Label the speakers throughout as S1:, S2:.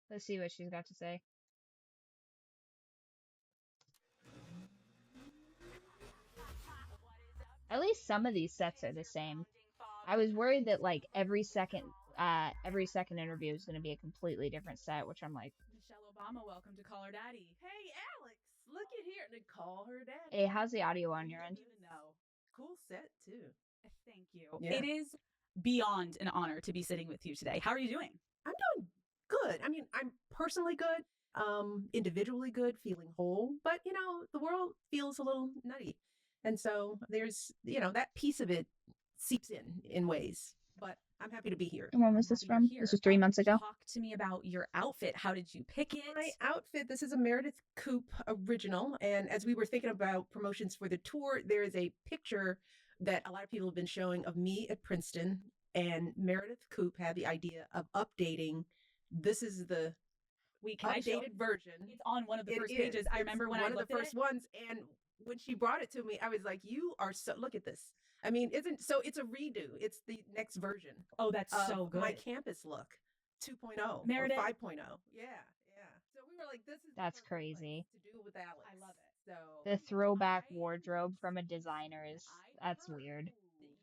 S1: Let's see what she's got to say. At least some of these sets are the same. I was worried that like every second interview is going to be a completely different set, which I'm like,
S2: Michelle Obama, welcome to Call Her Daddy.
S3: Hey, Alex, look at here. They call her
S1: hey,
S3: daddy.
S1: how's the audio on your end?
S3: You know. Cool set, too.
S2: Thank you.
S3: Yeah.
S2: It is beyond an honor to be sitting with you today. How are you doing?
S3: I'm doing good. I mean, I'm personally good, individually good, feeling whole, but the world feels a little nutty. And so there's, that piece of it seeps in ways. But I'm happy to be here.
S1: And when was this from? This was 3 months ago.
S2: Talk to me about your outfit. How did you pick it?
S3: My outfit, this is a Meredith Coupe original. And as we were thinking about promotions for the tour, there is a picture that a lot of people have been showing of me at Princeton. And Meredith Coupe had the idea of updating. This is the updated version.
S2: It's on one of the first pages. I remember when I looked at it.
S3: One of the first ones. And when she brought it to me, I was like, you are so, look at this. I mean, it's a redo. It's the next version.
S2: Oh, that's so good.
S3: My campus look 2.0
S2: Meredith.
S3: or 5.0. Yeah. So we were like,
S1: That's crazy.
S3: To do with Alex.
S2: I love it.
S3: So
S1: the throwback wardrobe from a designer that's weird.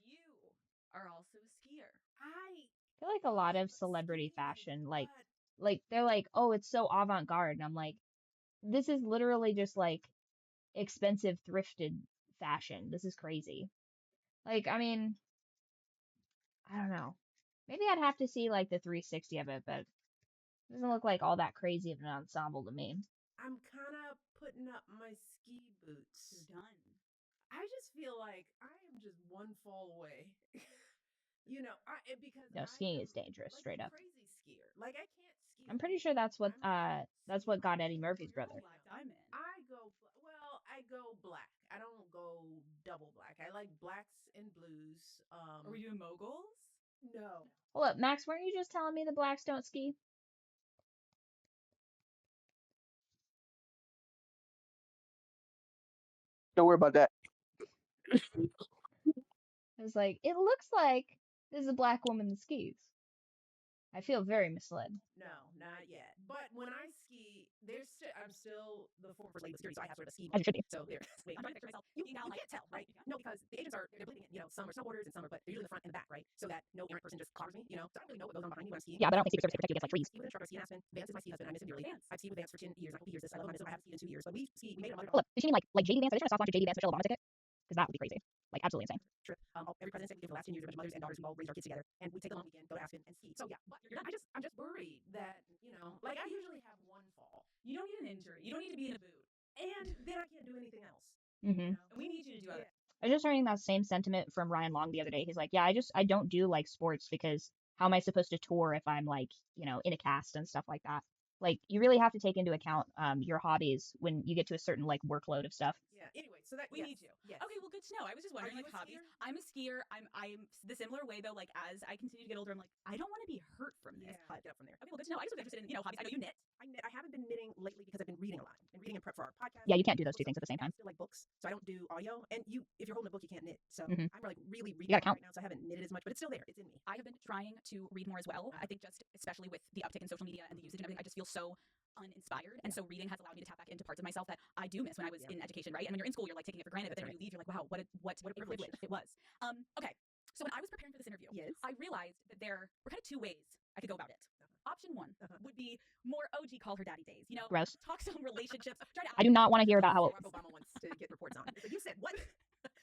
S2: You are also a skier.
S3: I
S1: feel like a lot of celebrity fashion, like they're like, oh, it's so avant-garde. And I'm like, this is literally just like expensive thrifted fashion. This is crazy. Like, I mean, I don't know. Maybe I'd have to see like the 360 of it, but it doesn't look like all that crazy of an ensemble to me.
S3: I'm kind of putting up my ski boots.
S2: You're done.
S3: I just feel like I am just one fall away. Because
S1: skiing is dangerous,
S3: like
S1: straight up.
S3: Crazy skier. Like I can't ski.
S1: I'm pretty sure that's what got Eddie Murphy's brother.
S2: Black diamond.
S3: I go black. I don't go double black. I like blacks and blues.
S2: Are we doing moguls?
S3: No.
S1: Hold up, Max, weren't you just telling me the blacks don't ski?
S4: Don't worry about that.
S1: I was like, it looks like this is a black woman that skis. I feel very misled.
S3: No, not yet. But when I ski, I'm still the former first lady of security, so I have sort of a ski.
S1: As you should be.
S3: So there. Wait, I'm trying to picture myself. You can't tell, right? No, because the agents they're bleeding in. Some are snowboarders and some are, but they're usually in the front and the back, right? So that no errant person just clobbers me. So I don't really know what goes on behind me when I'm skiing.
S1: Yeah, but I don't think Secret Service protect you against like trees.
S3: I ski with an instructor, ski in Aspen. Vance is my ski husband. I miss him dearly. I've skied with Vance for 10 years. I hope he hears this. I love him. I haven't skied in 2 years, but we made it.
S1: Hold up, did you mean like JD Vance? I just want to soft launch a JD Vance Michelle Obama ticket, because that would be crazy. Like, absolutely insane.
S3: Trip. Every President's Day for the last 10 years, a bunch of mothers and daughters, we all raised our kids together, and we take a long weekend, go to Aspen and ski. So yeah, but I'm just worried that like I usually have one fall.
S2: You don't need an injury. You don't need to be in a boot,
S3: and then I can't do anything else.
S1: Mm-hmm.
S2: We need you to do it.
S1: I was just hearing that same sentiment from Ryan Long the other day. He's like, yeah, I don't do like sports because how am I supposed to tour if I'm like, in a cast and stuff like that? Like, you really have to take into account your hobbies when you get to a certain like workload of stuff.
S3: Yeah. Anyway, so that
S2: we need you.
S3: Yes.
S2: Okay, well, good to know. I was just wondering, like, hobbies. I'm a skier. I'm the similar way though. Like, as I continue to get older, I'm like, I don't want to be hurt from this.
S3: Yeah, get up from there.
S2: Okay, well, good to know. I just was interested in hobbies. I know you knit.
S3: I knit. I haven't been knitting lately because I've been reading a lot and reading in prep for our podcast.
S1: Yeah, you can't do those two things at the same time.
S3: I still like books, so I don't do audio. And if you're holding a book, you can't knit. So
S1: Mhm.
S3: I'm like really reading right now, so I haven't knitted as much, but it's still there. It's in me.
S2: I have been trying to read more as well. I think just especially with the uptick in social media and the usage and everything, I just feel so uninspired. And so reading has allowed me to tap back into parts of myself that I do miss when I was in education, right? And when you're in school, you're like taking it for granted, but then when you leave, you're like, wow, what a privilege it was. Okay. So when I was preparing for this interview, I realized that there were kind of two ways I could go about it. Option one would be more OG Call Her Daddy days.
S1: Gross.
S2: Talk some relationships.
S1: I do not want to hear about how
S3: Obama wants to get reports on. Like, you said what?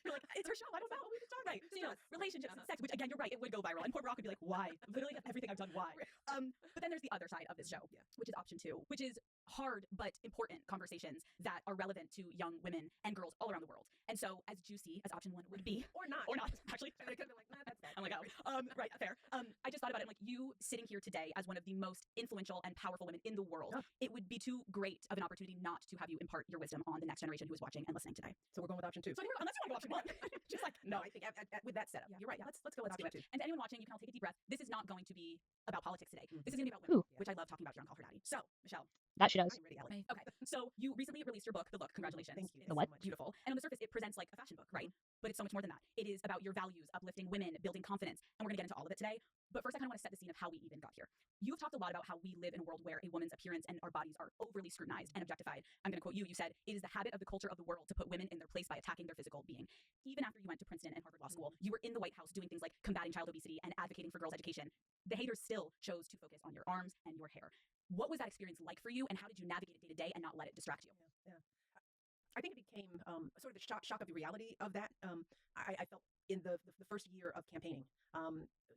S2: You're like, it's her show. I don't know. We just talking right. So, relationships and sex, which again, you're right, it would go viral. And poor Brock would be like, why? Literally everything I've done, why? But then there's the other side of this show, which is option two, which is hard but important conversations that are relevant to young women and girls all around the world. And so as juicy as option one would be, or not, actually, I could have been like, nah, that's bad. I'm like, oh, right, fair. I just thought about it, like, you sitting here today as one of the most influential and powerful women in the world, it would be too great of an opportunity not to have you impart your wisdom on the next generation who is watching and listening today.
S3: So we're going with option two.
S2: So unless you want to go option one, just like,
S3: no, I think with that setup, you're right. Yeah, let's go with option two.
S2: And to anyone watching, you can all take a deep breath. This is not going to be about politics today. This is going to be about women, which I love talking about here on Call Her Daddy. So, Michelle,
S1: That she does.
S3: I'm ready, Allie.
S2: Okay, so you recently released your book, The Look. Congratulations.
S3: Thank you
S2: It's
S1: The what?
S3: so much.
S2: beautiful. And on the surface, it presents like a fashion book, right? But it's so much more than that. It is about your values, uplifting women, building confidence. And we're going to get into all of it today. But first, I kind of want to set the scene of how we even got here. You've talked a lot about how we live in a world where a woman's appearance and our bodies are overly scrutinized and objectified. I'm going to quote you. You said, "It is the habit of the culture of the world to put women in their place by attacking their physical being." Even after you went to Princeton and Harvard Law School, you were in the White House doing things like combating child obesity and advocating for girls' education. The haters still chose to focus on your arms and your hair. What was that experience like for you, and how did you navigate it day to day and not let it distract you?
S3: Yeah. I think it became sort of the shock of the reality of that. I felt in the first year of campaigning.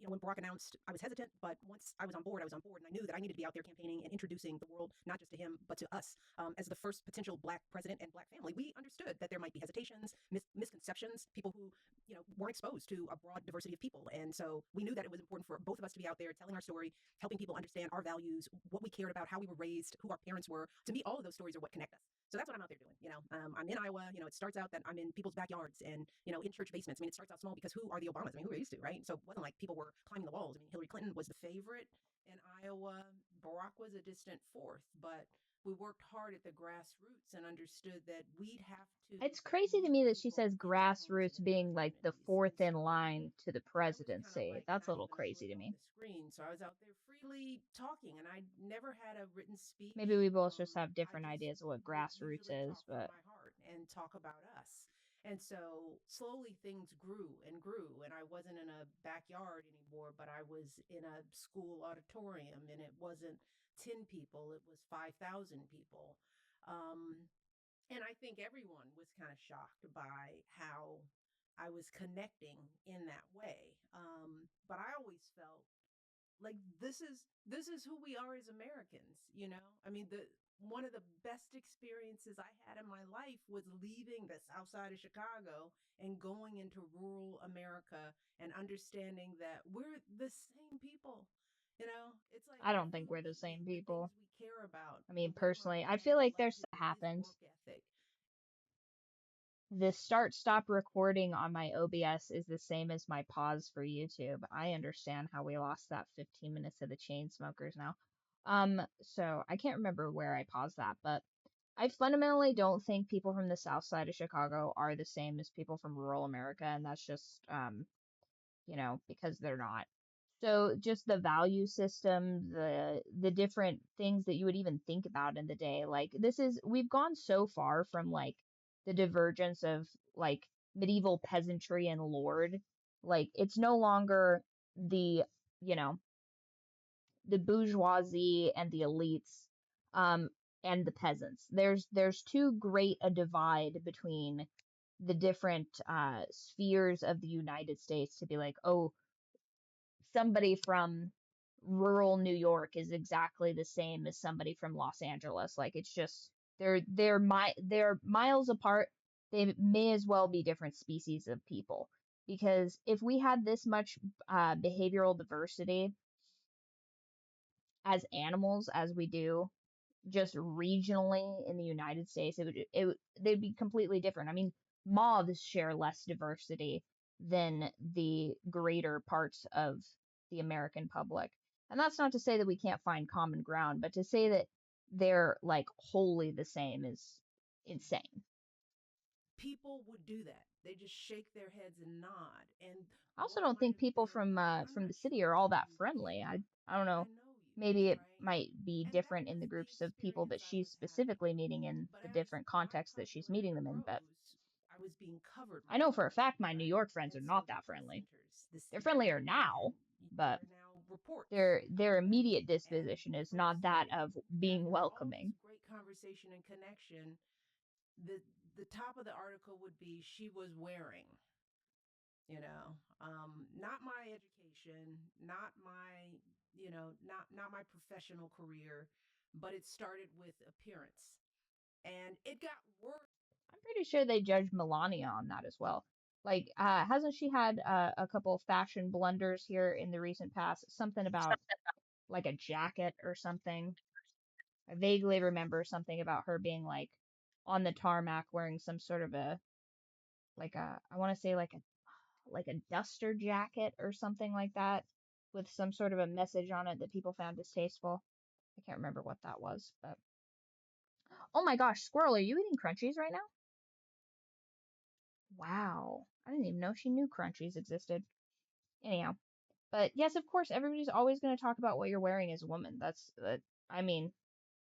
S3: When Barack announced, I was hesitant, but once I was on board, I was on board, and I knew that I needed to be out there campaigning and introducing the world, not just to him, but to us, as the first potential Black president and Black family. We understood that there might be hesitations, misconceptions, people who weren't exposed to a broad diversity of people, and so we knew that it was important for both of us to be out there telling our story, helping people understand our values, what we cared about, how we were raised, who our parents were. To me, all of those stories are what connect us. So that's what I'm out there doing. I'm in Iowa. It starts out that I'm in people's backyards and in church basements. I mean, it starts out small because who are the Obamas? I mean, who are used to, right? So it wasn't like people were climbing the walls. I mean, Hillary Clinton was the favorite in Iowa. Barack was a distant fourth, but we worked hard at the grassroots and understood that we'd have to
S1: It's crazy to
S3: meet
S1: me that she
S3: people
S1: says
S3: in their homes
S1: grassroots
S3: and in their
S1: being like the
S3: communities.
S1: fourth
S3: And
S1: in
S3: so
S1: line to the
S3: I was kind of
S1: presidency.
S3: like
S1: That's a
S3: not
S1: little
S3: even a
S1: crazy
S3: blip
S1: to
S3: on
S1: me.
S3: the screen. So I was out there freely talking, and I never had a written speech.
S1: Maybe we both just have
S3: I
S1: different
S3: just
S1: ideas of what
S3: would
S1: grassroots
S3: usually
S1: is,
S3: talk from
S1: but
S3: my heart and talk about us. And so slowly things grew and grew, and I wasn't in a backyard anymore, but I was in a school auditorium, and it wasn't 10 people, it was 5,000 people. Um, and I think everyone was kind of shocked by how I was connecting in that way. But I always felt like this is who we are as Americans. I mean, the one of the best experiences I had in my life was leaving the south side of Chicago and going into rural America and understanding that we're the same people. It's like
S1: I don't
S3: who
S1: think we're the
S3: we eat,
S1: same
S3: the things
S1: people.
S3: we care about,
S1: I
S3: the
S1: mean,
S3: way my
S1: personally, I feel
S3: dad
S1: like
S3: loved
S1: there's
S3: his
S1: happened.
S3: work ethic.
S1: The start stop recording on my OBS is the same as my pause for YouTube. I understand how we lost that 15 minutes of the chain smokers now. So I can't remember where I paused that, but I fundamentally don't think people from the south side of Chicago are the same as people from rural America, and that's just because they're not. So just the value system, the different things that you would even think about in the day, like we've gone so far from like the divergence of like medieval peasantry and lord. Like it's no longer the, you know, the bourgeoisie and the elites, um, and the peasants. There's too great a divide between the different spheres of the United States to be like, oh, somebody from rural New York is exactly the same as somebody from Los Angeles. Like it's just they're miles apart. They may as well be different species of people because if we had this much behavioral diversity as animals as we do just regionally in the United States, they'd be completely different. I mean, moths share less diversity than the greater parts of the American public. And that's not to say that we can't find common ground, but to say that they're like wholly the same is insane.
S3: People would do that. They just shake their heads and nod. And
S1: I also
S3: what
S1: don't
S3: might
S1: think
S3: have
S1: people
S3: been, I'm
S1: from
S3: not
S1: the city
S3: sure
S1: are
S3: how
S1: all that
S3: you
S1: friendly.
S3: feel,
S1: I don't
S3: but I
S1: know.
S3: know you,
S1: Maybe it
S3: right?
S1: might be
S3: And that
S1: different in
S3: was
S1: the
S3: the
S1: groups of people
S3: experience
S1: that
S3: I
S1: she's
S3: was having.
S1: specifically meeting in
S3: But
S1: the
S3: as
S1: different
S3: my
S1: contexts that she's meeting
S3: popularity
S1: them in. But
S3: rose, I was being covered
S1: I
S3: more
S1: know for a fact
S3: closely,
S1: my New
S3: right?
S1: York friends
S3: And
S1: are
S3: so
S1: not
S3: the
S1: that
S3: press
S1: friendly.
S3: centers, the
S1: They're friendlier
S3: CNN,
S1: now, but
S3: they're now reports,
S1: their
S3: right?
S1: immediate
S3: And
S1: disposition is not
S3: first,
S1: that of being
S3: after all this
S1: welcoming.
S3: great conversation and connection, the the top of the article would be she was wearing, not my education, not my, not my professional career, but it started with appearance, and it got worse.
S1: I'm pretty sure they judged Melania on that as well. Like, hasn't she had a couple of fashion blunders here in the recent past? Something about like a jacket or something. I vaguely remember something about her being like on the tarmac wearing some sort of I want to say like a duster jacket or something like that with some sort of a message on it that people found distasteful. I can't remember what that was, but Oh my gosh, Squirrel, are you eating crunchies right now? Wow. I didn't even know she knew crunchies existed. Anyhow. But yes, of course, everybody's always going to talk about what you're wearing as a woman. I mean,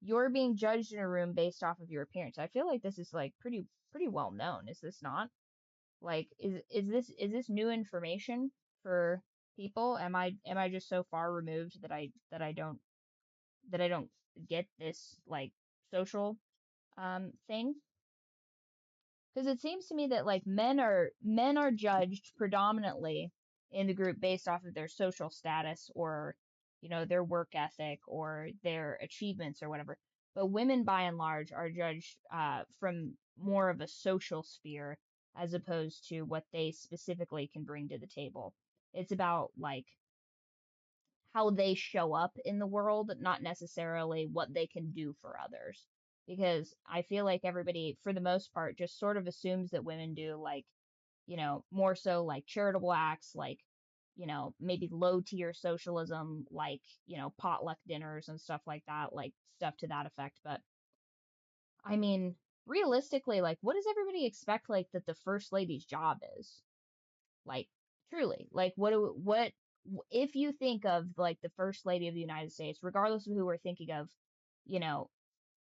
S1: you're being judged in a room based off of your appearance. I feel like this is like pretty well known. Is this not? Like, is this new information for people? Am I just so far removed that I don't get this like social thing? Because it seems to me that like men are judged predominantly in the group based off of their social status or their work ethic or their achievements or whatever. But women by and large are judged from more of a social sphere as opposed to what they specifically can bring to the table. It's about like how they show up in the world, not necessarily what they can do for others. Because I feel like everybody, for the most part, just sort of assumes that women do like, more so like charitable acts, like, maybe low tier socialism, like, potluck dinners and stuff like that, like stuff to that effect. But I mean, realistically, like, what does everybody expect, like, that the first lady's job is? Like, truly, like, if you think of like the first lady of the United States, regardless of who we're thinking of, you know,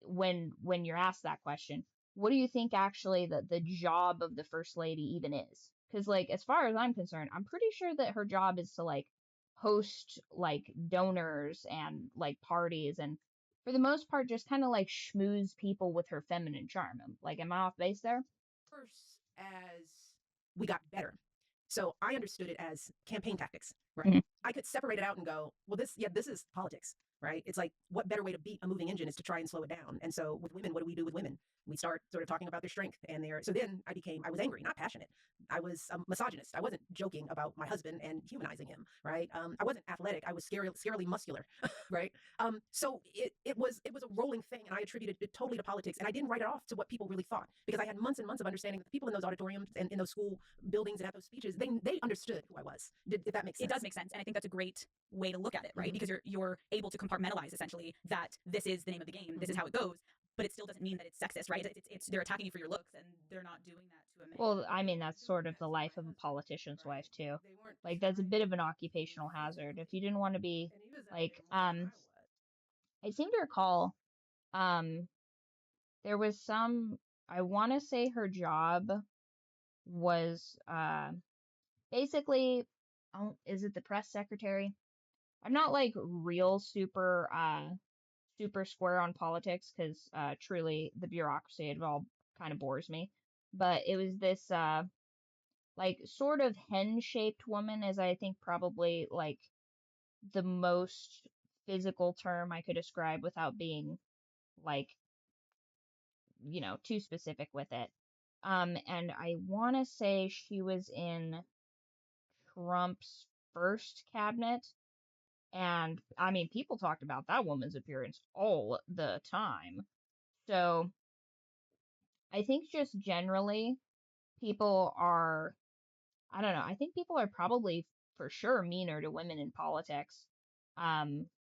S1: when you're asked that question, what do you think actually that the job of the first lady even is? Because like as far as I'm concerned, I'm pretty sure that her job is to like host like donors and like parties and for the most part just kind of like schmooze people with her feminine charm. Like, am I off base there?
S3: First, as we got better. So I understood it as campaign tactics, right?
S1: Mhm.
S3: I could separate it out and go, well, this is politics, right? It's like, what better way to beat a moving engine is to try and slow it down. And so with women, what do we do with women? We start sort of talking about their strength and so then I was angry, not passionate. I was a misogynist. I wasn't joking about my husband and humanizing him, right? I wasn't athletic. I was scarily muscular, right? So it was a rolling thing, and I attributed it totally to politics, and I didn't write it off to what people really thought because I had months and months of understanding that the people in those auditoriums and in those school buildings and at those speeches, they understood who I was. Did that make sense?
S2: It does make sense, and I think that's a great way to look at it, right?
S3: Mhm.
S2: Because you're able to compartmentalize essentially that this is the name of the game, this is how it goes, but it still doesn't mean that it's sexist, right? It's they're attacking you for your looks, and they're not doing that to a man.
S1: Well, I mean, that's
S3: They
S1: sort
S3: weren't
S1: of
S3: doing
S1: the
S3: that to
S1: life
S3: my
S1: of a
S3: husband,
S1: politician's
S3: right?
S1: wife too.
S3: They weren't
S1: Like that's a
S3: trying
S1: bit of
S3: to
S1: an
S3: be
S1: occupational hazard. If
S3: physical,
S1: you didn't want to be
S3: and he was out
S1: like
S3: there more than I was.
S1: I seem to recall um there was some I want to say her job was basically oh, is it the press secretary? I'm not like real super square on politics because truly the bureaucracy involved kind of bores me. But it was this like sort of hen shaped woman is I think probably like the most physical term I could describe without being like, too specific with it. And I want to say she was in Trump's first cabinet. And I mean, people talked about that woman's appearance all the time. So I think just generally people are, I don't know, I think people are probably for sure meaner to women in politics.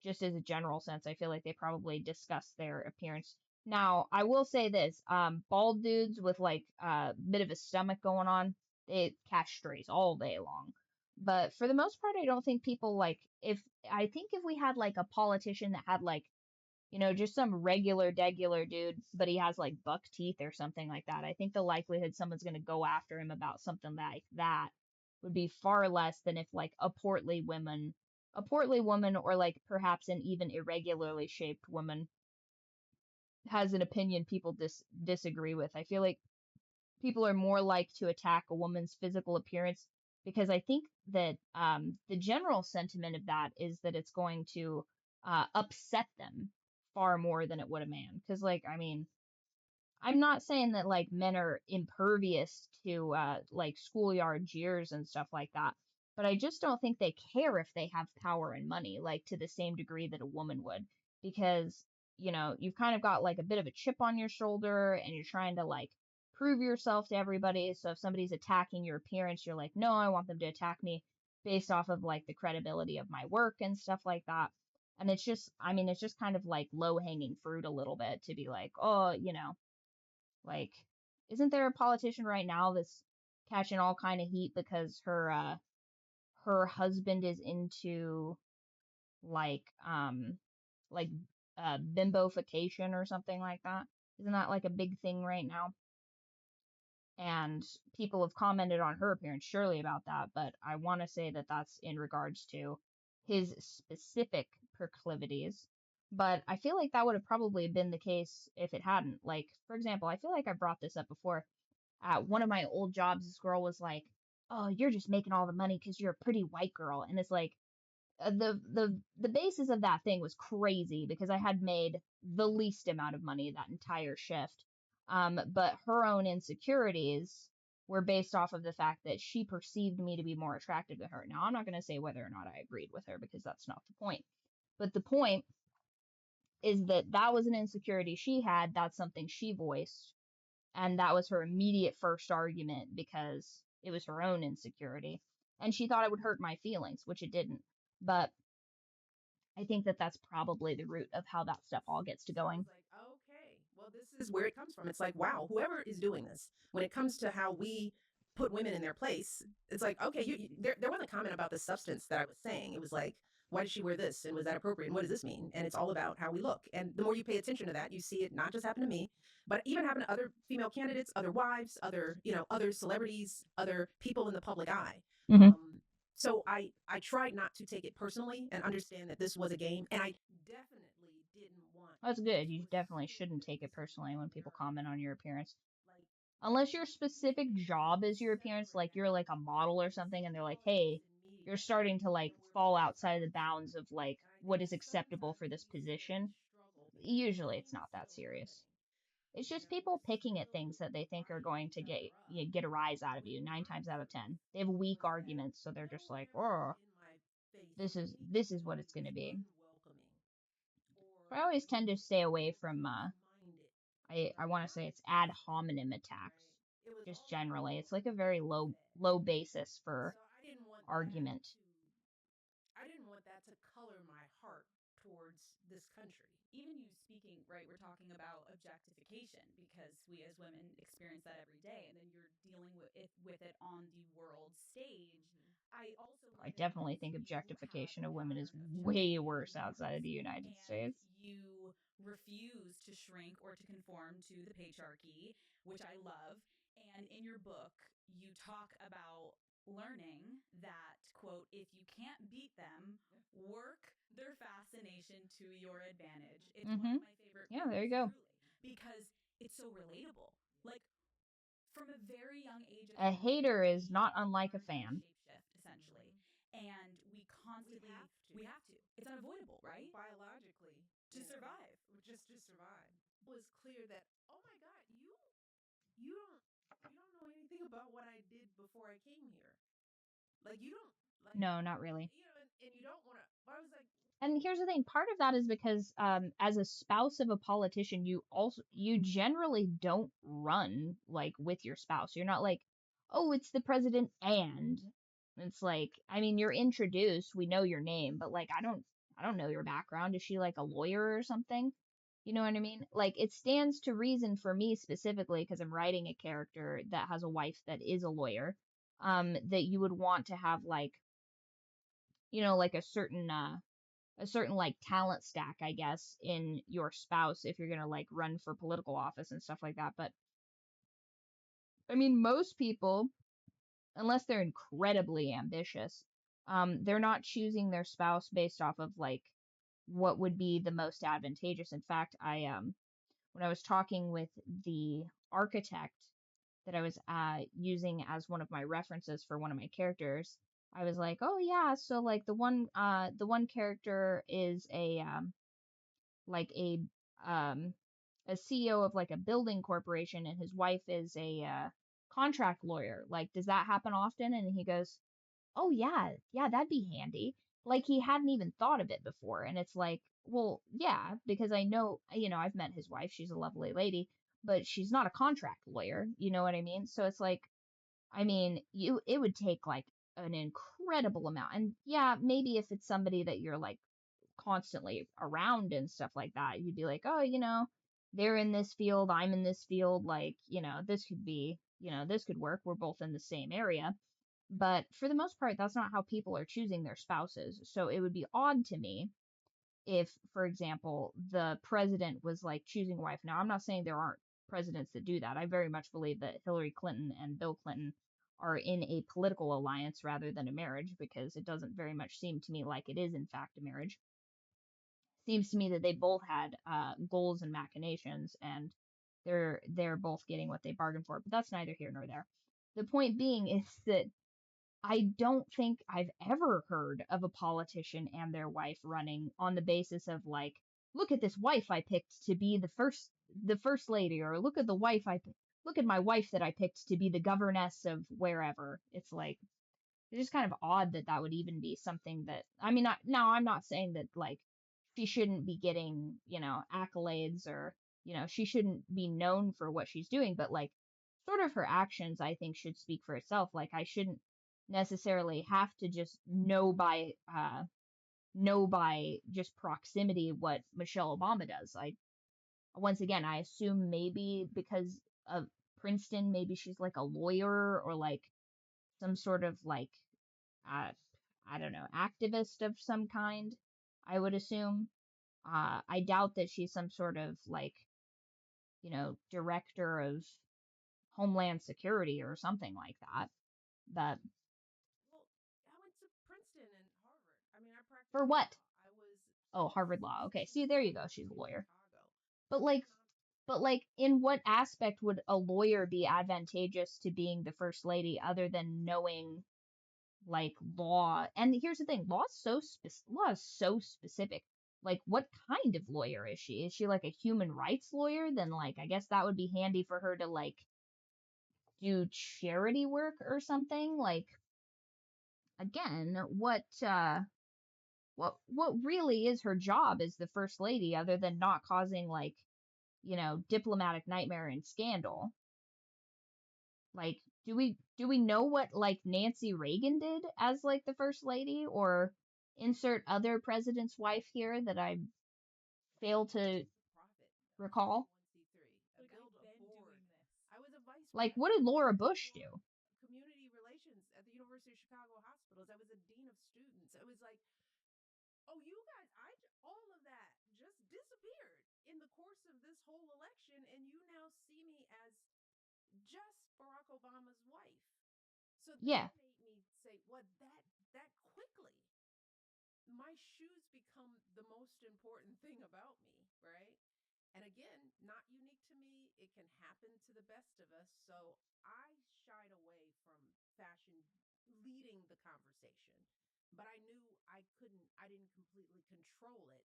S1: Just as a general sense, I feel like they probably discuss their appearance. Now, I will say this, bald dudes with like a bit of a stomach going on, they catch strays all day long. But for the most part, I don't think people like I think if we had like a politician that had like just some regular degular dude, but he has like buck teeth or something like that. I think the likelihood someone's going to go after him about something like that would be far less than if like a portly woman or like perhaps an even irregularly shaped woman has an opinion people disagree with. I feel like people are more like to attack a woman's physical appearance because I think that the general sentiment of that is that it's going to upset them far more than it would a man. Because, like, I mean, I'm not saying that like men are impervious to like schoolyard jeers and stuff like that, but I just don't think they care if they have power and money like to the same degree that a woman would because you've kind of got like a bit of a chip on your shoulder and you're trying to like prove yourself to everybody. So if somebody's attacking your appearance, you're like, "No, I want them to attack me based off of like the credibility of my work and stuff like that." And it's just, I mean, it's just kind of like low hanging fruit a little bit to be like, oh, you know, like, isn't there a politician right now that's catching all kind of heat because her husband is into like like bimbofication or something like that? Isn't that like a big thing right now? And people have commented on her appearance surely about that, but I want to say that that's in regards to his specific proclivities. But I feel like that would have probably been the case if it hadn't. Like, for example, I feel like I brought this up before. At one of my old jobs, this girl was like, "Oh, you're just making all the money because you're a pretty white girl," and it's like, the basis of that thing was crazy because I had made the least amount of money that entire shift. But her own insecurities were based off of the fact that she perceived me to be more attractive than her. Now, I'm not going to say whether or not I agreed with her because that's not the point. But the point is that that was an insecurity she had. That's something she voiced. And that was her immediate first argument because it was her own insecurity. And she thought it would hurt my feelings, which it didn't. But I think that that's probably the root of how that stuff all gets to
S3: So
S1: going.
S3: it's like, okay, well, this is where it comes from. It's like, wow, whoever is doing this, when it comes to how we put women in their place, it's like, okay, there wasn't a comment about the substance that I was saying. It was like, why did she wear this? And was that appropriate? And what does this mean? And it's all about how we look. And the more you pay attention to that, you see it not just happen to me, but even happen to other female candidates, other wives, other, other celebrities, other people in the public eye.
S1: Hmm.
S3: So I tried not to take it personally and understand that this was a game. And I definitely didn't want
S1: That's good.
S3: to
S1: You definitely
S3: assume
S1: shouldn't
S3: that
S1: take
S3: this
S1: it
S3: is
S1: personally when people
S3: their
S1: comment on your appearance.
S3: like
S1: Unless your specific
S3: making
S1: job is your appearance,
S3: separate
S1: like you're like a
S3: now
S1: model or
S3: and
S1: something, and
S3: saying,
S1: they're like,
S3: oh, I do
S1: hey,
S3: this in
S1: you're
S3: media
S1: starting to like
S3: and we're
S1: fall
S3: women's
S1: outside of the
S3: empowerment.
S1: bounds of like
S3: And I
S1: what
S3: think
S1: is acceptable
S3: sometimes
S1: for
S3: when
S1: this
S3: you see that we
S1: position.
S3: struggle because
S1: Usually it's
S3: things
S1: not that
S3: still
S1: serious.
S3: happening,
S1: It's just
S3: we're
S1: people picking at
S3: still
S1: things that they think are
S3: fighting
S1: going
S3: each
S1: to
S3: other
S1: get
S3: up.
S1: you get a rise out of
S3: What
S1: you nine
S3: worked
S1: times
S3: for
S1: out of
S3: me
S1: ten. They have weak
S3: was that
S1: arguments, so they're
S3: no
S1: just
S3: one
S1: like,
S3: ever got
S1: oh,
S3: in my face
S1: this
S3: with
S1: is
S3: anything
S1: this is
S3: that
S1: what
S3: was
S1: it's going to be.
S3: unwelcoming
S1: I
S3: or
S1: always tend to stay away from
S3: closed minded
S1: I
S3: or
S1: want to
S3: not
S1: say it's ad
S3: respectful,
S1: hominem attacks.
S3: right? It was
S1: Just
S3: all about what
S1: generally, it's like
S3: was
S1: a very
S3: being said.
S1: low basis for
S3: So
S1: argument.
S3: I didn't want that to color my heart towards this country.
S2: Even you speaking, right, we're talking about objectification because we as women experience that every day, and then you're dealing with it on the world stage. I also
S1: I
S2: love it
S1: definitely
S2: because
S1: think
S2: you have
S1: objectification
S2: a
S1: of women is
S2: pattern of
S1: way
S2: showing
S1: worse outside of the
S2: nuance,
S1: United
S2: and
S1: States.
S2: you refuse to shrink or to conform to the patriarchy, which I love. And in your book, you talk about learning that, quote, if you can't beat them, work their fascination to your advantage. It's one
S1: Mm-hmm.
S2: of my favorite
S1: Yeah, there
S2: quotes,
S1: you go.
S2: truly, because it's so relatable. Like, from a very young age as
S1: A
S2: women,
S1: hater is
S2: we
S1: not unlike a
S2: learn how to
S1: fan.
S2: shapeshift, essentially. And we have to. It's unavoidable, right?
S3: Biologically,
S2: To survive.
S3: just to survive. It was clear that, oh my God, you don't know anything about what I did before I came here. Like you don't like
S1: No, not really.
S3: and you don't want to. But I was like,
S1: And here's the thing, part of that is because as a spouse of a politician, you generally don't run like with your spouse. You're not like, oh, it's the president and it's like, I mean, you're introduced, we know your name, but like I don't know your background. Is she like a lawyer or something? You know what I mean? Like it stands to reason for me specifically because I'm writing a character that has a wife that is a lawyer, that you would want to have like, like a certain like talent stack, I guess, in your spouse if you're gonna like run for political office and stuff like that. But I mean, most people, unless they're incredibly ambitious, they're not choosing their spouse based off of like what would be the most advantageous. In fact, when I was talking with the architect that I was using as one of my references for one of my characters, I was like, oh yeah, so like the one character is like um a CEO of like a building corporation and his wife is a contract lawyer. Like, does that happen often? And he goes, "Oh yeah, yeah, that'd be handy." Like he hadn't even thought of it before. And it's like, well, yeah, because I know, I've met his wife. She's a lovely lady, but she's not a contract lawyer. You know what I mean? So it's like, I mean, it would take like an incredible amount. And yeah, maybe if it's somebody that you're like constantly around and stuff like that, you'd be like, oh, they're in this field, I'm in this field, like, this could be, this could work. We're both in the same area. But for the most part, that's not how people are choosing their spouses. So it would be odd to me if, for example, the president was like choosing a wife. Now, I'm not saying there aren't presidents that do that. I very much believe that Hillary Clinton and Bill Clinton are in a political alliance rather than a marriage, because it doesn't very much seem to me like it is, in fact, a marriage. Seems to me that they both had goals and machinations, and they're both getting what they bargained for. But that's neither here nor there. The point being is that I don't think I've ever heard of a politician and their wife running on the basis of like, look at this wife I picked to be the first lady, or look at look at my wife that I picked to be the governess of wherever. It's like, it's just kind of odd that that would even be something that, I mean, now I'm not saying that like she shouldn't be getting, accolades, or, she shouldn't be known for what she's doing, but like sort of her actions, I think, should speak for itself. Like, I shouldn't necessarily have to just know by just proximity what Michelle Obama does. Once again, I assume maybe because of Princeton, maybe she's like a lawyer, or like some sort of like uh, I don't know, activist of some kind, I would assume. I doubt that she's some sort of like, director of Homeland Security or something like that. But
S3: Well, I went to Princeton and Harvard. I mean, I
S1: for
S3: practiced
S1: what?
S3: law. I was
S1: Oh, Harvard Law. Okay, see, there you go. She's a
S3: in
S1: lawyer.
S3: Chicago.
S1: But like, in what aspect would a lawyer be advantageous to being the first lady, other than knowing like law? And here's the thing, law is so specific. Like, what kind of lawyer is she? Is she like a human rights lawyer? Then like, I guess that would be handy for her to like do charity work or something. Like, again, what really is her job as the first lady, other than not causing like, diplomatic nightmare and scandal? Like, do we know what like Nancy Reagan did as like the first lady, or insert other president's wife here that I fail to
S3: Profit.
S1: recall?
S3: 1C3.
S2: Like,
S3: Build
S2: I've
S3: a
S2: been
S3: board.
S2: doing this.
S3: I was a vice
S1: Like,
S3: president.
S1: what did Laura Bush do?
S3: Community relations at the University of Chicago hospitals. I was a dean of students. I was like, oh, you guys, all of that just disappeared in the course of this whole election, and you now see me as just Barack Obama's wife. So that
S1: Yeah.
S3: made me say, what, that quickly, my shoes become the most important thing about me, right? And again, not unique to me. It can happen to the best of us. So I shied away from fashion leading the conversation, but I knew I didn't completely control it.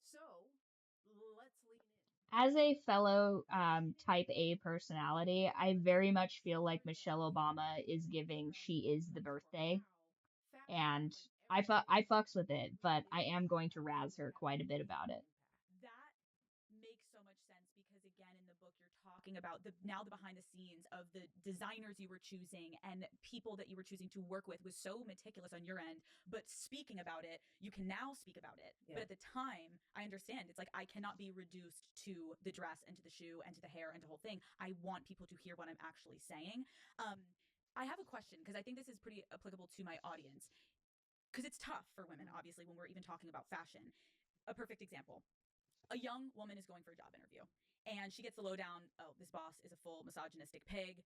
S3: So let's lean in.
S1: As a fellow type A personality, I very much feel like Michelle Obama is giving she is the birthday, and I fucks with it, but I am going to razz her quite a bit about it.
S2: That makes so much sense because again in the book you're talking about the behind the scenes of the designers you were choosing and people that you were choosing to work with was so meticulous on your end, but speaking about it you can now speak about it.
S3: Yeah.
S2: But at the time I understand it's like I cannot be reduced to the dress and to the shoe and to the hair and to the whole thing. I want people to hear what I'm actually saying. I have a question because I think this is pretty applicable to my audience because it's tough for women obviously when we're even talking about fashion. A perfect example, a young woman is going for a job interview and she gets the lowdown, oh, this boss is a full misogynistic pig.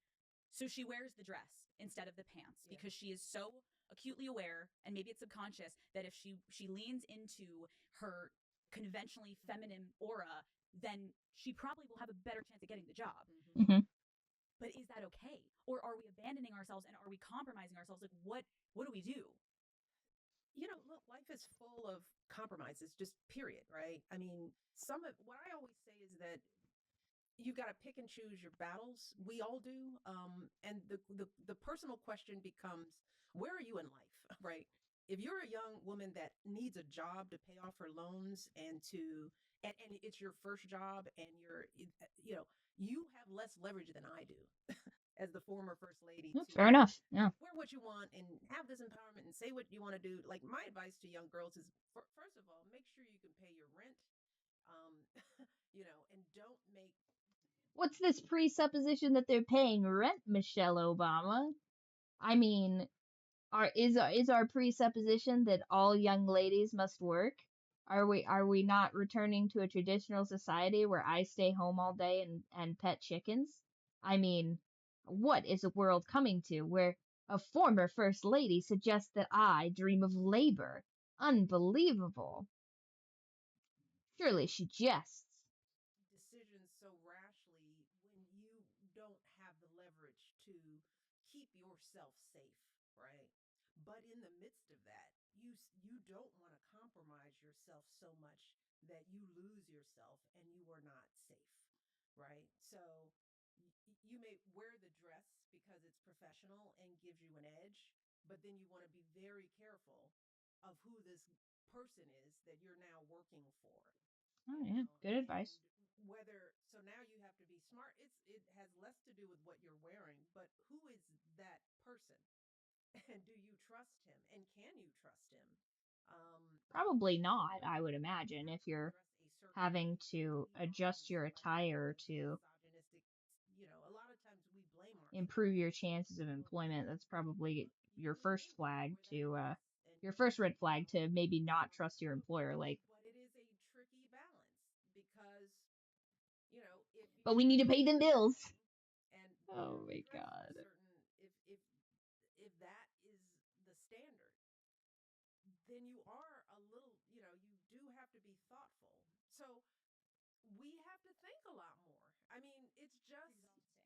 S2: So she wears the dress instead of the pants because she is so acutely aware, and maybe it's subconscious, that if she leans into her conventionally feminine aura, then she probably will have a better chance at getting the job.
S1: Hmm.
S2: But is that okay? Or are we abandoning ourselves and are we compromising ourselves? Like what do we do?
S3: Look, life is full of compromises, just period, right? I mean, some of what I always say is that you've got to pick and choose your battles. We all do. And the personal question becomes, where are you in life, right? If you're a young woman that needs a job to pay off her loans and it's your first job and you have less leverage than I do as the former first lady to
S1: Fair enough. Yeah.
S3: wear what you want and have this empowerment and say what you want to do. Like my advice to young girls is, first of all, make sure you can pay your rent, um, and don't make.
S1: What's this presupposition that they're paying rent, Michelle Obama? I mean, is our presupposition that all young ladies must work? Are we not returning to a traditional society where I stay home all day and pet chickens? I mean, what is the world coming to where a former first lady suggests that I dream of labor? Unbelievable. Surely she jests.
S3: Decisions so rashly when you don't have the leverage to keep yourself safe, right? But in the midst of that, you don't want to compromise yourself so much that you lose yourself and you are not safe, right? So you may wear the dress because it's professional and gives you an edge, but then you want to be very careful of who this person is that you're now working for,
S1: Oh yeah, good advice.
S3: and whether so now you have to be smart. It has less to do with what you're wearing, but who is that person? And do you trust him? And can you trust him?
S1: Probably
S3: You
S1: not,
S3: know,
S1: I would
S3: you
S1: imagine,
S3: have
S1: if
S3: to
S1: you're
S3: dress a certain
S1: having
S3: way.
S1: to adjust
S3: Norms,
S1: your
S3: right? All
S1: attire
S3: of the
S1: to
S3: misogynistic, a lot of times we blame
S1: improve
S3: ourselves
S1: your chances of
S3: for being
S1: employment. That's probably
S3: you
S1: your first
S3: name it,
S1: flag
S3: where that
S1: to
S3: dress and
S1: your first red flag to maybe not
S3: um,
S1: trust your employer. Like,
S3: but it is a tricky balance because if
S1: but
S3: you're
S1: we need to
S3: wearing
S1: pay them
S3: certain
S1: bills.
S3: clothing and
S1: Oh
S3: you're
S1: my
S3: dressed a
S1: god.
S3: certain if that is the standard, then you are a little, you do have to be thoughtful. So we have to think a lot more. I mean, it's just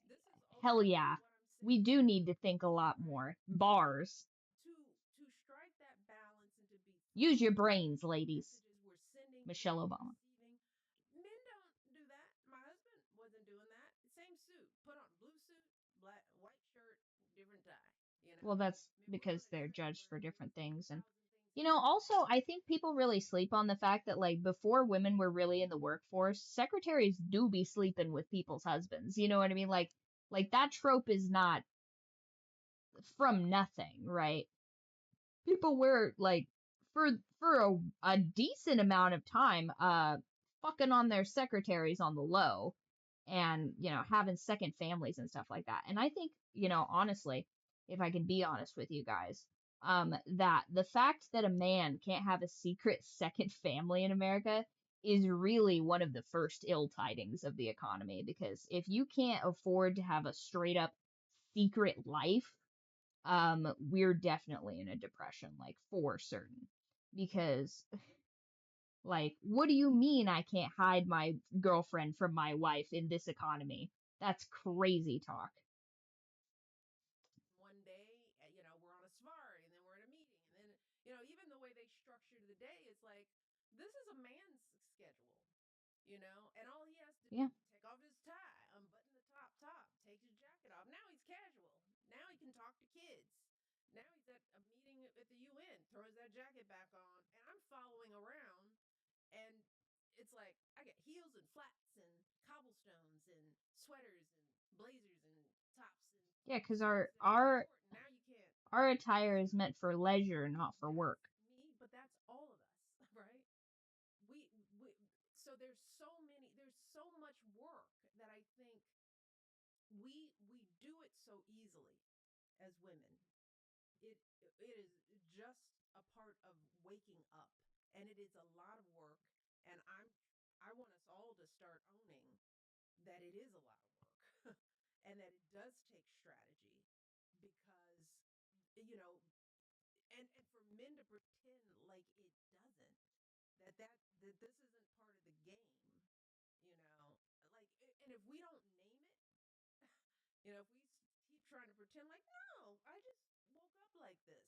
S3: this is
S1: Hell
S3: ultimately
S1: yeah.
S3: what I'm
S1: We
S3: saying,
S1: do need to think a lot
S3: right?
S1: more. Bars.
S3: To strike that balance and to be
S1: Use your
S3: thoughtful
S1: brains,
S3: of the
S1: ladies.
S3: messages we're sending to
S1: Michelle
S3: those
S1: Obama.
S3: receiving. Men don't do that. My husband wasn't doing that. Same suit, put on blue suit, black, white shirt, different tie. You know,
S1: Well, that's
S3: I mean, we're on
S1: because
S3: a
S1: they're
S3: trip
S1: judged
S3: where
S1: for
S3: there's
S1: different things. And,
S3: 1,000 things
S1: also,
S3: happening.
S1: I think people really sleep on the fact that, like, before women were really in the workforce, secretaries do be sleeping with people's husbands. You know what I mean? Like that trope is not from nothing, right? People were like for a decent amount of time fucking on their secretaries on the low and having second families and stuff like that. And I think, honestly, if I can be honest with you guys, that the fact that a man can't have a secret second family in America is really one of the first ill tidings of the economy, because if you can't afford to have a straight up secret life, we're definitely in a depression, like for certain. Because, like, what do you mean I can't hide my girlfriend from my wife in this economy? That's crazy talk.
S3: One day, we're on a safari and then we're in a meeting. And then, even the way they structure the day is like, this is a man's schedule, and all he has to do
S1: Yeah.
S3: is take off his tie, unbutton the top, take his jacket off. Now he's casual. Now he can talk to kids. Now he's at a meeting at the UN, throws that jacket back on, and I'm following around, and it's like I get heels and flats and cobblestones and sweaters and blazers and tops and
S1: Yeah, because
S3: skirts
S1: our
S3: that are
S1: our
S3: short. And now you can't
S1: our
S3: wear a
S1: attire is
S3: suit.
S1: meant for leisure, not for work.
S3: That's me, but that's all of us, right? We so there's so much work that I think we do it so easily as women. It is just a part of waking up, and it is a lot of work, and I want us all to start owning that it is a lot of work and that it does take strategy because you know and for men to pretend like it doesn't, that this isn't part of the game, you know like and if we don't name it, if we keep trying to pretend like, no, I just woke up like this,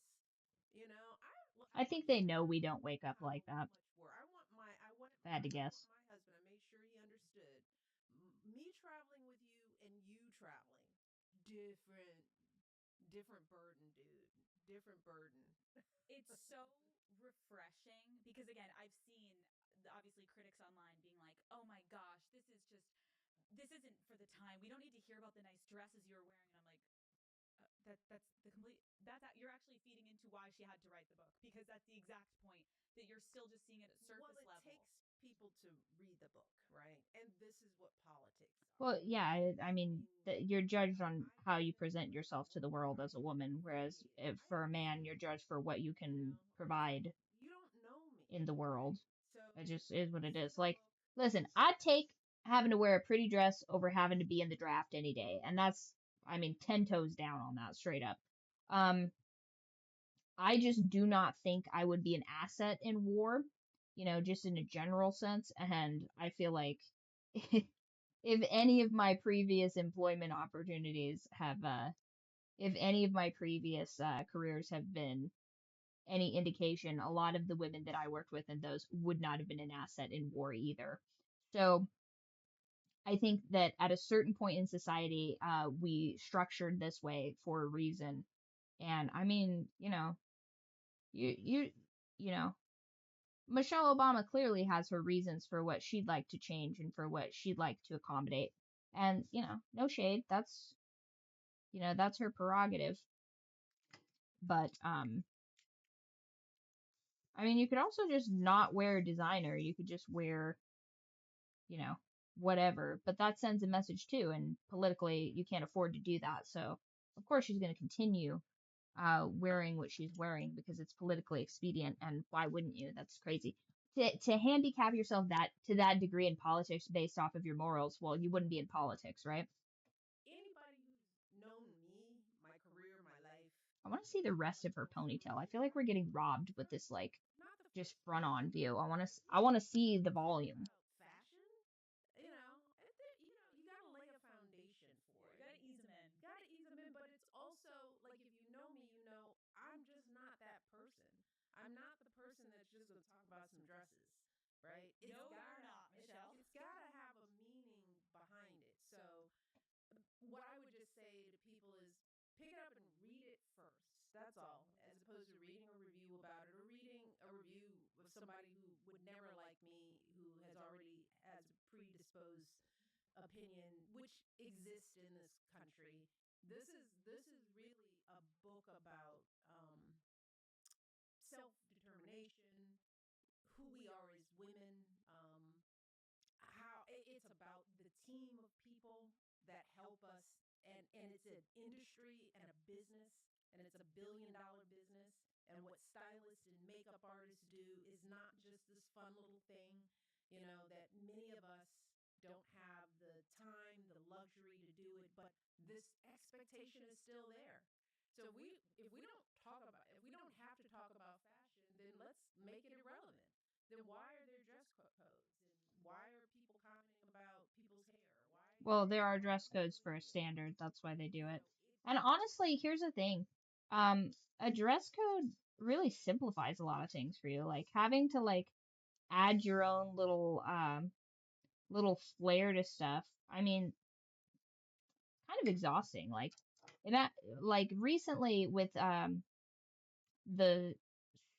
S3: I
S1: I
S3: want
S1: think they
S3: to
S1: know
S3: know
S1: we don't wake up
S3: how
S1: like that.
S3: much work.
S1: If I had to
S3: I want
S1: guess.
S3: my husband. I made sure he understood. Me traveling with you and you traveling, different, different burden, dude. Different burden.
S2: It's so refreshing because again, I've seen obviously critics online being like, "Oh my gosh, this isn't for the time. We don't need to hear about the nice dresses you were wearing." And I'm like, You're actually feeding into why she had to write the book, because that's the exact point, that you're still just seeing it at surface
S3: Well, it
S2: level.
S3: takes people to read the book, right? And this is what politics are.
S1: Well, yeah, I mean, you're judged on how you present yourself to the world as a woman, whereas if for a man, you're judged for what you can provide
S3: You don't know me.
S1: in the world.
S3: So
S1: It just is what it
S3: this
S1: is.
S3: a
S1: Like,
S3: book.
S1: listen, I'd take having to wear a pretty dress over having to be in the draft any day, and that's, I mean, 10 toes down on that, straight up. I just do not think I would be an asset in war, just in a general sense. And I feel like if any of my previous employment opportunities have, if any of my previous careers have been any indication, a lot of the women that I worked with in those would not have been an asset in war either. So I think that at a certain point in society, we structured this way for a reason. And I mean, you, you know, Michelle Obama clearly has her reasons for what she'd like to change and for what she'd like to accommodate. And, no shade. That's her prerogative. But, I mean, you could also just not wear designer. You could just wear, you know, whatever. But that sends a message too. And politically, you can't afford to do that. So, of course, she's going to continue wearing what she's wearing because it's politically expedient. And why wouldn't you? That's crazy. To handicap yourself to that degree in politics based off of your morals, well, you wouldn't be in politics, right?
S3: Anybody who's known me, my career, my life.
S1: I want to see the rest of her ponytail. I feel like we're getting robbed with this like
S3: Not the
S1: just front on view. I want to see the volume.
S3: about fashion. You got to lay a foundation for it.
S2: You gotta ease them in.
S3: Got to ease them in, but it's also like if you know me, you know I'm just not that person. I'm not the person that's just going to talk about some dresses, right?
S2: No, you're not, Michelle.
S3: It's got to have a meaning behind it. So what I would just say to people is pick it up and read it first. That's all, as opposed to reading a review about it or reading a review of somebody who would never like me, who has a predisposed opinion, which exists in this country. This is really a book about self determination, who we are as women, how it's about the team of people that help us, and it's an industry and a business, and it's $1 billion business. And what stylists and makeup artists do is not just this fun little thing, that many of us don't have the time, the luxury to do it, but this expectation is still there. So if we don't have to talk about fashion, then let's make it irrelevant. Then why are there dress codes? And why are people commenting about people's hair?
S1: Well, there are dress codes for a standard. That's why they do it.
S3: It's
S1: And honestly, here's the thing. A dress code really simplifies a lot of things for you. Like having to like add your own little flair to stuff. I mean, kind of exhausting. Like that like recently with the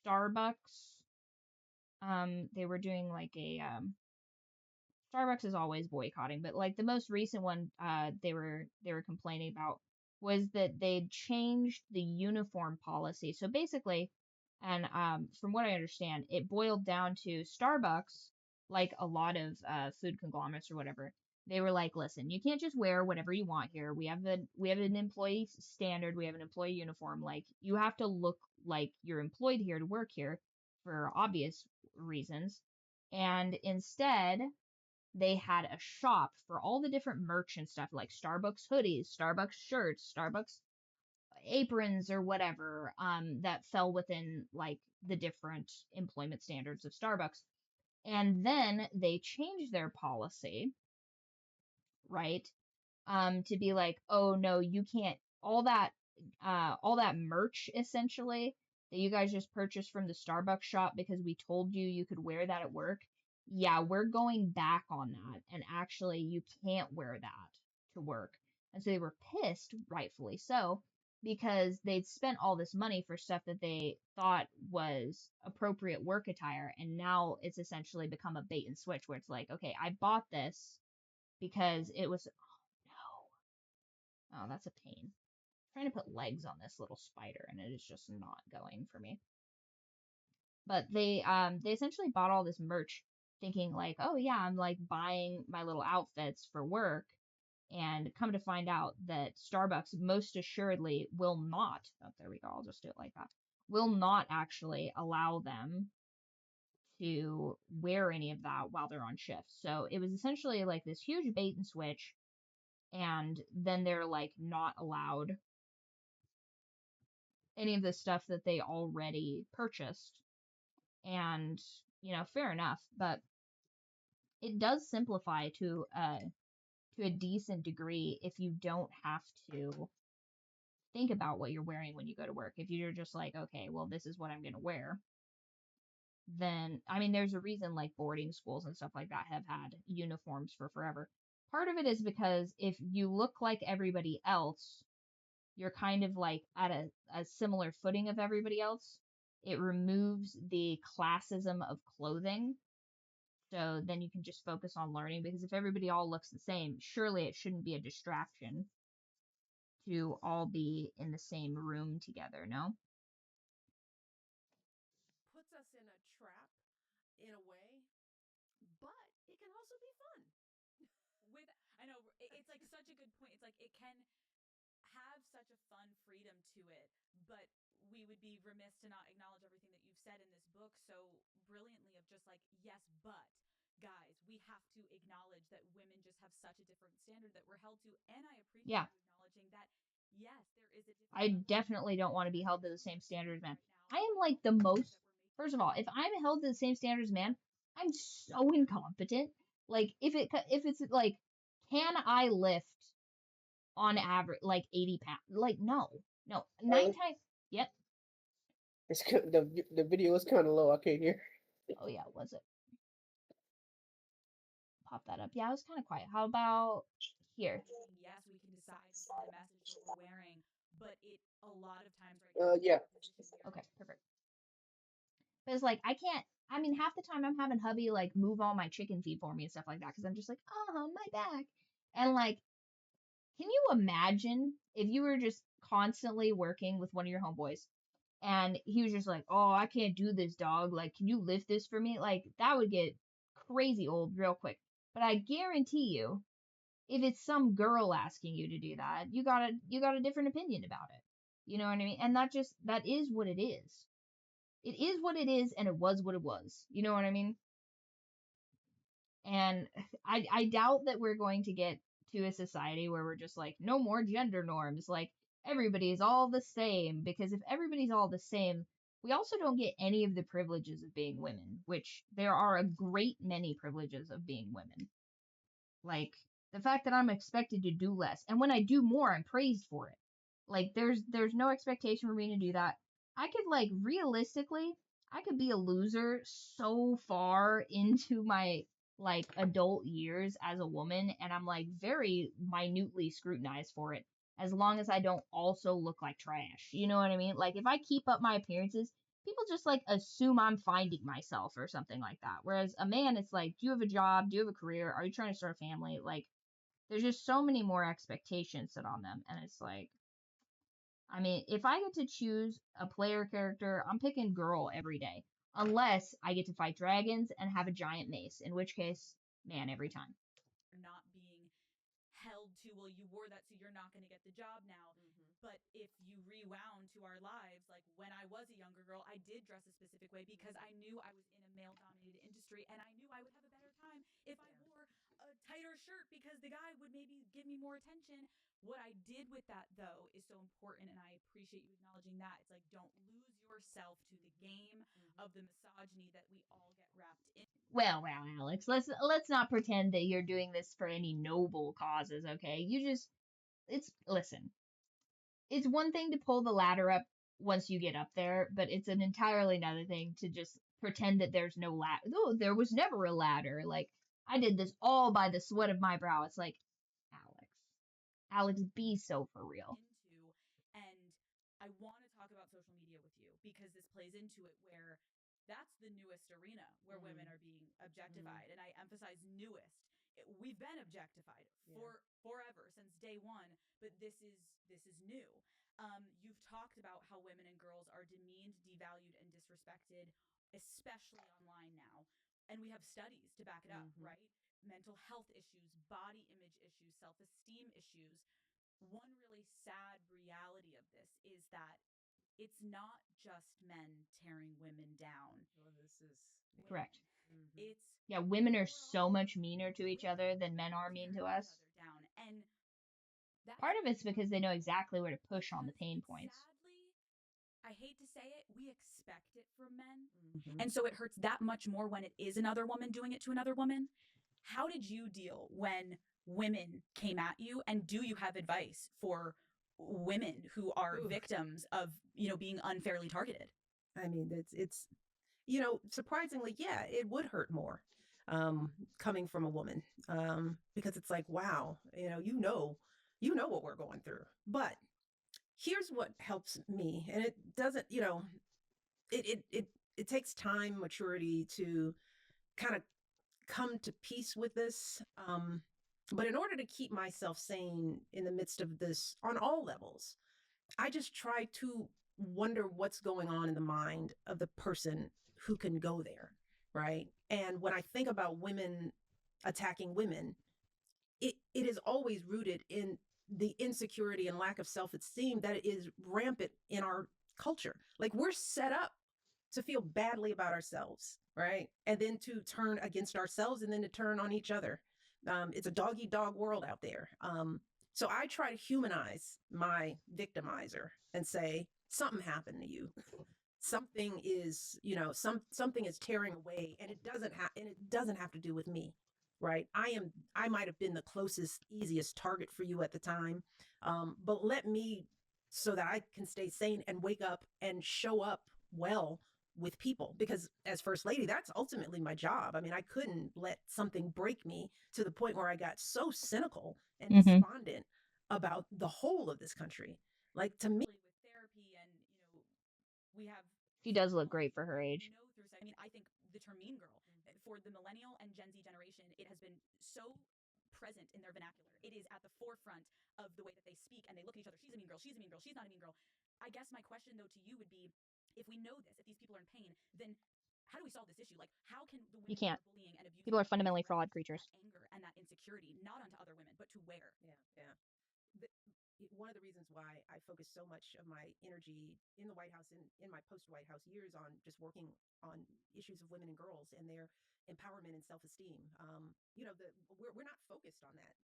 S1: Starbucks, they were doing like a Starbucks is always boycotting, but like the most recent one they were complaining about was that they'd changed the uniform policy. So basically, and from what I understand, it boiled down to Starbucks, like a lot of food conglomerates or whatever. They were like, listen, you can't just wear whatever you want here. We have an employee standard, we have an employee uniform. Like you have to look like you're employed here to work here for obvious reasons. And instead, they had a shop for all the different merch and stuff like Starbucks hoodies, Starbucks shirts, Starbucks aprons or whatever that fell within like the different employment standards of Starbucks. And then they changed their policy, right? To be like, oh no, you can't all that merch essentially that you guys just purchased from the Starbucks shop because we told you you could wear that at work. Yeah, we're going back on that. And actually, you can't wear that to work. And so they were pissed, rightfully so, because they'd spent all this money for stuff that they thought was appropriate work attire. And now it's essentially become a bait and switch where it's like, okay, I bought this because it was, oh no, oh, that's a pain. trying to put legs on this little spider, and it is just not going for me. But they essentially bought all this merch thinking like, oh yeah, I'm like buying my little outfits for work, and come to find out that Starbucks most assuredly will not, oh there we go, I'll just do it like that, will not actually allow them to wear any of that while they're on shift. So it was essentially like this huge bait and switch, and then they're like not allowed any of the stuff that they already purchased. And, fair enough, but it does simplify to a decent degree if you don't have to think about what you're wearing when you go to work. If you're just like, okay, well, this is what I'm going to wear, then, I mean, there's a reason like boarding schools and stuff like that have had uniforms for forever. Part of it is because if you look like everybody else, you're kind of like at a similar footing of everybody else. It removes the classism of clothing. So then you can just focus on learning, because if everybody all looks the same, surely it shouldn't be a distraction to all be in the same room together, no?
S3: Puts us in a trap in a way, but it can also be fun.
S2: I know it's like such a good point. It's like it can have such a fun freedom to it, but we would be remiss to not acknowledge everything that you've said in this book so brilliantly of just like, yes, but guys, we have to acknowledge that women just have such a different standard that we're held to. And I appreciate
S1: Yeah,
S2: you acknowledging that, yes, there is a different
S1: I
S2: level of
S1: definitely don't want to be held to the same standard as
S2: expectations
S1: men.
S2: right now
S1: I
S2: of
S1: am
S2: all
S1: like
S2: the
S1: the
S2: decisions
S1: most,
S2: that we're making.
S1: first of all, if I'm held to the same standard as man, I'm so incompetent. Like if it's like, can I lift on average like 80 pounds? Like no, no. Nine
S4: Alex,
S1: times, yep.
S4: the video is kind of low. I can't hear.
S1: Oh yeah, was it? Pop that up. Yeah, I was kind of quiet. How about here?
S2: Yes, we can decide to send a message to what we're wearing, but it a lot of times right now
S4: Yeah.
S2: in the position we are
S1: Okay, perfect. But it's like I can't. I mean, half the time I'm having hubby like move all my chicken feed for me and stuff like that because I'm just like, oh my back, and like, can you imagine if you were just constantly working with one of your homeboys and he was just like, oh, I can't do this, dog. Like, can you lift this for me? Like, that would get crazy old real quick. But I guarantee you, if it's some girl asking you to do that, you got a different opinion about it. You know what I mean? And that is what it is. It is what it is, and it was what it was. You know what I mean? And I doubt that we're going to get to a society where we're just like, no more gender norms. Like, everybody's all the same. Because if everybody's all the same, we also don't get any of the privileges of being women, which there are a great many privileges of being women. Like, the fact that I'm expected to do less, and when I do more, I'm praised for it. Like, there's no expectation for me to do that. I could like realistically, I could be a loser so far into my like adult years as a woman, and I'm like very minutely scrutinized for it, as long as I don't also look like trash. You know what I mean? Like, if I keep up my appearances, people just like assume I'm finding myself or something like that. Whereas a man, it's like, do you have a job? Do you have a career? Are you trying to start a family? Like, there's just so many more expectations set on them. And it's like, I mean, if I get to choose a player character, I'm picking girl every day. Unless I get to fight dragons and have a giant mace, in which case, man, every time.
S2: Not being held to, well, you wore that, so you're not going to get the job now. But if you rewound to our lives, like when I was a younger girl, I did dress a specific way because I knew I was in a male dominated industry and I knew I would have a better time if I wore a tighter shirt because the guy would maybe give me more attention. What I did with that, though, is so important, and I appreciate you acknowledging that. It's like, don't lose yourself to the game of the misogyny that we all get wrapped in.
S1: Well, Alex, let's not pretend that you're doing this for any noble causes, okay? Listen. It's one thing to pull the ladder up once you get up there, but it's an entirely another thing to just pretend that there's no ladder. Oh, there was never a ladder. Like, I did this all by the sweat of my brow. It's like, Alex, be so for real.
S2: Into, and I want to talk about social media with you because this plays into it, where that's the newest arena where women are being objectified, and I emphasize newest. We've been objectified for forever since day one, but this is new. You've talked about how women and girls are demeaned, devalued, and disrespected, especially online now. And we have studies to back it up,
S3: Mhm.
S2: right? Mental health issues, body image issues, self esteem issues. One really sad reality of this is that it's not just men tearing women down.
S3: Well, this is
S1: Correct.
S3: Mhm.
S2: It's
S1: Yeah, women are
S2: we're
S1: so
S2: all
S1: much meaner to each other
S2: women
S1: than men are mean to
S2: tearing each
S1: us.
S2: other down. And that's
S1: Part of it's because they know exactly where to push on the
S2: because
S1: pain points.
S2: sadly, I hate to say it, we expect it from men.
S3: Mhm.
S2: And so it hurts that much more when it is another woman doing it to another woman. How did you deal when women came at you? And do you have advice for women who are
S3: Ooh.
S2: victims of, being unfairly targeted?
S3: I mean, it's surprisingly, yeah, it would hurt more coming from a woman because it's like, wow, you know what we're going through. But here's what helps me, and it doesn't, it takes time, maturity to kind of come to peace with this. But in order to keep myself sane in the midst of this on all levels, I just try to wonder what's going on in the mind of the person who can go there, right? And when I think about women attacking women, it is always rooted in the insecurity and lack of self-esteem that is rampant in our culture. Like we're set up to feel badly about ourselves, right? And then to turn against ourselves and then to turn on each other. It's a dog eat dog world out there. So I try to humanize my victimizer and say, something happened to you. Something is, something is tearing away, and it doesn't have to do with me, right? I might have been the closest, easiest target for you at the time, but let me, so that I can stay sane and wake up and show up well with people, because as first lady, that's ultimately my job. I mean, I couldn't let something break me to the point where I got so cynical and
S1: Mm-hmm.
S3: despondent about the whole of this country. Like to me,
S2: With therapy and, we have
S1: She does look
S2: psychologists
S1: great for her
S2: who
S1: age.
S2: know through, I mean, I think the term mean girl for the millennial and Gen Z generation, it has been so present in their vernacular. It is at the forefront of the way that they speak and they look at each other. She's a mean girl. She's a mean girl. She's not a mean girl. I guess my question though to you would be, if we know this, if these people are in pain, then how do we solve this issue? Like, how can the
S1: You
S2: women who
S1: can't.
S2: are bullying and abusing
S1: People are
S2: their peers
S1: fundamentally flawed
S2: direct
S1: creatures.
S2: that anger and that insecurity not onto other women, but to where?
S3: yeah. One of the reasons why I focus so much of my energy in the White House and in my post White House years on just working on issues of women and girls and their empowerment and self esteem. We're not focused on that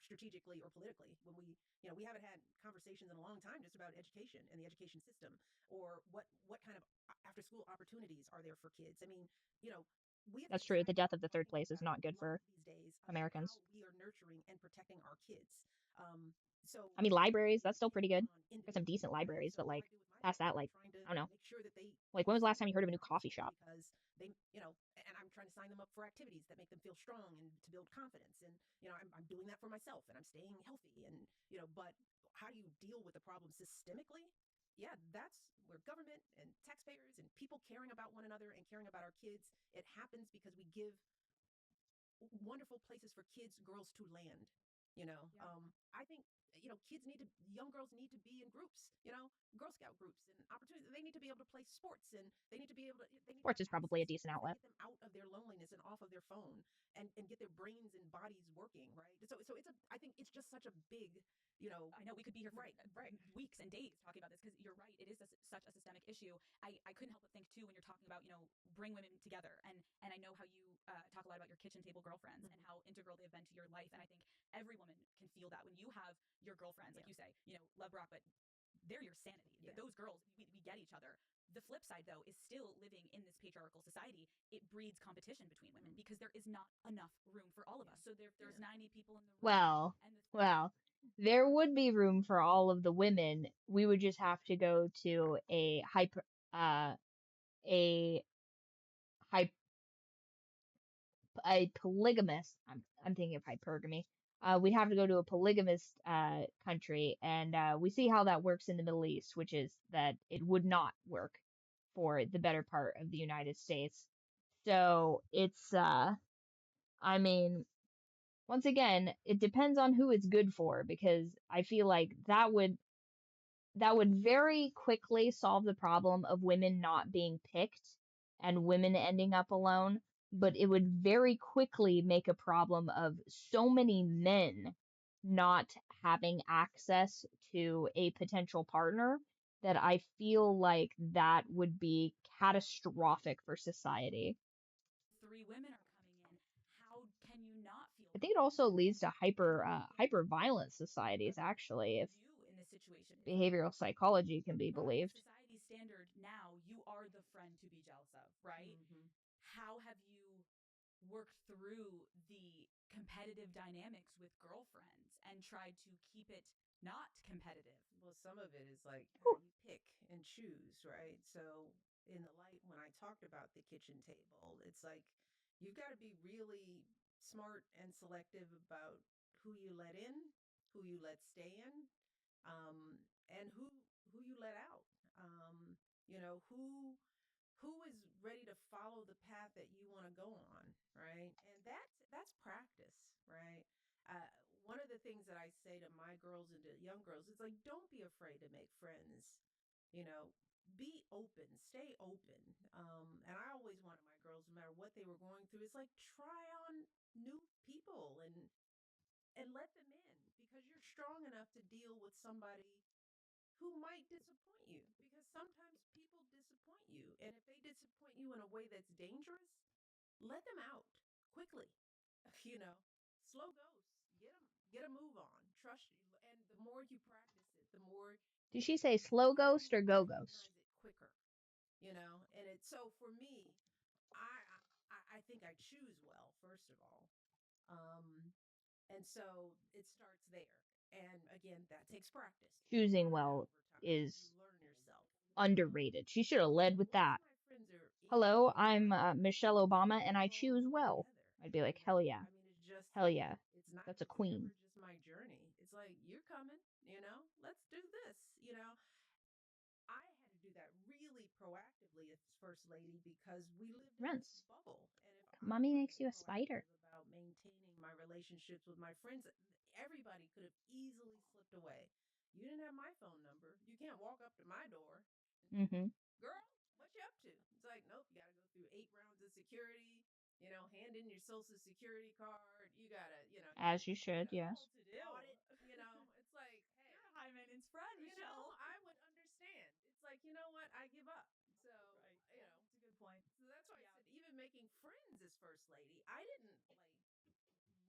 S3: strategically or politically when we haven't had conversations in a long time just about education and the education system, or what kind of after school opportunities are there for kids. I mean, you know, we have a
S1: That's true. The
S3: society
S1: death
S3: where
S1: of the
S3: we're
S1: third
S3: talking
S1: place is
S3: about
S1: not good
S3: a lot
S1: for
S3: these days about how
S1: Americans.
S3: we are nurturing and protecting our kids. So
S1: I mean, libraries, that's still pretty good.
S3: on
S1: There's some
S3: individuals,
S1: decent
S3: right?
S1: libraries,
S3: So
S1: but
S3: what do
S1: like
S3: I do with my
S1: past
S3: kids?
S1: that,
S3: I'm
S1: like,
S3: trying to
S1: I don't know.
S3: make sure that they
S1: Like, when
S3: feel
S1: was the last
S3: safe
S1: time you heard of a
S3: in
S1: new
S3: our
S1: coffee
S3: household,
S1: shop?
S3: because they, and I'm trying to sign them up for activities that make them feel strong and to build confidence. And, I'm doing that for myself and I'm staying healthy. And, but how do you deal with the problem systemically? Yeah, that's where government and taxpayers and people caring about one another and caring about our kids, it happens because we give wonderful places for kids, girls to land.
S2: Yeah.
S3: I think young girls need to be in groups, Girl Scout groups and opportunities. They need to be able to play sports, and they need to be able to they need to
S1: Sports
S3: have
S1: is probably
S3: access
S1: a
S3: to
S1: decent
S3: things that
S1: outlet.
S3: get them out of their loneliness and off of their phone, and get their brains and bodies working, right? So I think it's just such a big,
S2: I know we could be here for
S3: right, right.
S2: weeks and days talking about this because you're right. It is such a systemic issue. I couldn't help but think too when you're talking about bring women together, and I know how you talk a lot about your kitchen table girlfriends and how integral they've been to your life, and I think every woman can feel that when you have your girlfriends, like you say, love rock, but they're your sanity.
S3: Yeah.
S2: Those girls, we get each other. The flip side, though, is still living in this patriarchal society. It breeds competition between women because there is not enough room for all of us. So there's 90 people in the room,
S1: Well,
S2: and
S1: well, there would be room for all of the women. We would just have to go to a hy a polygamous. I'm thinking of hypergamy. We'd have to go to a polygamist country, and we see how that works in the Middle East, which is that it would not work for the better part of the United States. So it's I mean, once again, it depends on who it's good for, because I feel like that would very quickly solve the problem of women not being picked and women ending up alone, but it would very quickly make a problem of so many men not having access to a potential partner that I feel like that would be catastrophic for society.
S2: 3 women are coming in. How can you not feel
S1: I think it also leads to hyper violent societies actually, if
S2: you in this situation? It's like,
S1: behavioral psychology can be
S2: by
S1: believed.
S2: society's standard now, you are the friend to be jealous of, right? How have you worked through the competitive dynamics with girlfriends and tried to keep it not competitive?
S3: Well, some of it is like
S1: Whew.
S3: you pick and choose, right? So, in the light, when I talked about the kitchen table, it's like you've got to be really smart and selective about who you let in, who you let stay in, and who you let out. You know who is ready to follow the path that you want to go on, right? And that's practice, right? uh, One of the things that I say to my girls and to young girls is like, don't be afraid to make friends. You know, be open, stay open. And I always wanted my girls, no matter what they were going through, it's like try on new people and let them in, because you're strong enough to deal with somebody who might disappoint you, because sometimes people disappoint you, and if they disappoint you in a way that's dangerous, let them out quickly. You know, slow ghosts, get a move on, trust you, and the more you practice it, the more
S1: Did she say slow ghost or go ghost?
S3: recognize it quicker. You know, and it's so for me, I think I choose well, first of all. um and so it starts there, and again, that takes practice. You
S1: Choosing
S3: learn that
S1: well
S3: over time.
S1: is
S3: You learn yourself.
S1: underrated. She should have led with
S3: Once
S1: that.
S3: my friends are in,
S1: Hello, I'm Michelle Obama and
S3: we're
S1: I
S3: all
S1: choose well.
S3: together.
S1: I'd be like,
S3: You
S1: hell
S3: know,
S1: yeah.
S3: I mean, it's just,
S1: Hell yeah.
S3: it's not,
S1: That's a
S3: it's
S1: queen.
S3: never just my journey. It's like, you're coming, you know, let's do this. You know, I had to do that really proactively as First Lady because we lived in this
S1: Rents.
S3: bubble. And if I
S1: Mommy
S3: wasn't
S1: makes you a spider.
S3: proactive about maintaining my relationships with my friends, everybody could have easily slipped away. You didn't have my phone number. You can't walk up to my door and say,
S1: Mm-hmm.
S3: girl, what you up to? It's like, nope, you got to go through 8 rounds of security, you know, hand in your social security card. You got to, you know,
S1: As you
S3: you got
S1: should,
S3: to
S1: yes.
S2: To do.
S3: audit, you know. It's like, hey,
S2: You're a high maintenance friend,
S3: you
S2: Michelle.
S3: know, I would understand. It's like, you know what? I give up. So,
S2: Right.
S3: you know,
S2: It's a good point.
S3: so that's why
S2: Yeah.
S3: I said, even making friends as First Lady, I didn't like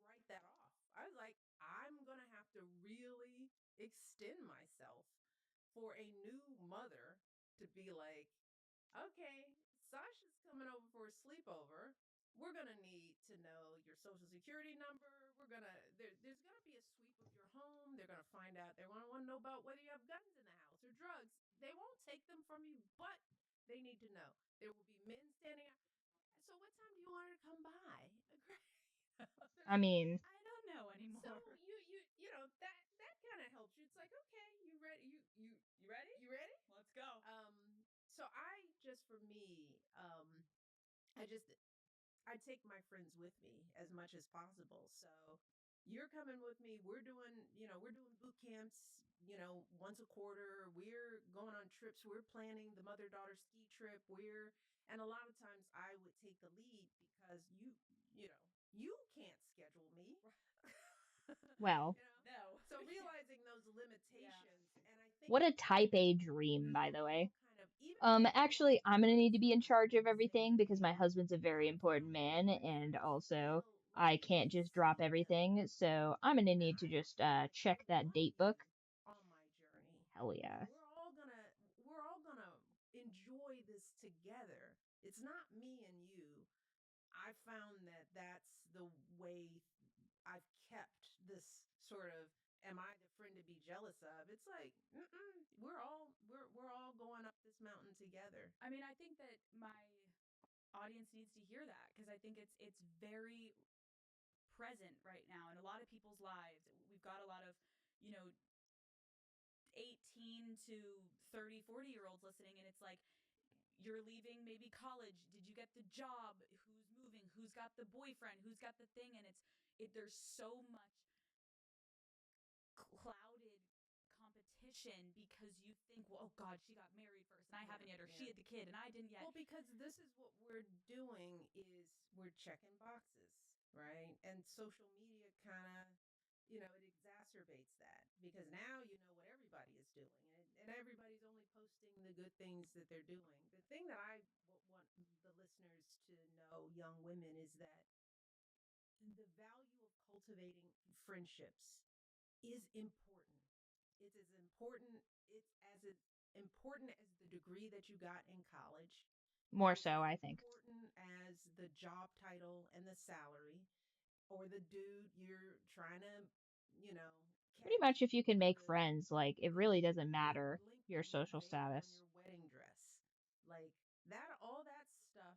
S3: write that off. I was like, I'm going to have to really extend myself for a new mother to be like, okay, Sasha's coming over for a sleepover. We're going to need to know your social security number. There's going to be a sweep of your home. They're going to find out. They want to know about whether you have guns in the house or drugs. They won't take them from you, but they need to know. There will be men standing out. So what time do you want her to come by?
S1: I mean,
S2: I don't know anymore.
S3: So you know, that kind of helps you. It's like, okay, you ready? You ready? You ready?
S2: Let's go.
S3: So I just, for me, I just I take my friends with me as much as possible. So you're coming with me. We're doing boot camps, once a quarter. We're going on trips. We're planning the mother-daughter ski trip. And a lot of times I would take the lead because you can't schedule me.
S1: well,
S2: No.
S3: So realizing those limitations, and I think
S1: what a type A dream, by the way. Actually, I'm gonna need to be in charge of everything because my husband's a very important man, and also I can't just drop everything, so I'm gonna need to just check that date book.
S3: on my journey.
S1: Hell yeah.
S3: We're all gonna enjoy this together. It's not me and you. I found that that's the way I've kept this sort of, am I the friend to be jealous of? It's like, we're all going up this mountain together.
S2: I mean, I think that my audience needs to hear that because I think it's very present right now in a lot of people's lives. We've got a lot of, you know, 18 to 30, 40-year olds listening, and it's like, you're leaving maybe college. Did you get the job? Who's moving? Who's got the boyfriend? Who's got the thing? And there's so much clouded competition competition because you think, well, oh God, she got married first and I haven't yet, or she had the kid and I didn't yet.
S3: Well, because this is what we're doing is we're checking boxes, right? And social media kind of, it exacerbates that because now you know what everybody is doing, and everybody's only posting the good things that they're doing. The thing that I want the listeners to know, young women, is that the value of cultivating friendships is important. It's as important. It's as important as the degree that you got in college.
S1: More
S3: It's
S1: so,
S3: as
S1: I think.
S3: important as the job title and the salary, or the dude you're trying to, you know,
S1: Pretty
S3: catch
S1: much if you can
S3: for
S1: make friends, like, it
S3: the
S1: really
S3: little
S1: doesn't
S3: link
S1: matter
S3: link
S1: your
S3: link
S1: social
S3: babe on
S1: status.
S3: your wedding dress. Like that, all that stuff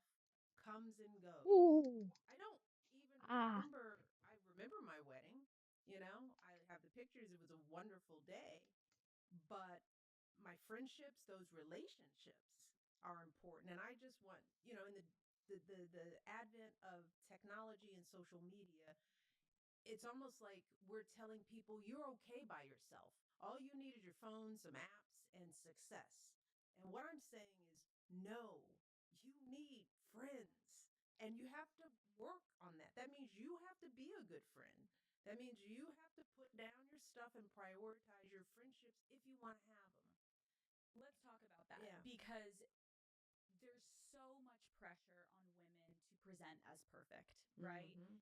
S3: comes and goes.
S1: Ooh.
S3: I don't even
S1: Ah.
S3: remember. I remember my wedding. I have the pictures. It was a wonderful day, but my friendships, those relationships are important. And I just want, in the advent of technology and social media, it's almost like we're telling people you're okay by yourself. All you need is your phone, some apps, and success. And what I'm saying is, no, you need friends. And you have to work on that. That means you have to be a good friend. That means you have to put down your stuff and prioritize your friendships if you want to have them.
S2: Let's talk about that.
S3: Yeah.
S2: Because there's so much pressure on women to present as perfect, right?
S3: Mm-hmm.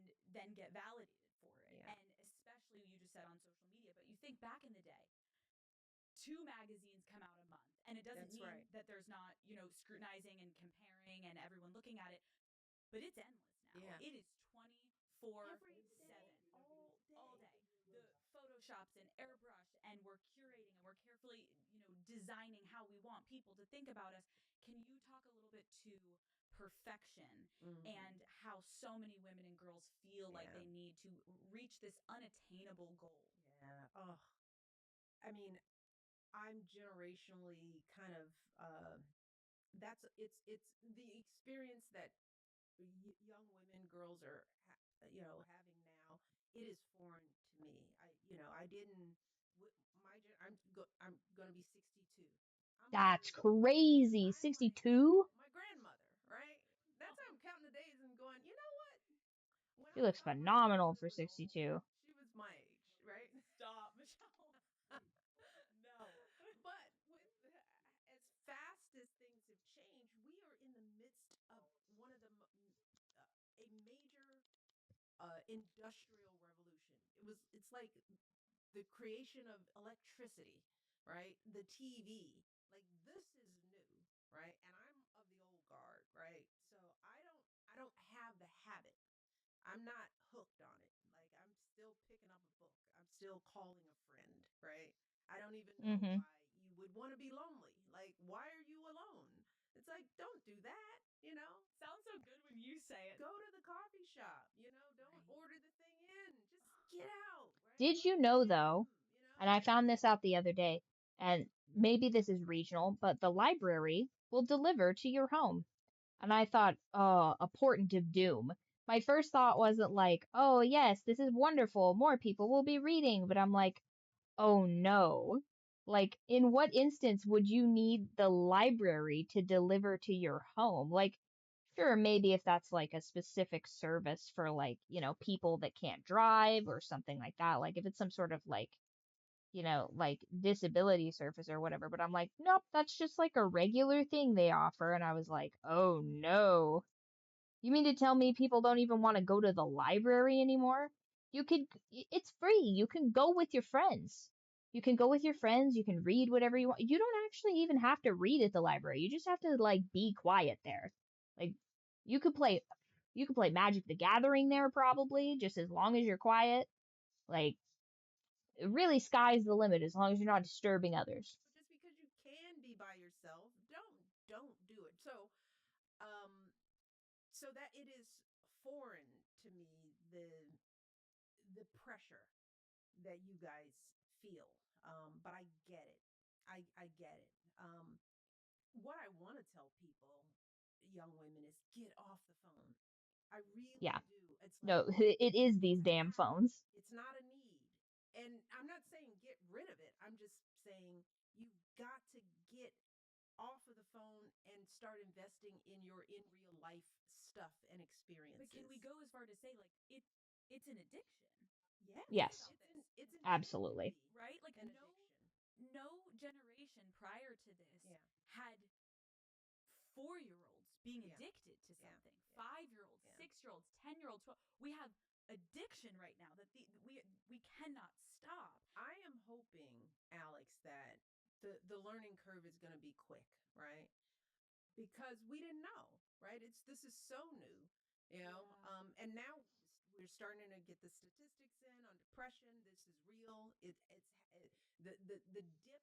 S2: And then get validated for it.
S3: Yeah.
S2: And especially, you just said on social media, but you think back in the day, 2 magazines come out a month. And it doesn't
S3: That's
S2: mean
S3: right.
S2: that there's not, scrutinizing and comparing and everyone looking at it, but it's endless now.
S3: Yeah.
S2: It is 24/7,
S3: Every day,
S2: all day. The photoshops and airbrush, and we're curating and we're carefully, designing how we want people to think about us. Can you talk a little bit to perfection
S3: Mm-hmm.
S2: and how so many women and girls feel like
S3: Yeah.
S2: they need to reach this unattainable goal?
S3: Yeah. Oh, I mean, I'm generationally kind of it's the experience that young women, girls are having now. It is foreign to me. I didn't I'm going to be 62. I'm
S1: That's
S3: older.
S1: crazy.
S3: I'm like
S1: 62?
S3: my grandmother, right? That's how I'm counting the days and going, you know what? When
S1: She
S3: I
S1: looks
S3: thought my
S1: phenomenal
S3: grandmother
S1: for
S3: was old,
S1: 62.
S3: she was my age, right?
S2: Stop, Michelle. No.
S3: But with as fast as things have changed, we are in the midst of one of a major industrial revolution. It's like the creation of electricity, right? The TV, like this is new, right? And I'm of the old guard, right? So I don't have the habit. I'm not hooked on it. Like I'm still picking up a book. I'm still calling a friend, right? I don't even know
S1: Mm-hmm.
S3: why you would want to be lonely. Like, why are you alone? It's like, don't do that.
S2: Sounds so good when you say it.
S3: Go to the coffee shop, don't order the thing in. Just get out, right?
S1: Did
S3: Go to
S1: you
S3: the
S1: know,
S3: gym,
S1: though, and I found this out the other day, and maybe this is regional, but the library will deliver to your home. And I thought, oh, a portent of doom. My first thought wasn't like, oh, yes, this is wonderful. More people will be reading. But I'm like, oh, no. Like, in what instance would you need the library to deliver to your home? Like, sure, maybe if that's like a specific service for like, people that can't drive or something like that. Like, if it's some sort of like, like disability service or whatever. But I'm like, nope, that's just like a regular thing they offer. And I was like, oh no. You mean to tell me people don't even want to go to the library anymore? It's free. You can go with your friends. You can go with your friends. You can read whatever you want. You don't actually even have to read at the library. You just have to like be quiet there. Like you could play, you could play Magic the Gathering there probably, just as long as you're quiet. Like really sky's the limit as long as you're not disturbing others.
S3: But just because you can be by yourself, don't do it. So that it is foreign to me, the pressure that you guys feel. But I get it. I get it. What I want to tell people, young women, is get off the phone. I really
S1: Yeah.
S3: do. It's like
S1: No, it is
S3: it's
S1: these
S3: a
S1: damn
S3: habit.
S1: phones.
S3: It's not a need. And I'm not saying get rid of it. I'm just saying you've got to get off of the phone and start investing in your in real life stuff and experiences.
S2: But can we go as far to say like it's an addiction?
S1: Yes,
S3: It's intended
S1: absolutely.
S3: to be
S2: Right? Like
S3: an addiction.
S2: no generation prior to this
S3: Yeah.
S2: had 4-year-olds being
S3: Yeah.
S2: addicted to
S3: Yeah.
S2: something.
S3: Yeah.
S2: 5-year-olds,
S3: Yeah.
S2: 6-year-olds, 10-year-olds. We have addiction right now that we cannot stop.
S3: I am hoping, Alex, that the learning curve is going to be quick, right? Because we didn't know, right? This is so new, you know.
S2: Yeah.
S3: And now we're starting to get the statistics in on depression. This is real. The dip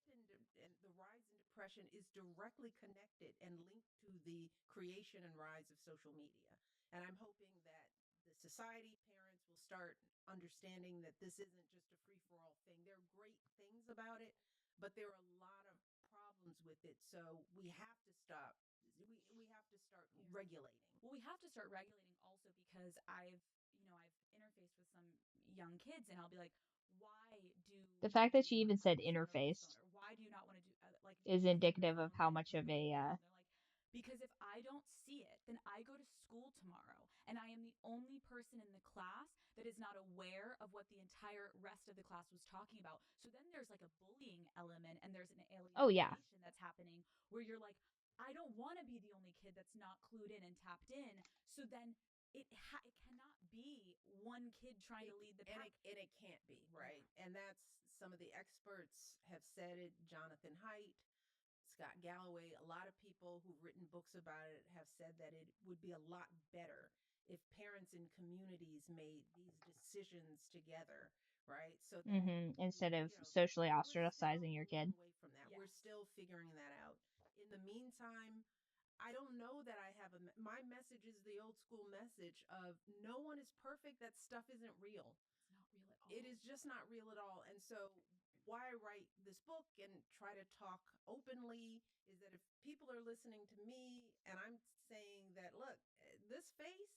S3: and the rise in depression is directly connected and linked to the creation and rise of social media. And I'm hoping that the society, parents will start understanding that this isn't just a free for all thing. There are great things about it, but there are a lot of problems with it. So we have to stop. We have to start regulating.
S2: Well, we have to start regulating also because I've interfaced with some young kids and I'll be like, why do
S1: The fact that she
S2: you
S1: even
S2: not have
S1: said
S2: this phone over this
S1: interfaced
S2: phone? Or why do you not want to do like
S1: is
S2: use your
S1: indicative
S2: phone
S1: of how
S2: over
S1: much of
S2: this phone?
S1: a
S2: They're like, because if I don't see it, then I go to school tomorrow and I am the only person in the class that is not aware of what the entire rest of the class was talking about. So then there's like a bullying element and there's an
S1: oh yeah.
S2: alienation that's happening where you're like, I don't want to be the only kid that's not clued in and tapped in. So then it cannot be one kid trying to lead the pack.
S3: And it can't be, right? And that's some of the experts have said it. Jonathan Haidt, Scott Galloway, a lot of people who've written books about it have said that it would be a lot better if parents in communities made these decisions together, right? So that
S1: Instead of
S3: you know,
S1: socially
S3: we're still a
S1: ostracizing your
S3: long
S1: kid.
S3: way from that.
S2: Yes.
S3: We're still figuring that out. In the meantime, I don't know that I have my message is the old school message of no one is perfect. That stuff isn't real.
S2: It's not real at all.
S3: It is just not real at all. And so why I write this book and try to talk openly is that if people are listening to me and I'm saying that, look, this face,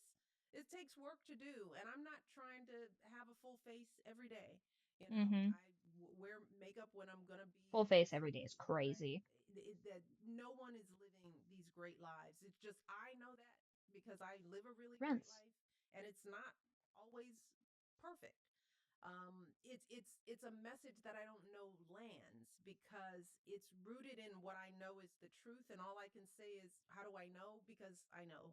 S3: it takes work to do. And I'm not trying to have a full face every day. You know,
S1: Mm-hmm.
S3: I wear makeup when I'm going to be
S1: Full face every day is
S3: right?
S1: crazy.
S3: That no one is living these great lives. It's just, I know that because I live a really great
S1: Rents.
S3: life and it's not always perfect. It's a message that I don't know lands because it's rooted in what I know is the truth, and all I can say is, how do I know? Because I know.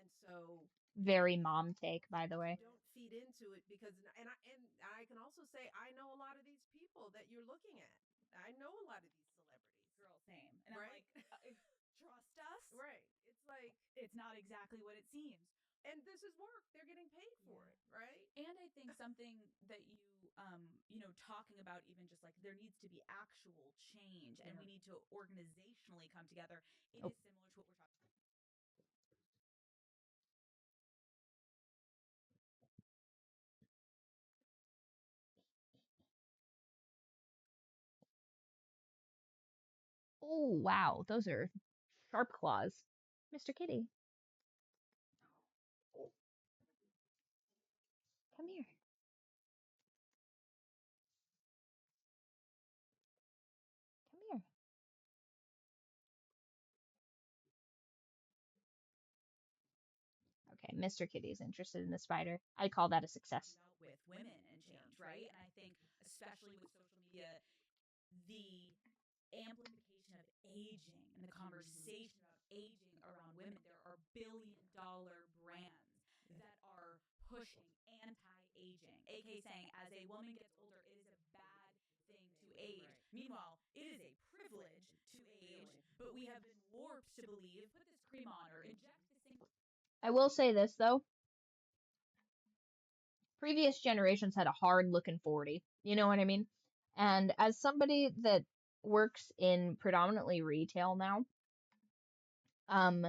S3: And so
S1: Very mom take, by the way.
S3: don't feed into it because, and I can also say I know a lot of these people that you're looking at. I know a lot of these celebrities.
S2: Girl, same. And
S3: right?
S2: I'm like, trust us?
S3: Right. It's like,
S2: It's not exactly what it seems.
S3: and this is work. They're getting paid for it, right?
S2: And I think something that talking about even just like there needs to be actual change and we need to organizationally come together. It is similar to what we're talking about.
S1: Oh, wow. Those are sharp claws. Mr. Kitty, come here. Come here. Okay, Mr. Kitty's interested in the spider. I call that a success.
S2: With women and change, right? And I think especially with social media, the amplification of aging and the conversation about aging around women, there are billion-dollar brands that are pushing anti-aging, aka saying as a woman gets older, it is a bad thing to age. Right. Meanwhile, it is a privilege to age, but we have been warped to believe, put this cream on or inject this thing.
S1: I will say this, though. Previous generations had a hard looking 40. You know what I mean? And as somebody that works in predominantly retail now, um,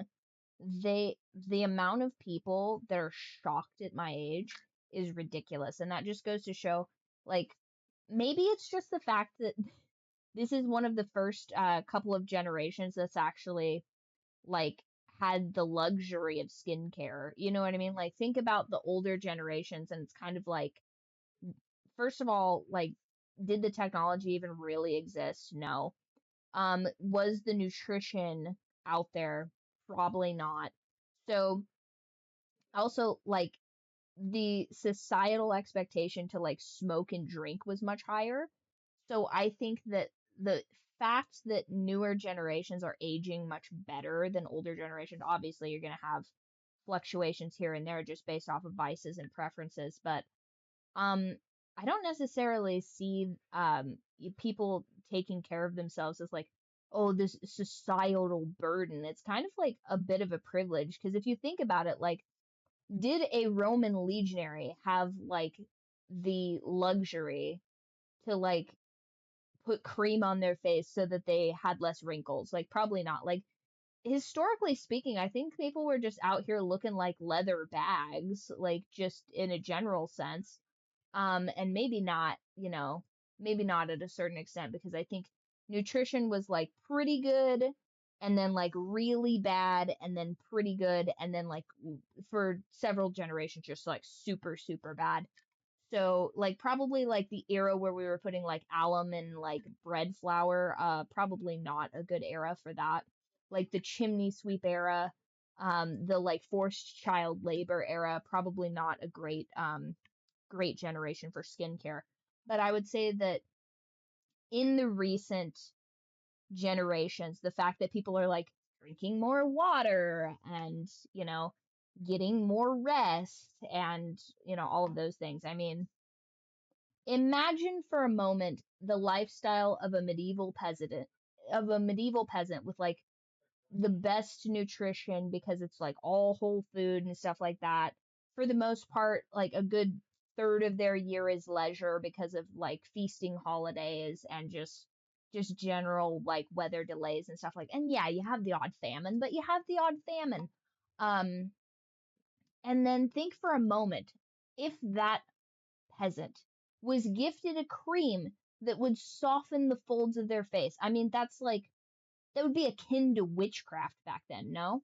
S1: the amount of people that are shocked at my age is ridiculous. And that just goes to show, like, maybe it's just the fact that this is one of the first couple of generations that's actually, like, had the luxury of skincare. You know what I mean? Like, think about the older generations, and it's kind of like, first of all, like, did the technology even really exist? No. Was the nutrition out there? Probably not. So also like the societal expectation to like smoke and drink was much higher. So I think that the fact that newer generations are aging much better than older generations, obviously you're going to have fluctuations here and there just based off of biases and preferences, but um I don't necessarily see people taking care of themselves as like, oh, this societal burden. It's kind of like a bit of a privilege because if you think about it, like did a Roman legionary have like the luxury to like put cream on their face so that they had less wrinkles? Like probably not. Like historically speaking, I think people were just out here looking like leather bags, like just in a general sense. And maybe not, maybe not at a certain extent because I think nutrition was like pretty good and then like really bad and then pretty good and then like for several generations just like super super bad. So like probably like the era where we were putting like alum and like bread flour, probably not a good era for that. Like the chimney sweep era, the like forced child labor era, probably not a great generation for skincare. But I would say that in the recent generations, the fact that people are like drinking more water and, getting more rest and, all of those things. I mean, imagine for a moment the lifestyle of a medieval peasant with like the best nutrition because it's like all whole food and stuff like that. For the most part, like a good third of their year is leisure because of like feasting holidays and just general like weather delays and stuff like. And yeah, you have the odd famine, but you have the odd famine. Um and then think for a moment if that peasant was gifted a cream that would soften the folds of their face. I mean, that would be akin to witchcraft back then, no?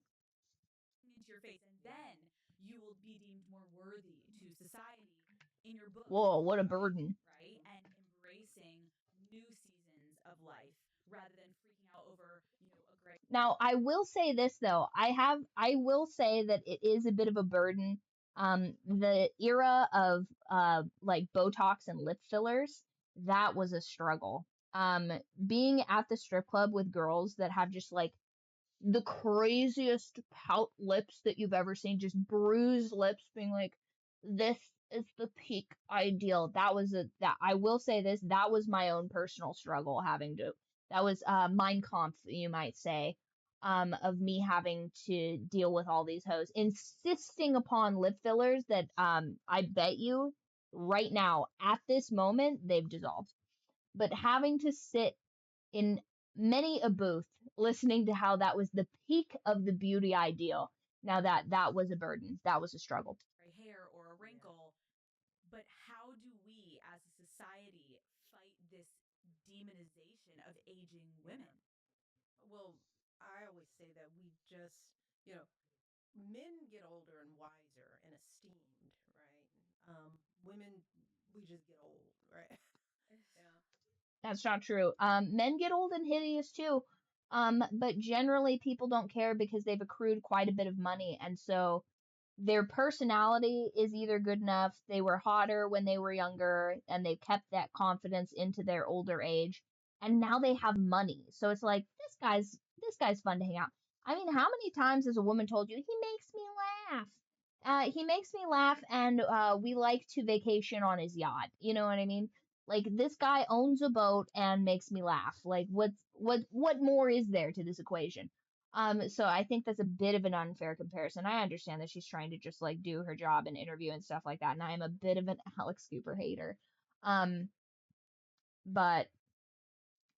S2: Into your face, and then you will be deemed more worthy to society in your book,
S1: Whoa, what a burden.
S2: right? And embracing new seasons of life rather than freaking out over, a great.
S1: Now, I will say this though. I will say that it is a bit of a burden. The era of like Botox and lip fillers, that was a struggle. Um, Being at the strip club with girls that have just like the craziest pout lips that you've ever seen, just bruised lips, being like, this is the peak ideal. That I will say this, that was my own personal struggle having to, that was Mein Kampf, you might say, of me having to deal with all these hoes, insisting upon lip fillers that I bet you right now, at this moment, they've dissolved. But having to sit in many a booth listening to how that was the peak of the beauty ideal. Now that was a burden. That was a struggle.
S2: Gray hair or a wrinkle. But how do we as a society fight this demonization of aging women?
S3: Well, I always say that we just, you know, men get older and wiser and esteemed, right? Women, we just get old, right? Yeah.
S1: That's not true. Men get old and hideous too. But generally people don't care because they've accrued quite a bit of money, and so their personality is either good enough, they were hotter when they were younger, and they've kept that confidence into their older age, and now they have money. So it's like this guy's fun to hang out. I mean, how many times has a woman told you he makes me laugh? He makes me laugh, and we like to vacation on his yacht. You know what I mean? Like this guy owns a boat and makes me laugh. Like what more is there to this equation? So I think that's a bit of an unfair comparison. I understand that she's trying to just like do her job and interview and stuff like that, and I am a bit of an Alex Cooper hater. Um, but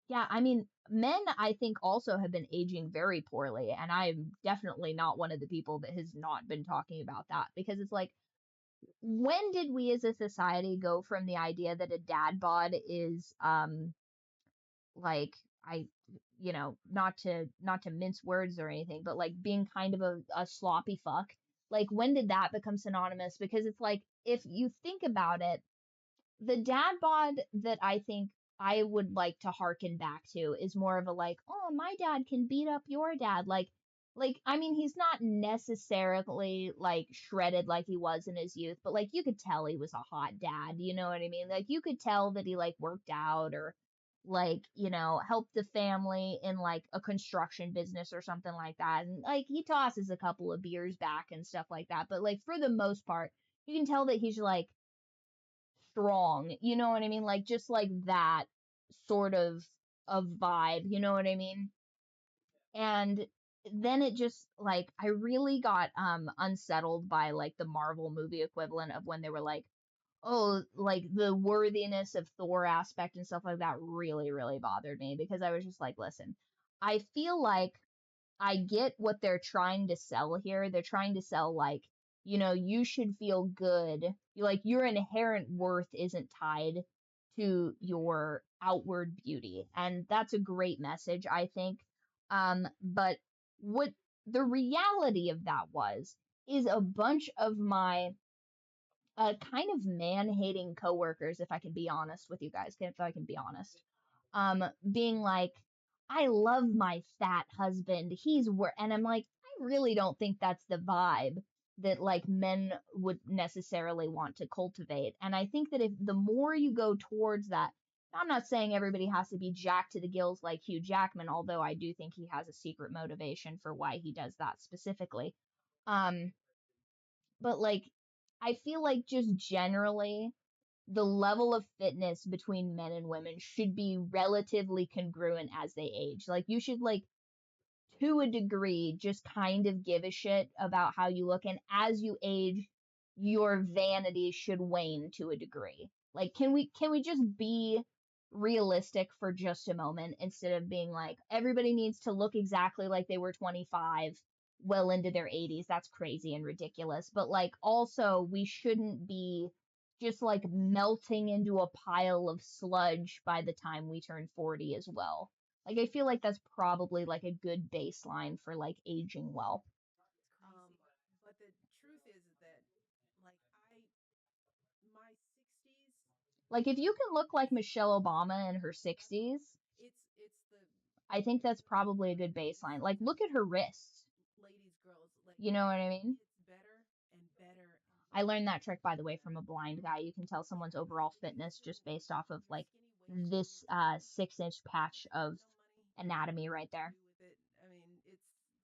S1: yeah, I mean, men I think also have been aging very poorly, and I'm definitely not one of the people that has not been talking about that because it's like, when did we as a society go from the idea that a dad bod is like I not to mince words or anything, but like being kind of a sloppy fuck. Like when did that become synonymous? Because it's like if you think about it, the dad bod that I think I would like to harken back to is more of a like, oh, my dad can beat up your dad. Like, I mean, he's not necessarily like shredded like he was in his youth, but like you could tell he was a hot dad. You know what I mean? Like you could tell that he like worked out or like, helped the family in like a construction business or something like that. And like he tosses a couple of beers back and stuff like that. But like for the most part, you can tell that he's like strong. You know what I mean? Like just like that sort of vibe, you know what I mean? And then it just like I really got unsettled by like the Marvel movie equivalent of when they were like, oh, like the worthiness of Thor aspect and stuff like that really, really bothered me because I was just like, listen, I feel like I get what they're trying to sell here. They're trying to sell like, you should feel good. Like your inherent worth isn't tied to your outward beauty. And that's a great message, I think. But what the reality of that was is a bunch of my kind of man-hating coworkers, if I can be honest with you guys, if I can be honest, being like, I love my fat husband. And I'm like, I really don't think that's the vibe that like men would necessarily want to cultivate. And I think that if the more you go towards that, I'm not saying everybody has to be jacked to the gills like Hugh Jackman, although I do think he has a secret motivation for why he does that specifically. Um, but like, I feel like just generally the level of fitness between men and women should be relatively congruent as they age. Like, you should, like, to a degree, just kind of give a shit about how you look. And as you age, your vanity should wane to a degree. Like, can we just be realistic for just a moment instead of being like, everybody needs to look exactly like they were 25 well into their 80s. That's crazy and ridiculous. But like also we shouldn't be just like melting into a pile of sludge by the time we turn 40 as well. Like I feel like that's probably like a good baseline for like aging well.
S3: Um, but the truth is that, like, my 60s,
S1: Like if you can look like Michelle Obama in her 60s,
S3: it's the
S1: I think that's probably a good baseline. Like look at her wrists.
S3: ladies, girls, like,
S1: You know what I mean?
S3: gets better and better and
S1: I
S3: better.
S1: learned that trick by the way from a blind guy. You can tell someone's overall fitness just based off of
S3: Your
S1: like
S3: skinny waist and
S1: this
S3: your big
S1: 6-inch patch of
S3: no money
S1: anatomy right
S3: to
S1: there.
S3: do with it. I mean,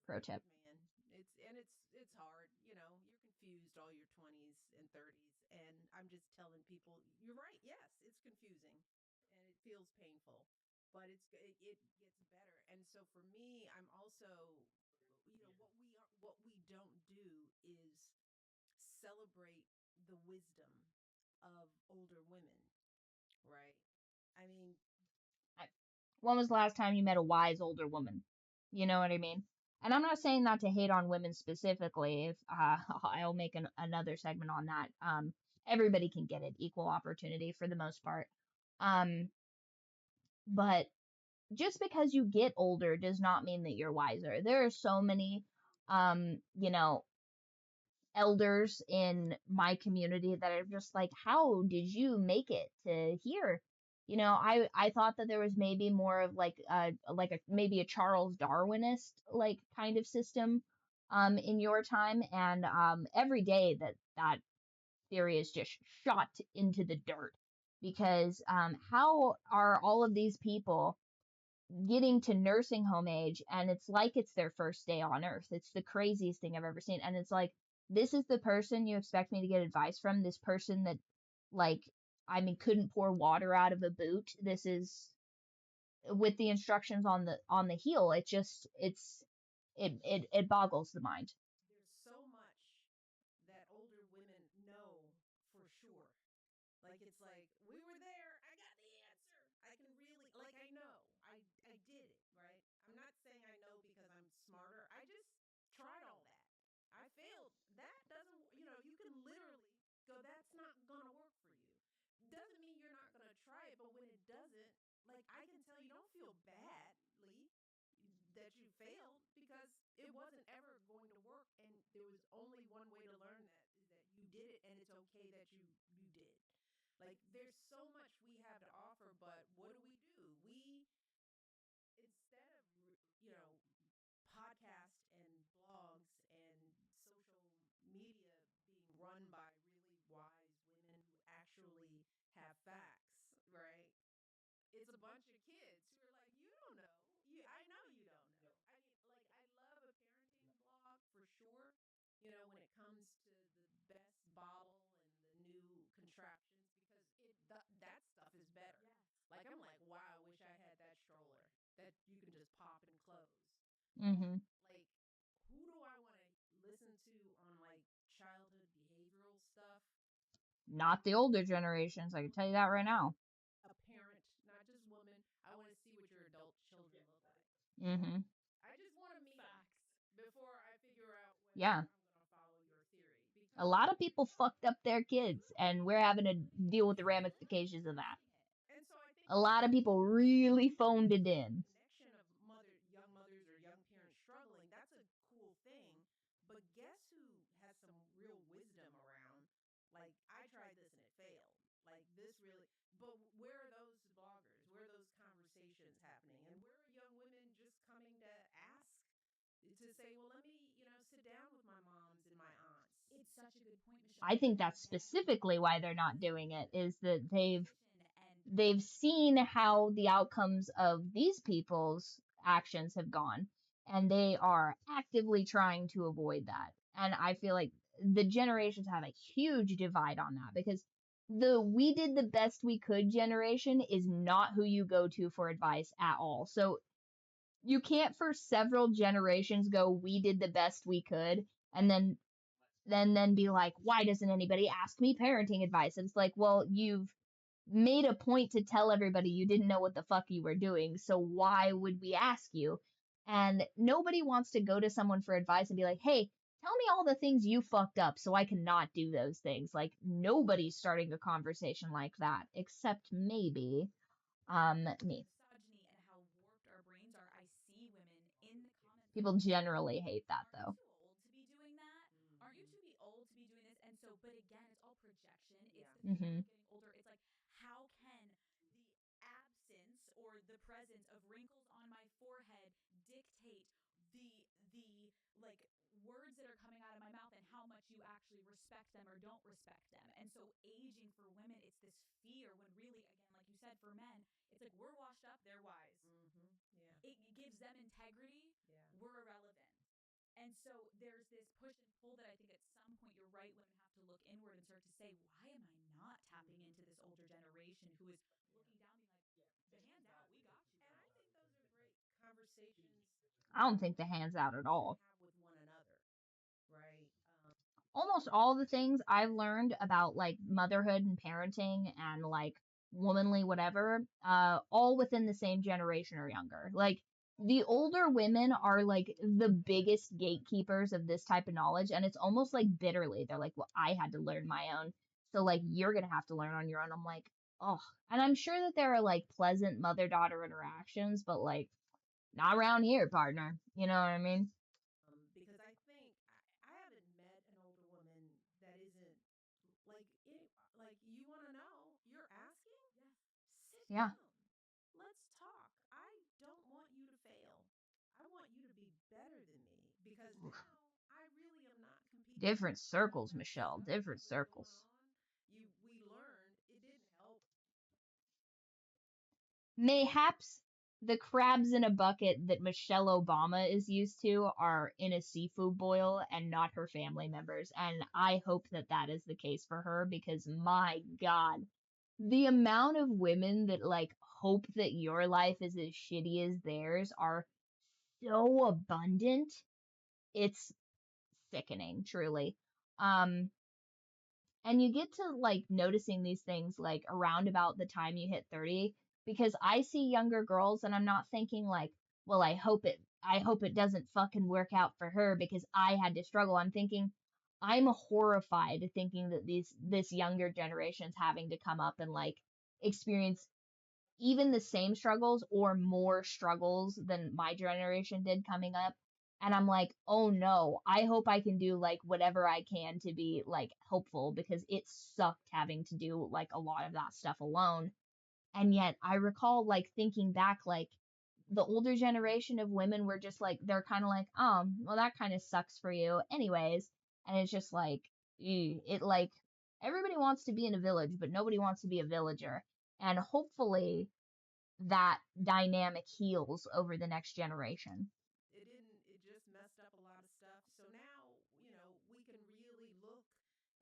S1: Pro tip.
S3: man, it's hard. You're confused all your 20s and 30s, and I'm just telling people, you're right. Yes, it's confusing, and it feels painful, but it gets better. And so for me, I'm also, what we don't do is celebrate the wisdom of older women, right? I mean,
S1: When was the last time you met a wise older woman? You know what I mean? And I'm not saying that to hate on women specifically. If I'll make another segment on that. Everybody can get it, equal opportunity for the most part. Um, but just because you get older does not mean that you're wiser. There are so many, um, you know, elders in my community that are just like, how did you make it to here? I thought that there was maybe more of like a maybe a Charles Darwinist like kind of system in your time, and every day that theory is just shot into the dirt because how are all of these people getting to nursing home age and it's like it's their first day on earth. It's the craziest thing I've ever seen. And it's like, this is the person you expect me to get advice from? This person that, like, I mean, couldn't pour water out of a boot. This is with the instructions on the heel. It boggles the mind.
S3: there's so much that older women know for sure. Like, it's like, we were there. I got the answer. I can really, like, I know. I did it, right? I'm not saying I know because I'm smarter. I just tried all that. I failed. That doesn't, you can literally go, that's not going to work for you. Doesn't mean you're not going to try it, but when it doesn't, like, I can tell you, don't feel badly that you failed, because it wasn't ever going to work, and there was only one way to learn that, is that you did it, and it's okay that you did. Like there's so much we have to offer, but what do? We instead of podcasts and blogs and social media being run by really wise women who actually have facts, right? It's a bunch of kids who are like, you don't know. I know you don't know. I mean, like, I love a parenting blog for sure. When it comes to the best bottle and the new contraptions, because that stuff is better. Yes. Like, I'm like, wow, I wish I had that stroller that you can just pop and close.
S1: Mm-hmm.
S3: Like, who do I want to listen to on like childhood behavioral stuff?
S1: Not the older generations, I can tell you that right now.
S3: A parent, not just woman. I want to see what your adult children look like.
S1: Mm-hmm.
S3: I just want to meet facts before I figure out whether
S1: Yeah.
S3: I'm going to follow your theory.
S1: A lot of people fucked up their kids, and we're having to deal with the ramifications of that.
S3: And so I think
S1: A lot of people really phoned it in.
S3: connection of young mothers or young parents struggling, that's a cool thing. But guess who has some real wisdom around? Like, I tried this and it failed. Like, this really, but where are those bloggers? Where are those conversations happening? And where are young women just coming to ask? To say, well, let me, sit down with my moms and my aunts.
S2: It's such a good point, Michelle.
S1: I think that's specifically why they're not doing it, is that they've
S2: And
S1: seen how the outcomes of these people's actions have gone, and they are actively trying to avoid that. And I feel like the generations have a huge divide on that, because the "we did the best we could" generation is not who you go to for advice at all. So you can't for several generations go "we did the best we could" and then be like, why doesn't anybody ask me parenting advice? And it's like, well, you've made a point to tell everybody you didn't know what the fuck you were doing, so why would we ask you? And nobody wants to go to someone for advice and be like, hey, tell me all the things you fucked up so I cannot do those things. Like, nobody's starting a conversation like that, except maybe me.
S2: misogyny and how warped our brains are. I see women in the comments.
S1: People generally hate that, though.
S2: Aren't you too old to be doing that? Aren't you too old to be doing this? And so, but again, it's all projection. It's the fear
S1: Mm-hmm.
S2: of getting older. It's like, how can the absence or the presence of wrinkles on my forehead dictate the like words that are coming out of my mouth and how much you actually respect them or don't respect them? And so, aging for women, it's this fear when really, again, like you said, for men, it's like we're washed up, they're wise.
S3: Mm-hmm. Yeah.
S2: It gives them integrity.
S3: Yeah.
S2: We're irrelevant. And so there's this push and pull that I think at some point you're right, women have to look inward and start to say, why am I not tapping into this older generation who is looking down, being like, the hands out, we got you.
S3: And I think those are great conversations
S1: I don't think the hands out at all.
S3: have with one another, right?
S1: Almost all the things I've learned about like motherhood and parenting and like womanly whatever, all within the same generation or younger. Like the older women are like the biggest gatekeepers of this type of knowledge, and it's almost like bitterly. They're like, well, I had to learn my own. So like you're gonna have to learn on your own. I'm like, oh, and I'm sure that there are like pleasant mother-daughter interactions, but like not around here, partner. You know what I mean?
S3: Because I think I haven't met an older woman that isn't like you want to know, you're asking?
S2: Yes.
S3: Sit
S1: Yeah.
S3: down. Let's talk. I don't want you to fail. I want you to be better than me because now I really am not competing.
S1: Different circles,
S3: That
S1: Michelle.
S3: stuff
S1: Different
S3: that was going
S1: circles.
S3: on, we learned it didn't help.
S1: Mayhaps the crabs in a bucket that Michelle Obama is used to are in a seafood boil and not her family members. And I hope that that is the case for her, because my God, the amount of women that like hope that your life is as shitty as theirs are so abundant. It's sickening, truly. Um, and you get to like noticing these things like around about the time you hit 30, because I see younger girls and I'm not thinking like, well, I hope it doesn't fucking work out for her because I had to struggle. I'm thinking I'm horrified thinking that this younger generation's having to come up and like experience even the same struggles or more struggles than my generation did coming up. And I'm like, oh no, I hope I can do like whatever I can to be like helpful because it sucked having to do like a lot of that stuff alone. And yet I recall like thinking back, like the older generation of women were just like, they're kind of like, well, that kind of sucks for you anyways. And it's just like, it like, everybody wants to be in a village, but nobody wants to be a villager. And hopefully that dynamic heals over the next generation.
S3: It didn't, it just messed up a lot of stuff. So now, we can really look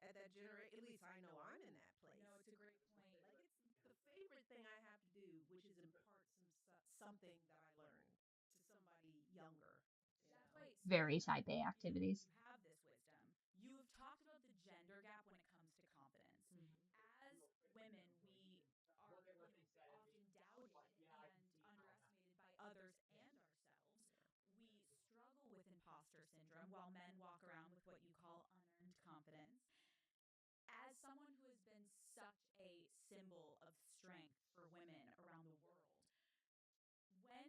S3: at that generation. At least I know I'm in that place.
S2: No, it's a great point.
S3: Like it's the favorite thing I have to do, which is impart something that I learned to somebody younger.
S2: That's why
S1: Very type A activities.
S2: you have this wisdom. You have talked about the gender gap when it comes to competence. As women, we are, often doubted and underestimated by others and ourselves. We struggle with imposter syndrome while men walk around with what you call unearned confidence. As someone who has been such a symbol of strength for women around the world, when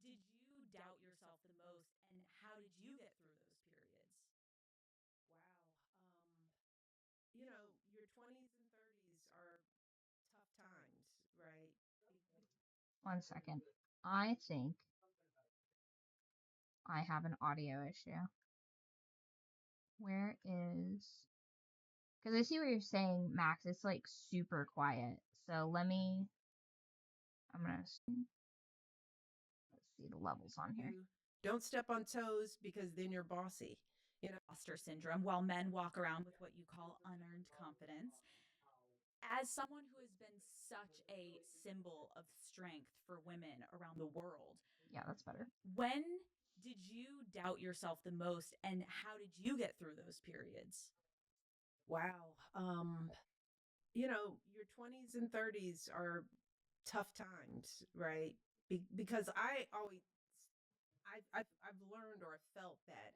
S2: did you doubt yourself the most and how did you get through those periods?
S3: Wow. Your 20s and 30s are tough times, right?
S1: 1 second. I think I have an audio issue. Where is. Because I see what you're saying, Max. It's like super quiet. So let me. I'm going to. Let's see the levels on here.
S3: Don't step on toes because then you're bossy.
S2: Imposter syndrome while men walk around with what you call unearned confidence. As someone who has been such a symbol of strength for women around the world,
S1: Yeah, that's better.
S2: when did you doubt yourself the most and how did you get through those periods?
S3: Wow. Your 20s and 30s are tough times, right? Because I've learned or felt that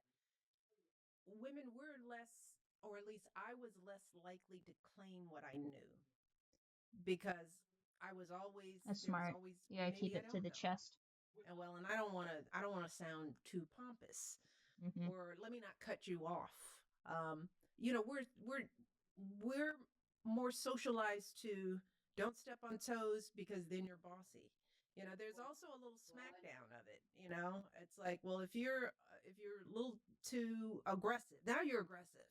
S3: women were less, or at least I was less likely to claim what I knew because I was always
S1: That's
S3: there was
S1: smart.
S3: always
S1: You gotta keep
S3: maybe I
S1: it to
S3: don't
S1: the
S3: know.
S1: chest.
S3: And I don't want to sound too pompous,
S1: Mm-hmm.
S3: or let me not cut you off. Um, we're more socialized to don't step on toes because then you're bossy. There's also a little smackdown of it. It's like, well, if you're a little too aggressive, now you're aggressive.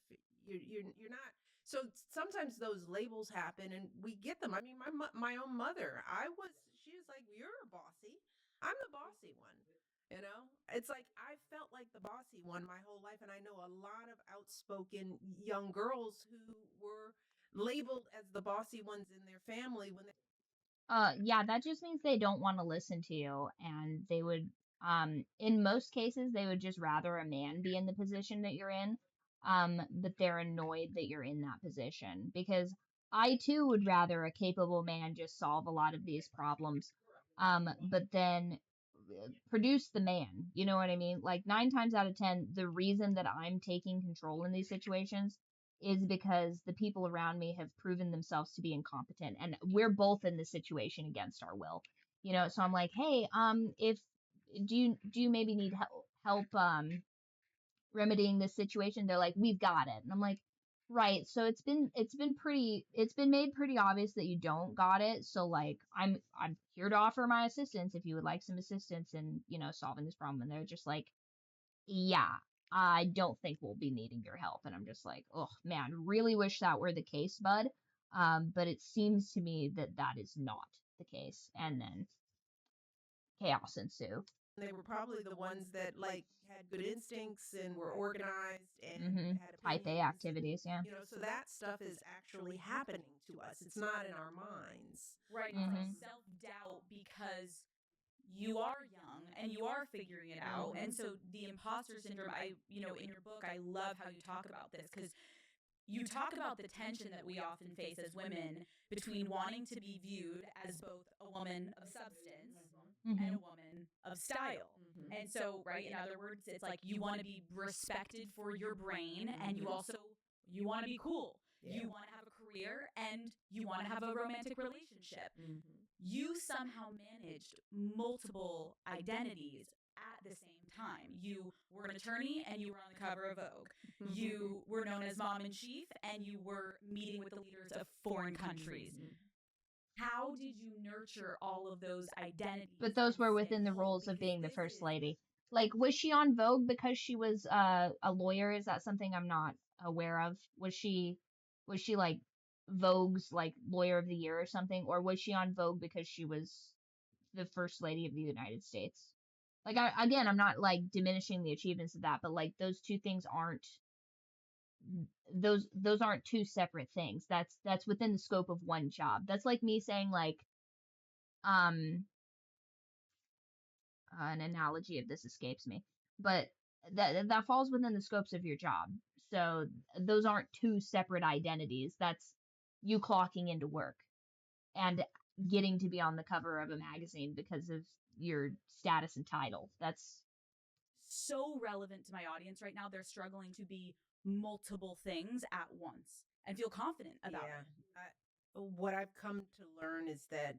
S3: You're not. So sometimes those labels happen, and we get them. I mean, my own mother, she was like, "You're bossy. I'm the bossy one." It's like I felt like the bossy one my whole life, and I know a lot of outspoken young girls who were labeled as the bossy ones in their family when they.
S1: Yeah, that just means they don't want to listen to you, and they would, in most cases, they would just rather a man be in the position that you're in, but they're annoyed that you're in that position because I too would rather a capable man just solve a lot of these problems, but then produce the man. You know what I mean? Like 9 times out of 10, the reason that I'm taking control in these situations is because the people around me have proven themselves to be incompetent and we're both in the situation against our will. So I'm like, hey, if do you maybe need help remedying this situation? They're like, we've got it. And I'm like, right. So it's been made pretty obvious that you don't got it. So like I'm here to offer my assistance if you would like some assistance in, solving this problem. And they're just like, yeah, I don't think we'll be needing your help. And I'm just like, oh man, really wish that were the case, bud. But it seems to me that that is not the case. And then chaos ensue.
S3: They were probably the ones that like had good instincts and were organized and had
S1: Type A
S3: opinions.
S1: activities, yeah.
S3: So that stuff is actually happening to us. It's not in our minds.
S2: Right. It's like self doubt because you are young and you are figuring it out. And so the imposter syndrome, in your book, I love how you talk about this because you talk about the tension that we often face as women between wanting to be viewed as both a woman of substance and a woman of style. And so, right, in other words, it's like you want to be respected for your brain and you want to be cool. Yeah. You want to have a career and you want to have a romantic relationship. You somehow managed multiple identities at the same time. You were an attorney and you were on the cover of Vogue. You were known as mom in chief and you were meeting with the leaders of foreign countries. How did you nurture all of those identities?
S1: But those were within the roles of being the first lady. Like, was she on Vogue because she was a lawyer? Is that something I'm not aware of? Was she like Vogue's like lawyer of the year or something, or was she on Vogue because she was the first lady of the United States? Like, again, I'm not like diminishing the achievements of that, but like those two things aren't those aren't two separate things. That's within the scope of one job. That's like me saying like um an analogy of this escapes me, but that falls within the scopes of your job. So those aren't two separate identities. That's you clocking into work and getting to be on the cover of a magazine because of your status and title. That's
S2: so relevant to my audience right now. They're struggling to be multiple things at once and feel confident about it.
S3: What I've come to learn is that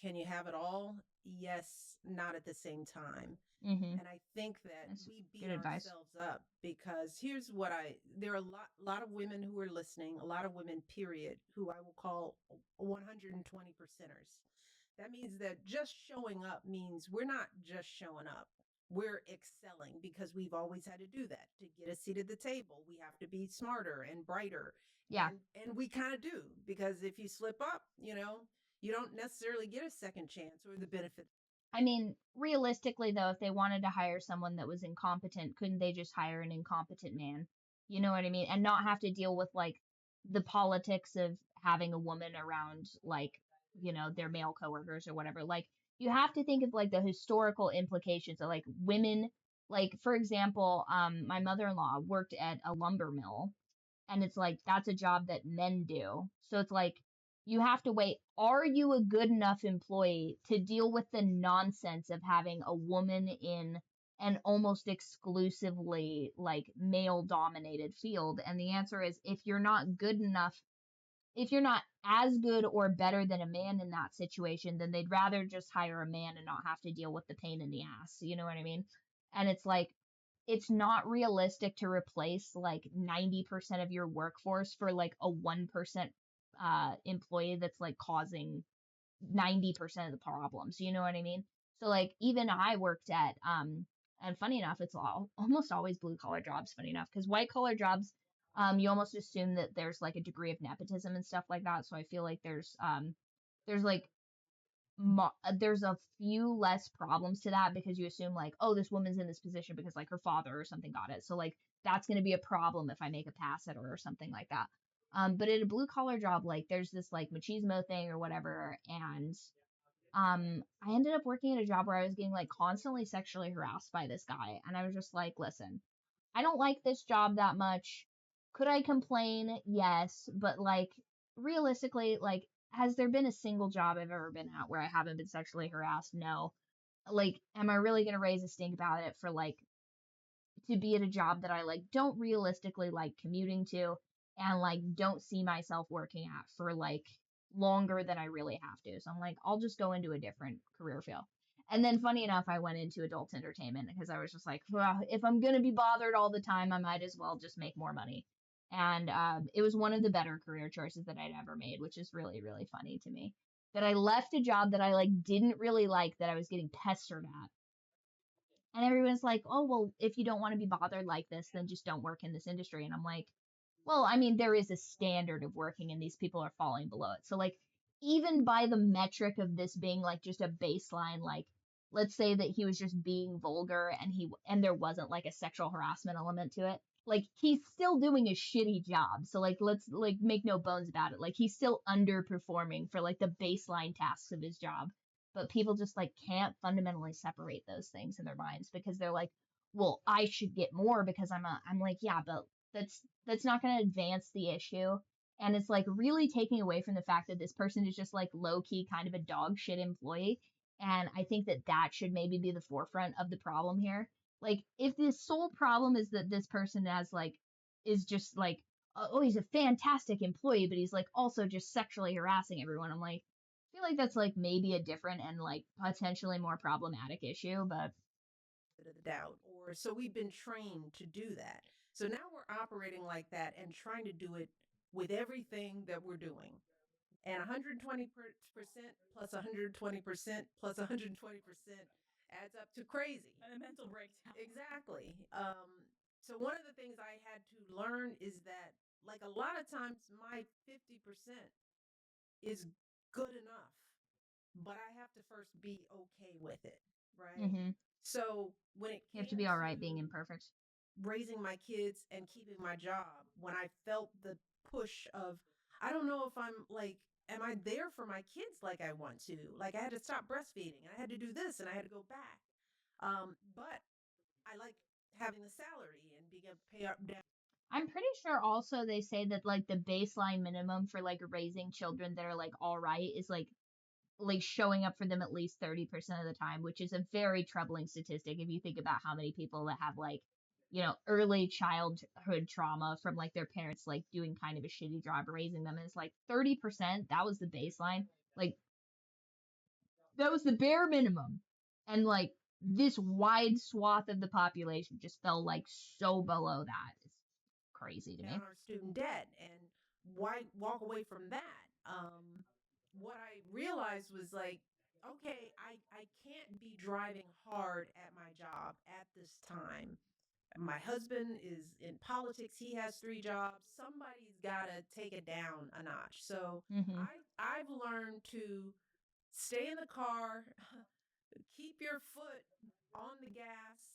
S3: can you have it all? Yes, not at the same time. And I think that
S1: That's
S3: we beat
S1: good advice.
S3: ourselves up because here's what there are a lot of women who are listening, a lot of women, period, who I will call 120 percenters. That means that just showing up means we're not just showing up. We're excelling because we've always had to do that to get a seat at the table. We have to be smarter and brighter.
S1: Yeah.
S3: And we kind of do, because if you slip up, you don't necessarily get a second chance or the benefit.
S1: I mean, realistically, though, if they wanted to hire someone that was incompetent, couldn't they just hire an incompetent man? You know what I mean? And not have to deal with like the politics of having a woman around, like, their male coworkers or whatever. Like, you have to think of like the historical implications of like women. Like, for example, my mother-in-law worked at a lumber mill, and it's like that's a job that men do. So it's like you have to wait. Are you a good enough employee to deal with the nonsense of having a woman in an almost exclusively like male dominated field? And the answer is if you're not good enough, if you're not as good or better than a man in that situation, then they'd rather just hire a man and not have to deal with the pain in the ass. You know what I mean? And it's like it's not realistic to replace like 90% of your workforce for like a 1% employee that's like causing 90% of the problems. You know what I mean? So like even I worked at and funny enough, it's almost always blue collar jobs, funny enough, because white collar jobs, you almost assume that there's like a degree of nepotism and stuff like that. So I feel like there's like there's a few less problems to that because you assume like, oh, this woman's in this position because like her father or something got it. So like that's going to be a problem if I make a pass at her or something like that. But in a blue collar job, like there's this like machismo thing or whatever. And I ended up working at a job where I was getting like constantly sexually harassed by this guy. And I was just like, listen, I don't like this job that much. Could I complain? Yes. But like realistically, like, has there been a single job I've ever been at where I haven't been sexually harassed? No. Like, am I really going to raise a stink about it for like to be at a job that I like don't realistically like commuting to and like don't see myself working at for like longer than I really have to. So I'm like, I'll just go into a different career field. And then funny enough, I went into adult entertainment because I was just like, well, if I'm going to be bothered all the time, I might as well just make more money. And it was one of the better career choices that I'd ever made, which is really, really funny to me. That I left a job that I like didn't really like, that I was getting pestered at, and everyone's like, oh, well, if you don't want to be bothered like this, then just don't work in this industry. And I'm like, well, I mean, there is a standard of working and these people are falling below it. So, like, even by the metric of this being like just a baseline, like, let's say that he was just being vulgar and there wasn't like a sexual harassment element to it. Like, he's still doing a shitty job. So, like, let's like make no bones about it. Like, he's still underperforming for like the baseline tasks of his job, but people just like can't fundamentally separate those things in their minds because they're like, well, I should get more because I'm like, yeah, but that's not going to advance the issue. And it's like really taking away from the fact that this person is just like low key kind of a dog shit employee. And I think that that should maybe be the forefront of the problem here. Like, if the sole problem is that this person is just like, oh, he's a fantastic employee, but he's like also just sexually harassing everyone. I'm like, I feel like that's like maybe a different and like potentially more problematic issue, but
S3: benefit of the doubt, or so we've been trained to do that. So now we're operating like that and trying to do it with everything that we're doing. And 120% plus 120% plus 120% adds up to crazy.
S2: And a mental breakdown.
S3: Exactly. So one of the things I had to learn is that, like, a lot of times my 50% is good enough, but I have to first be okay with it, right?
S1: Mm-hmm.
S3: So when it
S1: You have to
S3: came
S1: be all
S3: to
S1: right being imperfect.
S3: raising my kids and keeping my job, when I felt the push of, I don't know if I'm like, am I there for my kids like I want to? Like, I had to stop breastfeeding and I had to do this and I had to go back. But I like having the salary and being able to pay up down.
S1: I'm pretty sure also they say that like the baseline minimum for like raising children that are like all right is like showing up for them at least 30% of the time, which is a very troubling statistic if you think about how many people that have like, you know, early childhood trauma from like their parents like doing kind of a shitty job raising them. And it's like 30%, that was the baseline. Like that was the bare minimum. And like this wide swath of the population just fell like so below that. It's crazy to me.
S3: Down our student debt, and why walk away from that? What I realized was like, okay, I can't be driving hard at my job at this time. My husband is in politics. He has three jobs. Somebody's got to take it down a notch. So
S1: Hmm.
S3: I've learned to stay in the car, keep your foot on the gas,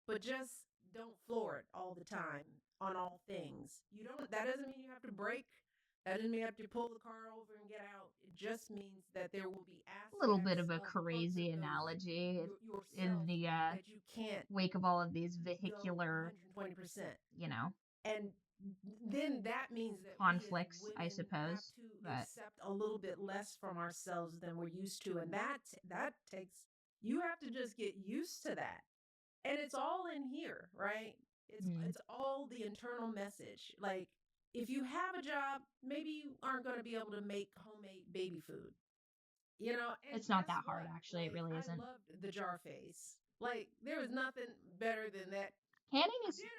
S3: but just don't floor it all the time on all things. You don't, that doesn't mean you have to brake. That doesn't mean you have to pull the car over and get out. It just means that there will be
S1: A little bit
S3: aspects
S1: of a
S3: of parts of
S1: crazy
S3: those
S1: analogy in
S3: yourself
S1: the
S3: that you can't
S1: wake of all of these
S3: go
S1: vehicular,
S3: 120%.
S1: you know,
S3: And then that means that we as
S1: conflicts, I
S3: women have
S1: suppose.
S3: to
S1: But
S3: accept a little bit less from ourselves than we're used to, and that takes, you have to just get used to that. And it's all in here, right? It's all the internal message. Like, if you have a job, maybe you aren't going to be able to make homemade baby food, you know. And
S1: it's not
S3: guess
S1: that hard,
S3: what?
S1: actually. It
S3: Like,
S1: really
S3: I
S1: isn't.
S3: loved the jar face. Like, there was nothing better than that
S1: Canning is
S3: dinner.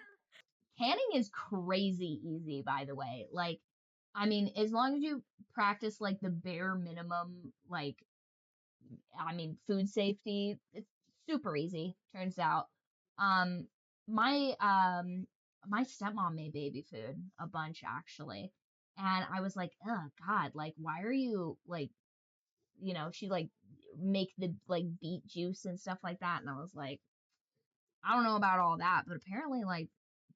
S1: canning is crazy easy, by the way. Like, I mean, as long as you practice like the bare minimum, like, I mean, food safety, it's super easy, turns out. Um, my my stepmom made baby food a bunch actually. And I was like, oh God, like why are you like, you know, she like make the like beet juice and stuff like that. And I was like, I don't know about all that, but apparently like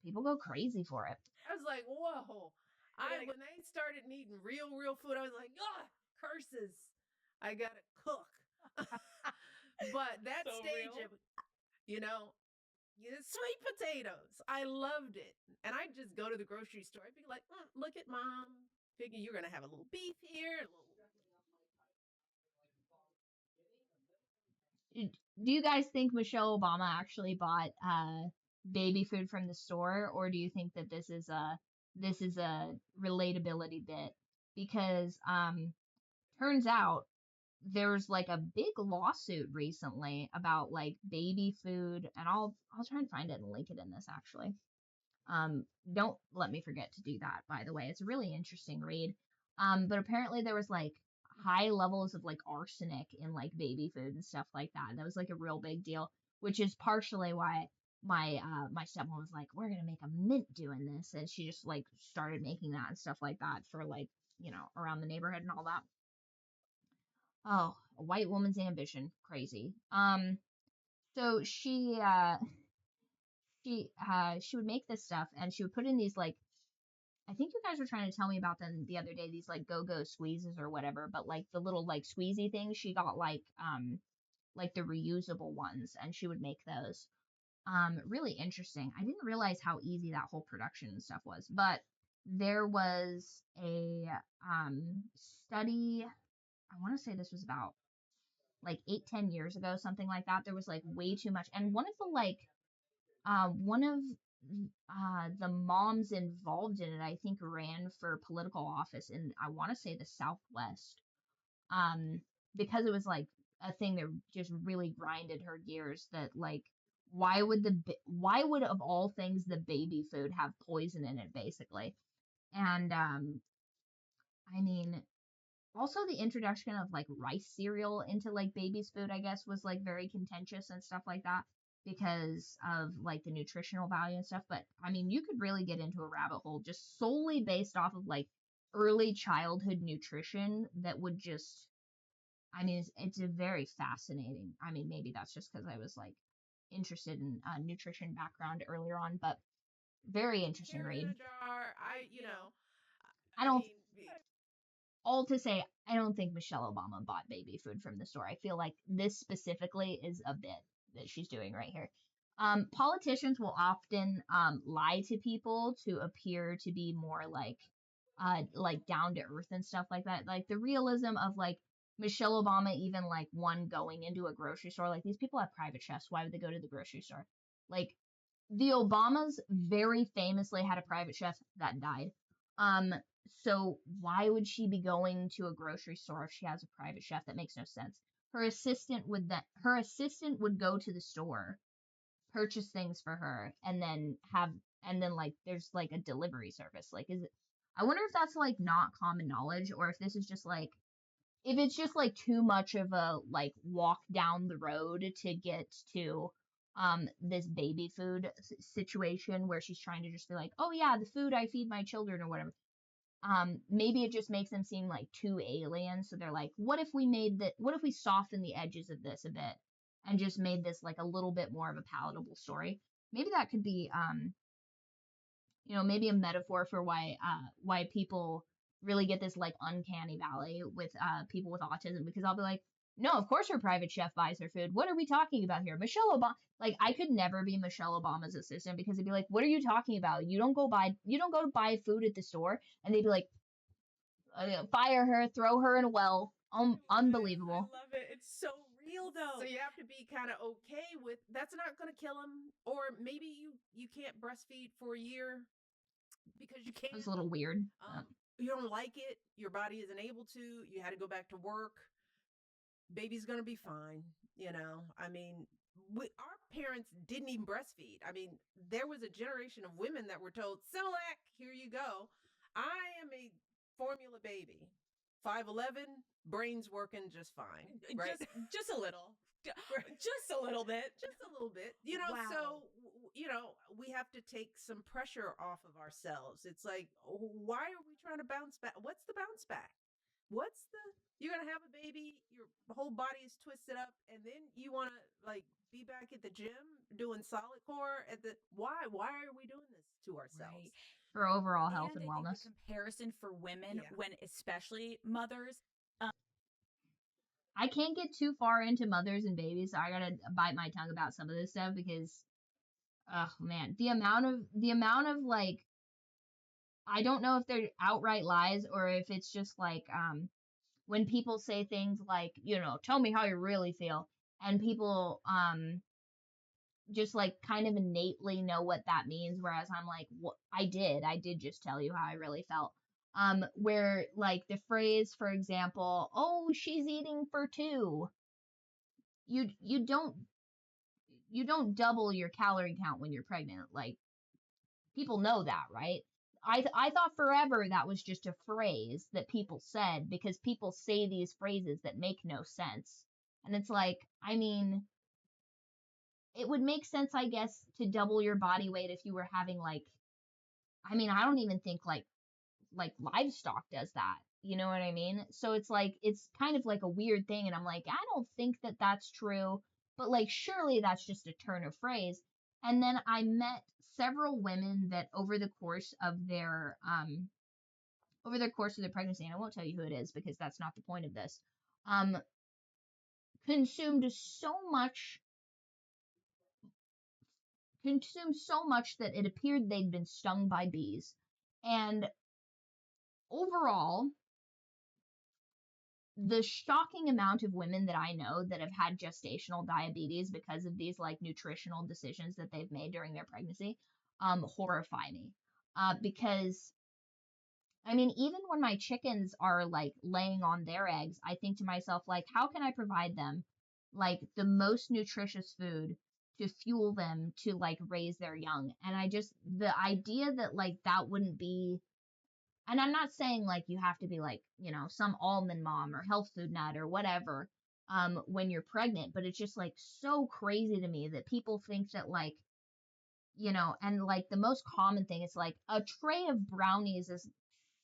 S1: people go crazy for it.
S3: I was like, whoa. When they started needing real food, I was like, ah, curses. I gotta cook. But that
S2: So
S3: stage
S2: real.
S3: of, you know, sweet potatoes, I loved it. And I'd just go to the grocery store. I'd be like, look at mom. Figure you're gonna have a little beef here, a little.
S1: Do you guys think Michelle Obama actually bought baby food from the store, or do you think that this is a relatability bit? Because turns out there's like a big lawsuit recently about like baby food, and I'll try and find it and link it in this actually. Don't let me forget to do that, by the way. It's a really interesting read. But apparently there was like high levels of like arsenic in like baby food and stuff like that. That was like a real big deal, which is partially why my stepmom was like, we're gonna make a mint doing this, and she just like started making that and stuff like that for like, you know, around the neighborhood and all that. Oh, a white woman's ambition, crazy. So she would make this stuff and she would put in these like, I think you guys were trying to tell me about them the other day, these like go-go squeezes or whatever, but like the little like squeezy things, she got like the reusable ones and she would make those. Really interesting. I didn't realize how easy that whole production and stuff was, but there was a study, I want to say this was about like 8, 10 years ago, something like that. There was like way too much. And one of the moms involved in it, I think, ran for political office in, I want to say, the Southwest. Um, because it was like a thing that just really grinded her gears that like why would why would of all things the baby food have poison in it, basically? And I mean, also the introduction of like rice cereal into like baby's food, I guess, was like very contentious and stuff like that because of like the nutritional value and stuff. But I mean, you could really get into a rabbit hole just solely based off of like early childhood nutrition that would just, I mean, it's a very fascinating. I mean, maybe that's just because I was like interested in nutrition background earlier on, but very interesting
S3: Carrot in
S1: read.
S3: a jar.
S1: I
S3: I
S1: don't
S3: mean,
S1: all to say, I don't think Michelle Obama bought baby food from the store. I feel like this specifically is a bit that she's doing right here. Politicians will often lie to people to appear to be more like down to earth and stuff like that. Like the realism of like Michelle Obama even like one going into a grocery store. Like these people have private chefs. Why would they go to the grocery store? Like the Obamas very famously had a private chef that died. Um, so why would she be going to a grocery store if she has a private chef? That makes no sense. Her assistant would go to the store, purchase things for her, and then like there's like a delivery service. Like is it I wonder if that's like not common knowledge or if this is just like if it's just like too much of a like walk down the road to get to this baby food situation where she's trying to just be like, oh yeah, the food I feed my children or whatever. Maybe it just makes them seem like too alien, so they're like, what if we soften the edges of this a bit and just made this like a little bit more of a palatable story? Maybe that could be maybe a metaphor for why people really get this like uncanny valley with people with autism, because I'll be like, no, of course her private chef buys her food. What are we talking about here? Michelle Obama, like I could never be Michelle Obama's assistant because they'd be like, what are you talking about? You don't go to buy food at the store, and they'd be like, fire her, throw her in a well.
S2: I
S1: Unbelievable.
S2: love it. It's so real though.
S3: so you have to be kind of okay with that's not going to kill him, or maybe you can't breastfeed for a year because you
S1: It was
S3: can't.
S1: a little weird.
S3: You don't like it. Your body isn't able to. You had to go back to work. Baby's gonna be fine. I mean, our parents didn't even breastfeed. I mean, there was a generation of women that were told, Similac, here you go. I am a formula baby. 5'11", brain's working just fine. Right?
S2: Just a little. Just a little bit.
S3: Just a little bit.
S2: Wow.
S3: So, we have to take some pressure off of ourselves. It's like, why are we trying to bounce back? What's the bounce back? You're going to have a baby, your whole body is twisted up, and then you want to like be back at the gym doing solid core why are we doing this to ourselves?
S2: Right.
S1: For overall health
S2: And
S1: and
S2: I think
S1: wellness.
S2: the comparison for women,
S3: Yeah.
S2: when especially mothers,
S1: I can't get too far into mothers and babies, so I gotta bite my tongue about some of this stuff because, oh man, the amount of like, I don't know if they're outright lies or if it's just like, when people say things like, tell me how you really feel, and people, just like kind of innately know what that means, whereas I'm like, what I did just tell you how I really felt. Where like the phrase, for example, oh, she's eating for two. You don't double your calorie count when you're pregnant. Like people know that, right? I thought forever that was just a phrase that people said because people say these phrases that make no sense. And it's like, I mean, it would make sense, I guess, to double your body weight if you were having like, I mean, I don't even think like livestock does that. You know what I mean? So it's like it's kind of like a weird thing, and I'm like, I don't think that that's true, but like surely that's just a turn of phrase. And then I met several women that over their course of their pregnancy, and I won't tell you who it is because that's not the point of this. Um, consumed so much that it appeared they'd been stung by bees. And overall, the shocking amount of women that I know that have had gestational diabetes because of these like nutritional decisions that they've made during their pregnancy, horrify me. Because I mean, even when my chickens are like laying on their eggs, I think to myself, like, how can I provide them like the most nutritious food to fuel them to like raise their young. And the idea that like that wouldn't be, and I'm not saying like you have to be like, some almond mom or health food nut or whatever, when you're pregnant, but it's just like so crazy to me that people think that like, and like the most common thing is like a tray of brownies is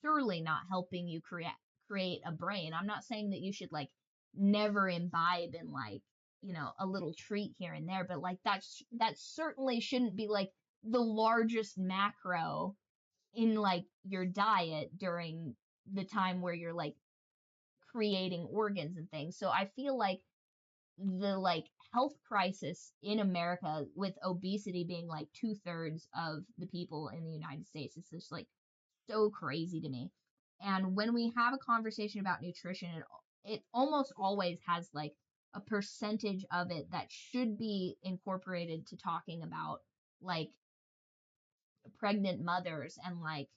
S1: surely not helping you create a brain. I'm not saying that you should like never imbibe in like, a little treat here and there, but like that certainly shouldn't be like the largest macro in like your diet during the time where you're like creating organs and things. So I feel like the like health crisis in America, with obesity being like 2/3 of the people in the United States, is just like so crazy to me. And when we have a conversation about nutrition, it almost always has like a percentage of it that should be incorporated to talking about like pregnant mothers and like,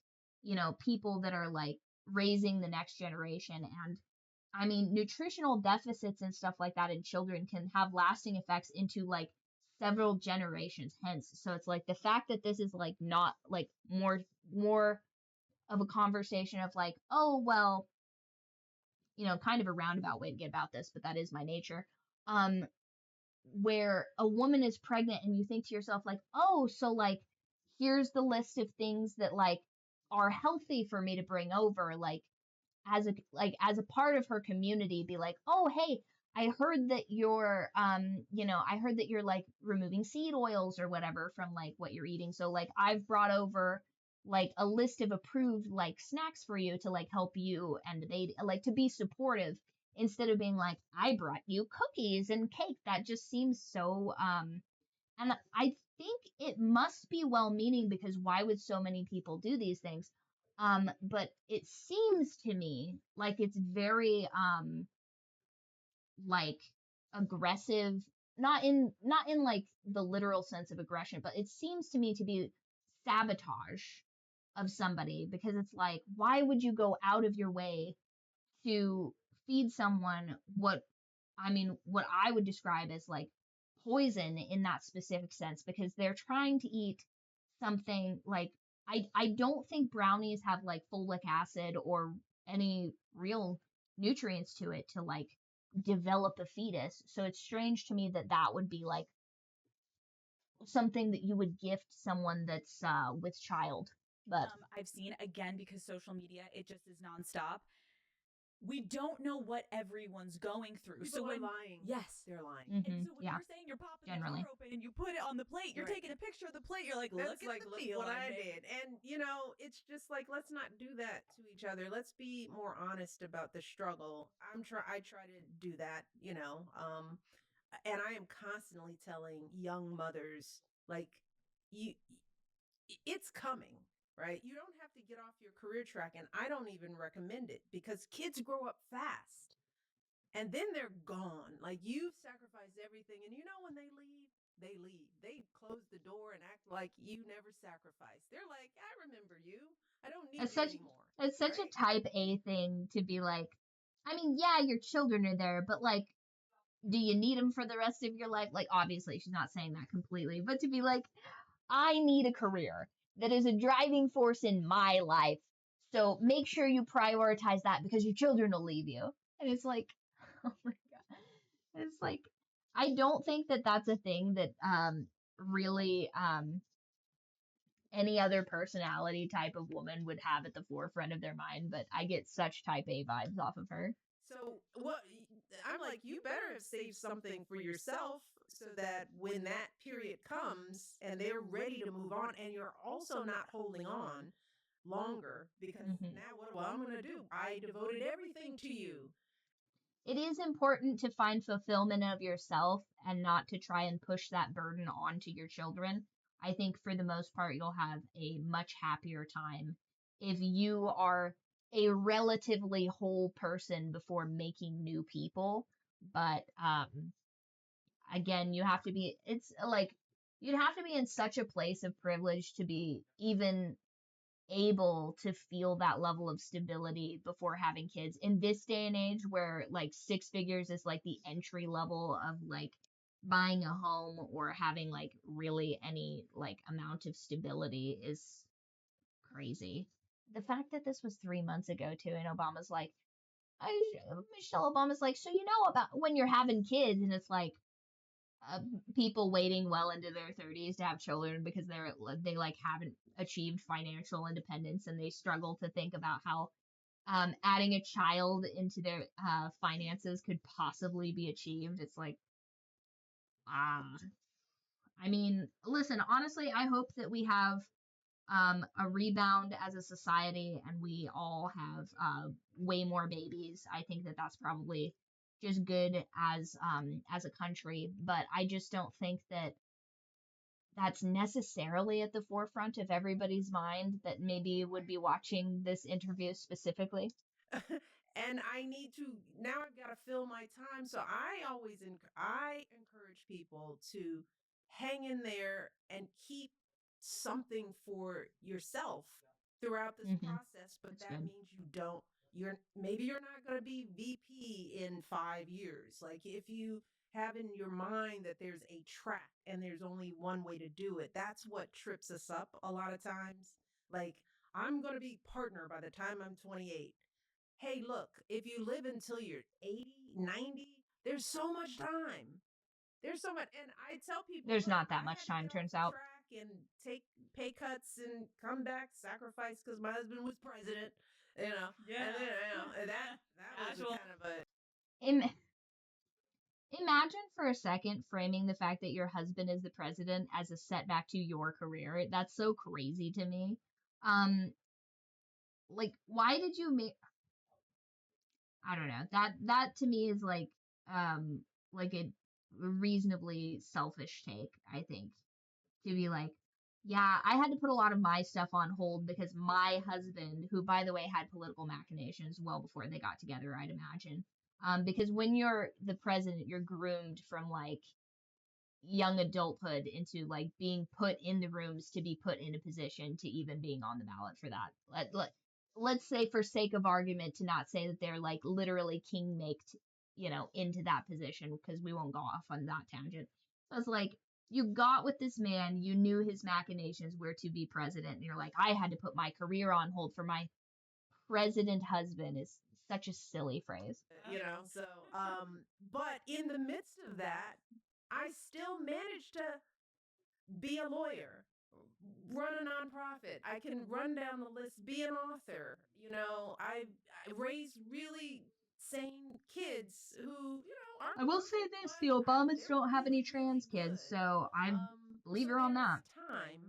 S1: people that are like raising the next generation. And I mean, nutritional deficits and stuff like that in children can have lasting effects into like several generations hence. So it's like the fact that this is like not like more of a conversation of like, oh, well, kind of a roundabout way to get about this, but that is my nature. Where a woman is pregnant and you think to yourself like, oh, so like here's the list of things that like are healthy for me to bring over, like as a part of her community, be like, oh, hey, I heard that I heard that you're like removing seed oils or whatever from like what you're eating. So like I've brought over like a list of approved like snacks for you to like help you and the baby, like to be supportive, instead of being like, I brought you cookies and cake. That just seems so and I think it must be well meaning, because why would so many people do these things? But it seems to me like it's very like aggressive, not in like the literal sense of aggression, but it seems to me to be sabotage of somebody, because it's like, why would you go out of your way to feed someone what I would describe as like poison in that specific sense, because they're trying to eat something like, I don't think brownies have like folic acid or any real nutrients to it to like develop a fetus. So it's strange to me that that would be like something that you would gift someone that's with child. But
S2: I've seen, again, because social media, it just is nonstop. We don't know what everyone's going through.
S3: People
S2: so
S3: are
S2: when
S3: lying.
S2: Yes.
S3: They're lying.
S2: And so when
S1: yeah,
S2: you're saying you're popping
S1: generally.
S2: the drawer open and you put it on the plate, you're
S3: Right.
S2: taking a picture of the plate. You're like,
S3: That's
S2: look at the meal
S3: what
S2: I
S3: I
S2: made.
S3: did. And it's just like, let's not do that to each other. Let's be more honest about the struggle. I try to do that, and I am constantly telling young mothers, like, you it's coming, right? You don't have to get off your career track, and I don't even recommend it, because kids grow up fast and then they're gone. Like, you've sacrificed everything, and when they leave, they leave. They close the door and act like you never sacrificed. They're like, I remember you. I don't need
S1: It's
S3: you
S1: such
S3: anymore.
S1: it's such
S3: Right?
S1: a type A thing to be like, I mean, yeah, your children are there, but like, do you need them for the rest of your life? Like, obviously, she's not saying that completely, but to be like, I need a career that is a driving force in my life. So make sure you prioritize that, because your children will leave you. And it's like, oh my God. It's like, I don't think that that's a thing that really any other personality type of woman would have at the forefront of their mind, but I get such type A vibes off of her.
S3: So what I'm like, you better have saved something for yourself, so that when that period comes and they're ready to move on, and you're also not holding on longer, because now what am I going to do? I devoted everything to you.
S1: It is important to find fulfillment of yourself and not to try and push that burden onto your children. I think for the most part, you'll have a much happier time if you are a relatively whole person before making new people. But again, it's like, you'd have to be in such a place of privilege to be even able to feel that level of stability before having kids in this day and age, where like six figures is like the entry level of like buying a home or having like really any like amount of stability is crazy. The fact that this was 3 months ago too, and Obama's like, Michelle Obama's like, so you know about when you're having kids, and it's like people waiting well into their 30s to have children because they like haven't achieved financial independence and they struggle to think about how adding a child into their finances could possibly be achieved. It's like, ah, I mean, listen, honestly, I hope that we have a rebound as a society and we all have way more babies. I think that that's probably just good as a country, but I just don't think that that's necessarily at the forefront of everybody's mind that maybe would be watching this interview specifically.
S3: And I need to now. I've got to fill my time, so I encourage people to hang in there and keep something for yourself throughout this
S1: Mm-hmm.
S3: process. But
S1: That's
S3: that
S1: good.
S3: means you're not going to be VP in 5 years. Like if you have in your mind that there's a track and there's only one way to do it, that's what trips us up a lot of times. Like I'm going to be partner by the time I'm 28. Hey, look, if you live until you're 80, 90, there's so much time. There's so much. And I tell people,
S1: There's
S3: look,
S1: not that
S3: I
S1: much
S3: had to
S1: time,
S3: get off
S1: turns
S3: the
S1: out.
S3: track and take pay cuts and come back, sacrifice because my husband was president,
S2: Yeah.
S3: and then, and that was a
S2: Casual.
S3: kind of a.
S1: Im- Imagine for a second framing the fact that your husband is the president as a setback to your career. That's so crazy to me. Um, like, why did you make? I don't know. That to me is like a reasonably selfish take, I think, to be like, yeah, I had to put a lot of my stuff on hold because my husband, who by the way had political machinations well before they got together, I'd imagine. Because when you're the president, you're groomed from like young adulthood into like being put in the rooms to be put in a position to even being on the ballot for that. Let's say for sake of argument to not say that they're like literally king-maked, into that position because we won't go off on that tangent. So it's like you got with this man, you knew his machinations were to be president, and you're like, I had to put my career on hold for my president husband is such a silly phrase.
S3: So but in the midst of that, I still managed to be a lawyer, run a nonprofit. I can run down the list, be an author. I raised really sane kids who, aren't
S1: I will say
S3: perfect,
S1: this, the
S3: but
S1: Obamas
S3: they're
S1: don't have any
S3: really, really
S1: trans kids,
S3: good.
S1: so I believe
S3: So
S1: her on that.
S3: there's time,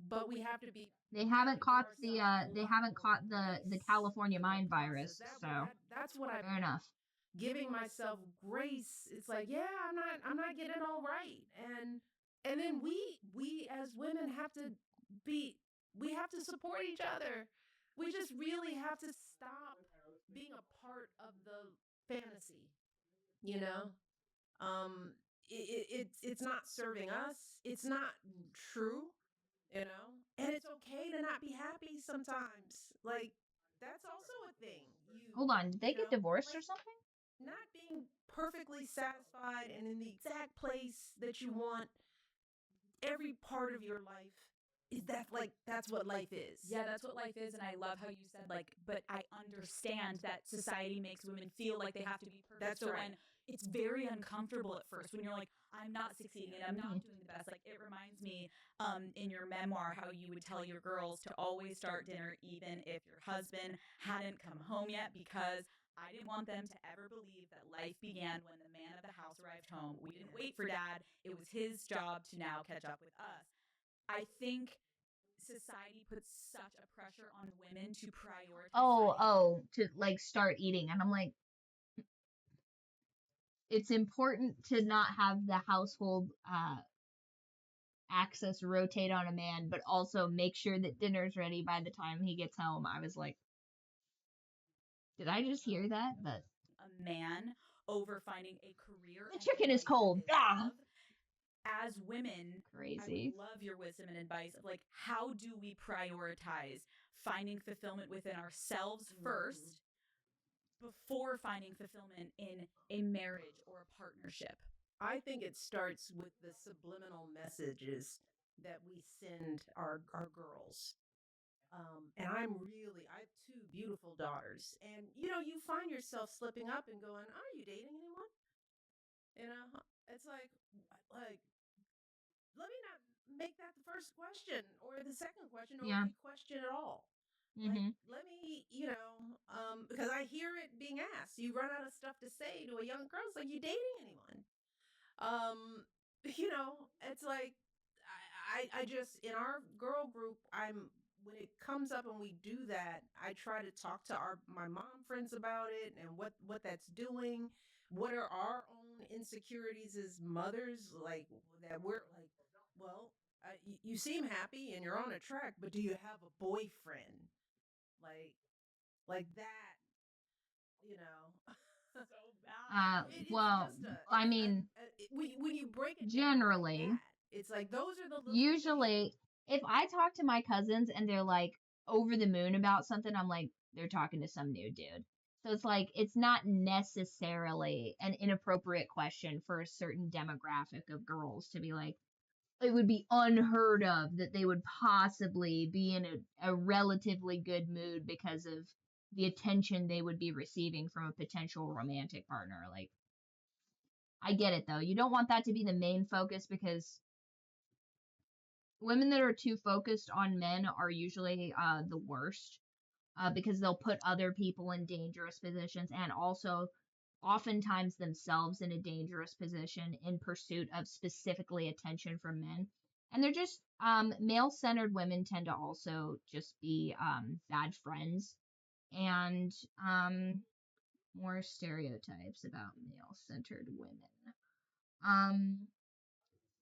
S3: but we have to
S1: They
S3: we have
S1: haven't
S3: to give
S1: caught
S3: ourselves a
S1: they
S3: lot
S1: haven't
S3: more
S1: caught the
S3: grace
S1: California
S3: in the
S1: mind
S3: process.
S1: virus, so
S3: That's what I've
S1: fair
S3: learned.
S1: enough.
S3: Giving myself grace. It's like, yeah, I'm not getting it all right. And then we as women have to be we have to support each other. We just really have to stop being a part of the fantasy, you know? Um it's not serving us. It's not true, And it's okay to not be happy sometimes. Like that's also a thing.
S1: Hold on, did they get divorced or
S3: Like
S1: something?
S3: not being perfectly satisfied and in the exact place that you want every part of your life is that's what life is.
S2: Yeah, that's what life is. And I love how you said, like, but I understand that society makes women feel like they have to be perfect.
S3: That's
S2: so
S3: right.
S2: when it's very uncomfortable at first, when you're like, I'm not succeeding and I'm not doing the best. Like, it reminds me in your memoir how you would tell your girls to always start dinner even if your husband hadn't come home yet, because I didn't want them to ever believe that life began when the man of the house arrived home. We didn't wait for dad. It was his job to now catch up with us. I think society puts such a pressure on women to prioritize.
S1: To like start eating, and I'm like, it's important to not have the household access rotate on a man, but also make sure that dinner's ready by the time he gets home. I was like, did I just hear that? But
S2: a man over finding a career.
S1: the chicken is cold. Ah,
S2: as women,
S1: crazy.
S2: I would love your wisdom and advice of like, how do we prioritize finding fulfillment within ourselves first before finding fulfillment in a marriage or a partnership?
S3: I think it starts with the subliminal messages that we send our girls. And I have two beautiful daughters. And, you find yourself slipping up and going, are you dating anyone? It's like, let me not make that the first question or the second question or
S1: Yeah.
S3: any question at all. Like,
S1: Mm-hmm.
S3: let me, because I hear it being asked. You run out of stuff to say to a young girl. It's like, you dating anyone? It's like, I just, in our girl group, when it comes up and we do that, I try to talk to my mom friends about it and what that's doing. What are our own insecurities as mothers? Like, that we're like, well, you seem happy and you're on a track, but do you have a boyfriend? Like that, you know.
S2: So bad.
S1: Well, I mean,
S3: When you break it down like
S1: generally,
S3: that, it's like those are the little
S1: usually, if I talk to my cousins and they're like over the moon about something, I'm like, they're talking to some new dude. So it's like, it's not necessarily an inappropriate question for a certain demographic of girls to be like, it would be unheard of that they would possibly be in a relatively good mood because of the attention they would be receiving from a potential romantic partner. Like, I get it though. You don't want that to be the main focus because women that are too focused on men are usually the worst because they'll put other people in dangerous positions and also oftentimes themselves in a dangerous position in pursuit of specifically attention from men. And they're just male-centered women tend to also just be bad friends and more stereotypes about male-centered women.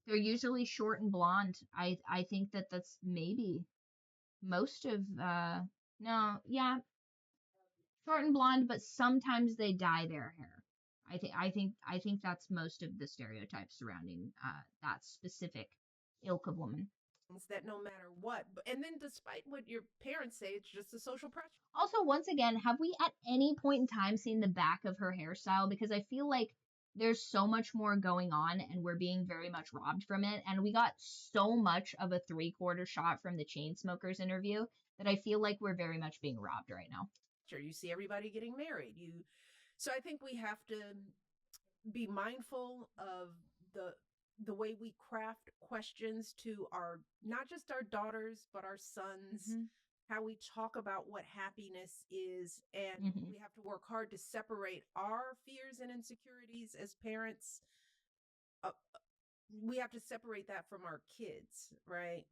S1: They're usually short and blonde. I think that's maybe most of no, yeah, short and blonde, but sometimes they dye their hair. I think that's most of the stereotypes surrounding that specific ilk of woman.
S3: that no matter what, and then despite what your parents say, it's just a social pressure.
S1: Also, once again, have we at any point in time seen the back of her hairstyle? Because I feel like there's so much more going on and we're being very much robbed from it. And we got so much of a 3/4 shot from the Chainsmokers interview that I feel like we're very much being robbed right now.
S3: Sure, you see everybody getting married. So I think we have to be mindful of the way we craft questions to our, not just our daughters, but our sons. How we talk about what happiness is, and we have to work hard to separate our fears and insecurities as parents. We have to separate that from our kids, right?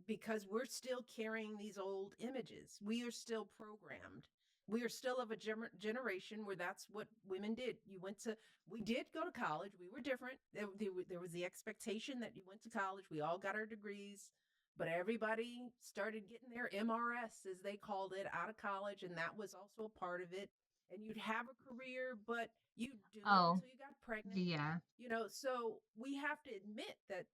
S3: Because we're still carrying these old images. We are still programmed. We are still of a generation where that's what women did. We did go to college. We were different. There was the expectation that you went to college. We all got our degrees, but everybody started getting their MRS, as they called it, out of college. And that was also a part of it. And you'd have a career, but you'd do it until you got pregnant.
S1: Yeah.
S3: So we have to admit that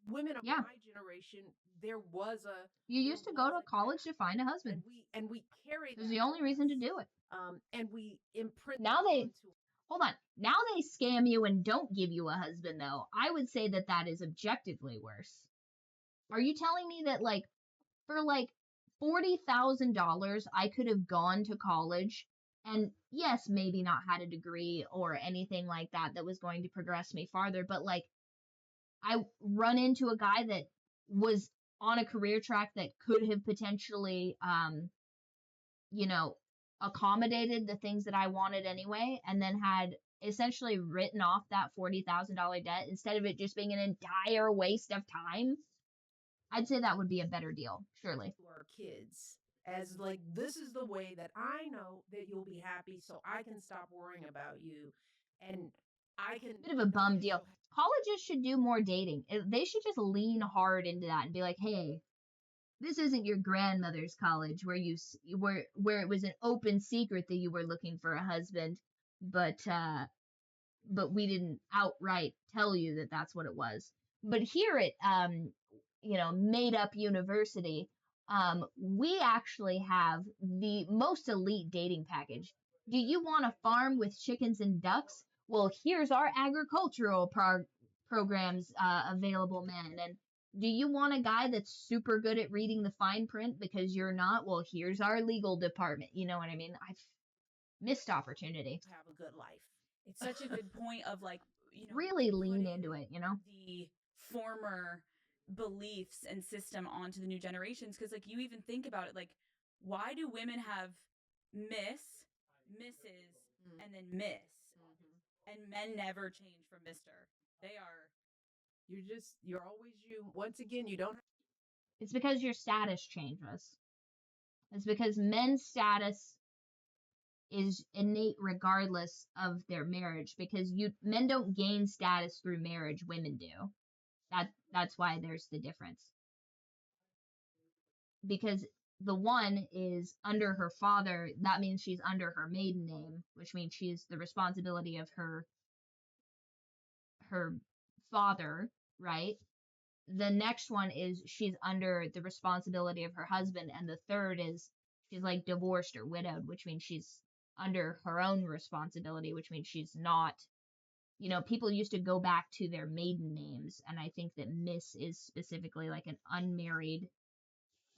S3: women of my generation,
S1: you used to go to college to find a husband,
S3: and we carry
S1: that was the only reason to do it.
S3: And we imprint
S1: now hold on, now they scam you and don't give you a husband though. I would say that is objectively worse. Are you telling me that like for like $40,000 I could have gone to college and yes, maybe not had a degree or anything like that was going to progress me farther, but like I run into a guy that was on a career track that could have potentially, accommodated the things that I wanted anyway, and then had essentially written off that $40,000 debt instead of it just being an entire waste of time. I'd say that would be a better deal, surely.
S3: To our kids, as like, this is the way that I know that you'll be happy, so I can stop worrying about you, and I can.
S1: Bit of a bum deal. Colleges should do more dating. They should just lean hard into that and be like, hey, this isn't your grandmother's college where where it was an open secret that you were looking for a husband, but we didn't outright tell you that that's what it was. But here at Made Up University, we actually have the most elite dating package. Do you want a farm with chickens and ducks? well, here's our agricultural programs available, men. And do you want a guy that's super good at reading the fine print because you're not? Well, here's our legal department. You know what I mean? I've missed opportunity.
S3: Have a good life.
S2: It's such a good point of like,
S1: really lean into it,
S2: the former beliefs and system onto the new generations. Because like you even think about it, like why do women have Miss, Mrs, and then Miss, and men never change from Mister? They are.
S3: You're always you. Once again, you don't.
S1: It's because your status changes. It's because men's status is innate regardless of their marriage, because men don't gain status through marriage, women do. That's why there's the difference. Because the one is under her father, that means she's under her maiden name, which means she's the responsibility of her father, right? The next one is she's under the responsibility of her husband, and the third is she's like divorced or widowed, which means she's under her own responsibility, which means she's not, people used to go back to their maiden names, and I think that Miss is specifically like an unmarried,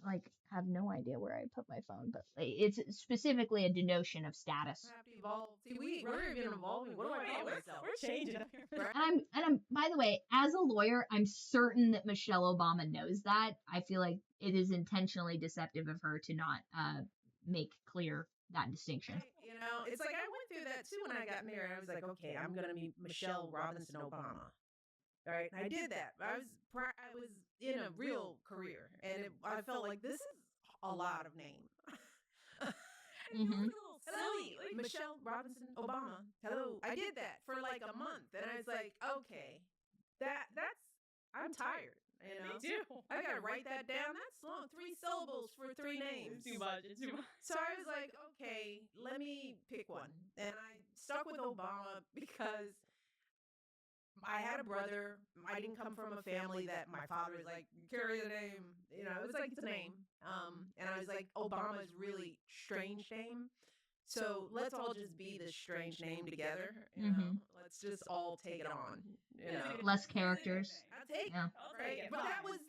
S1: like, I have no idea where I put my phone, but it's specifically a denotion of status.
S3: Have to evolve. See, we're even evolving. What do I call myself?
S2: We're changing up here.
S1: And I'm by the way, as a lawyer, I'm certain that Michelle Obama knows that. I feel like it is intentionally deceptive of her to not make clear that distinction.
S3: It's like I went through that too when I got married. I was like, okay, I'm gonna be Michelle Robinson Obama. All right, and I did that. I was in a real career, and I felt like this is a lot of name.
S1: Mm-hmm.
S3: Silly, like Michelle Robinson Obama. Hello, I did that for like a month, and I was like, okay, that's I'm tired.
S2: Me too.
S3: I gotta write that down. That's long. 3 syllables for 3 names.
S2: It's too much.
S3: So I was like, okay, let me pick one, and I stuck with Obama because I had a brother. I didn't come from a family that my father was like, carry the name. It was like, it's a name. And I was like, Obama's really strange name. So let's all just be this strange name together. Let's just all take it on.
S1: Less characters.
S3: I'll take it. Right? But that was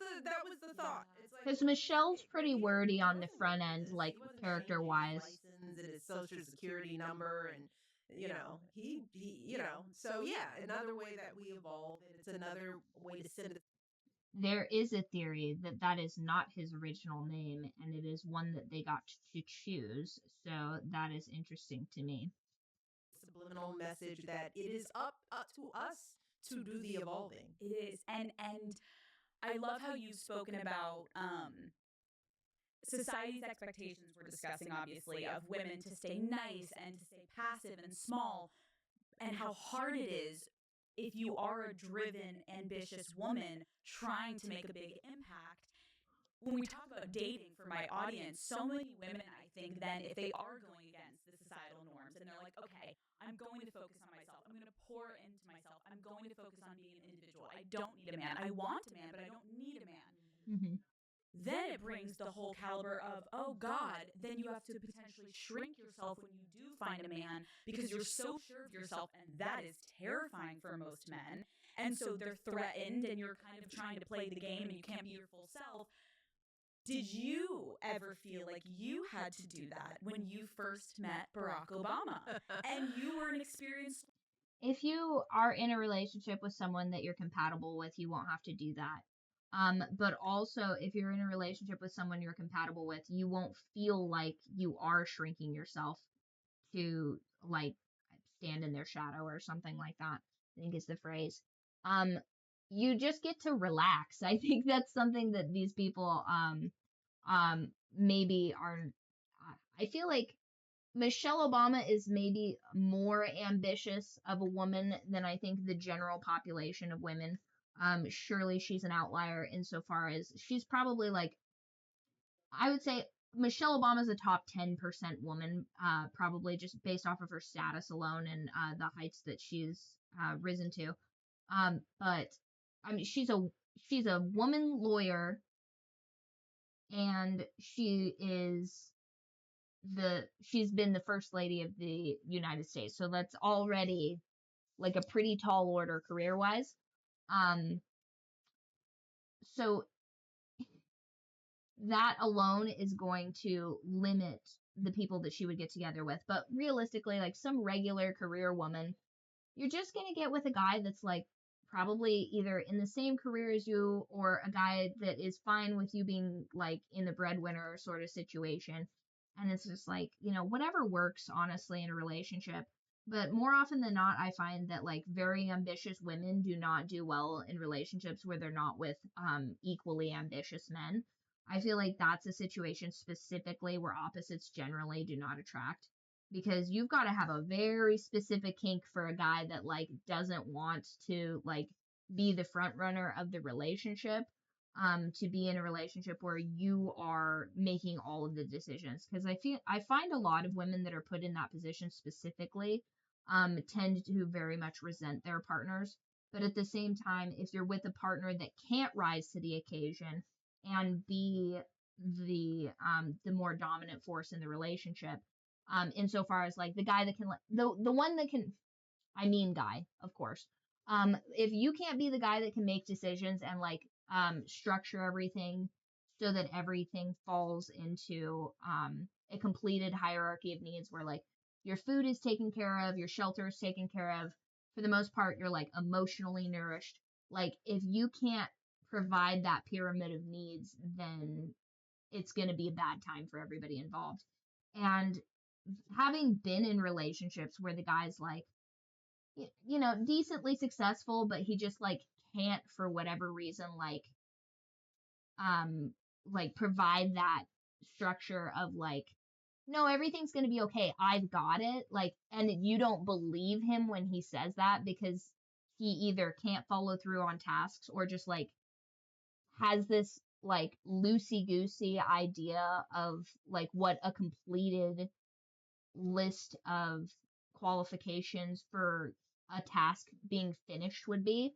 S3: the thought.
S1: Because Michelle's pretty wordy on the front end, like character-wise.
S3: License and his social security number, and he so yeah, another way that we evolve, and it's another way to send it.
S1: There is a theory that that is not his original name, and it is one that they got to choose. So that is interesting to me.
S3: Subliminal message that it is up to us to do the evolving.
S2: It is, and I love how you've spoken about society's expectations we're discussing, obviously, of women to stay nice and to stay passive and small, and how hard it is if you are a driven, ambitious woman trying to make a big impact. When we talk about dating for my audience, so many women, I think, then if they are going against the societal norms and they're like, okay, I'm going to focus on myself, I'm going to pour into myself, I'm going to focus on being an individual, I don't need a man, I want a man, but I don't need a man.
S1: Mm-hmm.
S2: Then it brings the whole caliber of, oh God, then you have to potentially shrink yourself when you do find a man because you're so sure of yourself, and that is terrifying for most men. And so they're threatened, and you're kind of trying to play the game, and you can't be your full self. Did you ever feel like you had to do that when you first met Barack Obama and you were an experienced?
S1: If you are in a relationship with someone that you're compatible with, you won't have to do that. But also, if you're in a relationship with someone you're compatible with, you won't feel like you are shrinking yourself to, like, stand in their shadow or something like that, I think is the phrase. You just get to relax. I think that's something that these people, maybe are, I feel like Michelle Obama is maybe more ambitious of a woman than I think the general population of women. Surely she's an outlier insofar as she's probably like, I would say Michelle Obama's a top 10% woman, probably just based off of her status alone and the heights that she's risen to. But I mean, she's a woman lawyer, and she's been the first lady of the United States. So that's already like a pretty tall order career wise. So that alone is going to limit the people that she would get together with. But realistically, like some regular career woman, you're just going to get with a guy that's like probably either in the same career as you or a guy that is fine with you being like in the breadwinner sort of situation. And it's just like, whatever works honestly in a relationship. But more often than not, I find that like very ambitious women do not do well in relationships where they're not with equally ambitious men. I feel like that's a situation specifically where opposites generally do not attract, because you've got to have a very specific kink for a guy that like doesn't want to like be the front runner of the relationship, to be in a relationship where you are making all of the decisions. Because I find a lot of women that are put in that position specifically tend to very much resent their partners. But at the same time, if you're with a partner that can't rise to the occasion and be the more dominant force in the relationship, insofar as like the guy that can the one that can, I mean guy, of course. If you can't be the guy that can make decisions and like structure everything so that everything falls into a completed hierarchy of needs where like your food is taken care of, your shelter is taken care of, for the most part you're like emotionally nourished. Like if you can't provide that pyramid of needs, then it's going to be a bad time for everybody involved. And having been in relationships where the guy's like, decently successful, but he just like can't for whatever reason, like provide that structure of like, no, everything's going to be okay, I've got it. Like, and you don't believe him when he says that because he either can't follow through on tasks or just like has this like loosey goosey idea of like what a completed list of qualifications for a task being finished would be,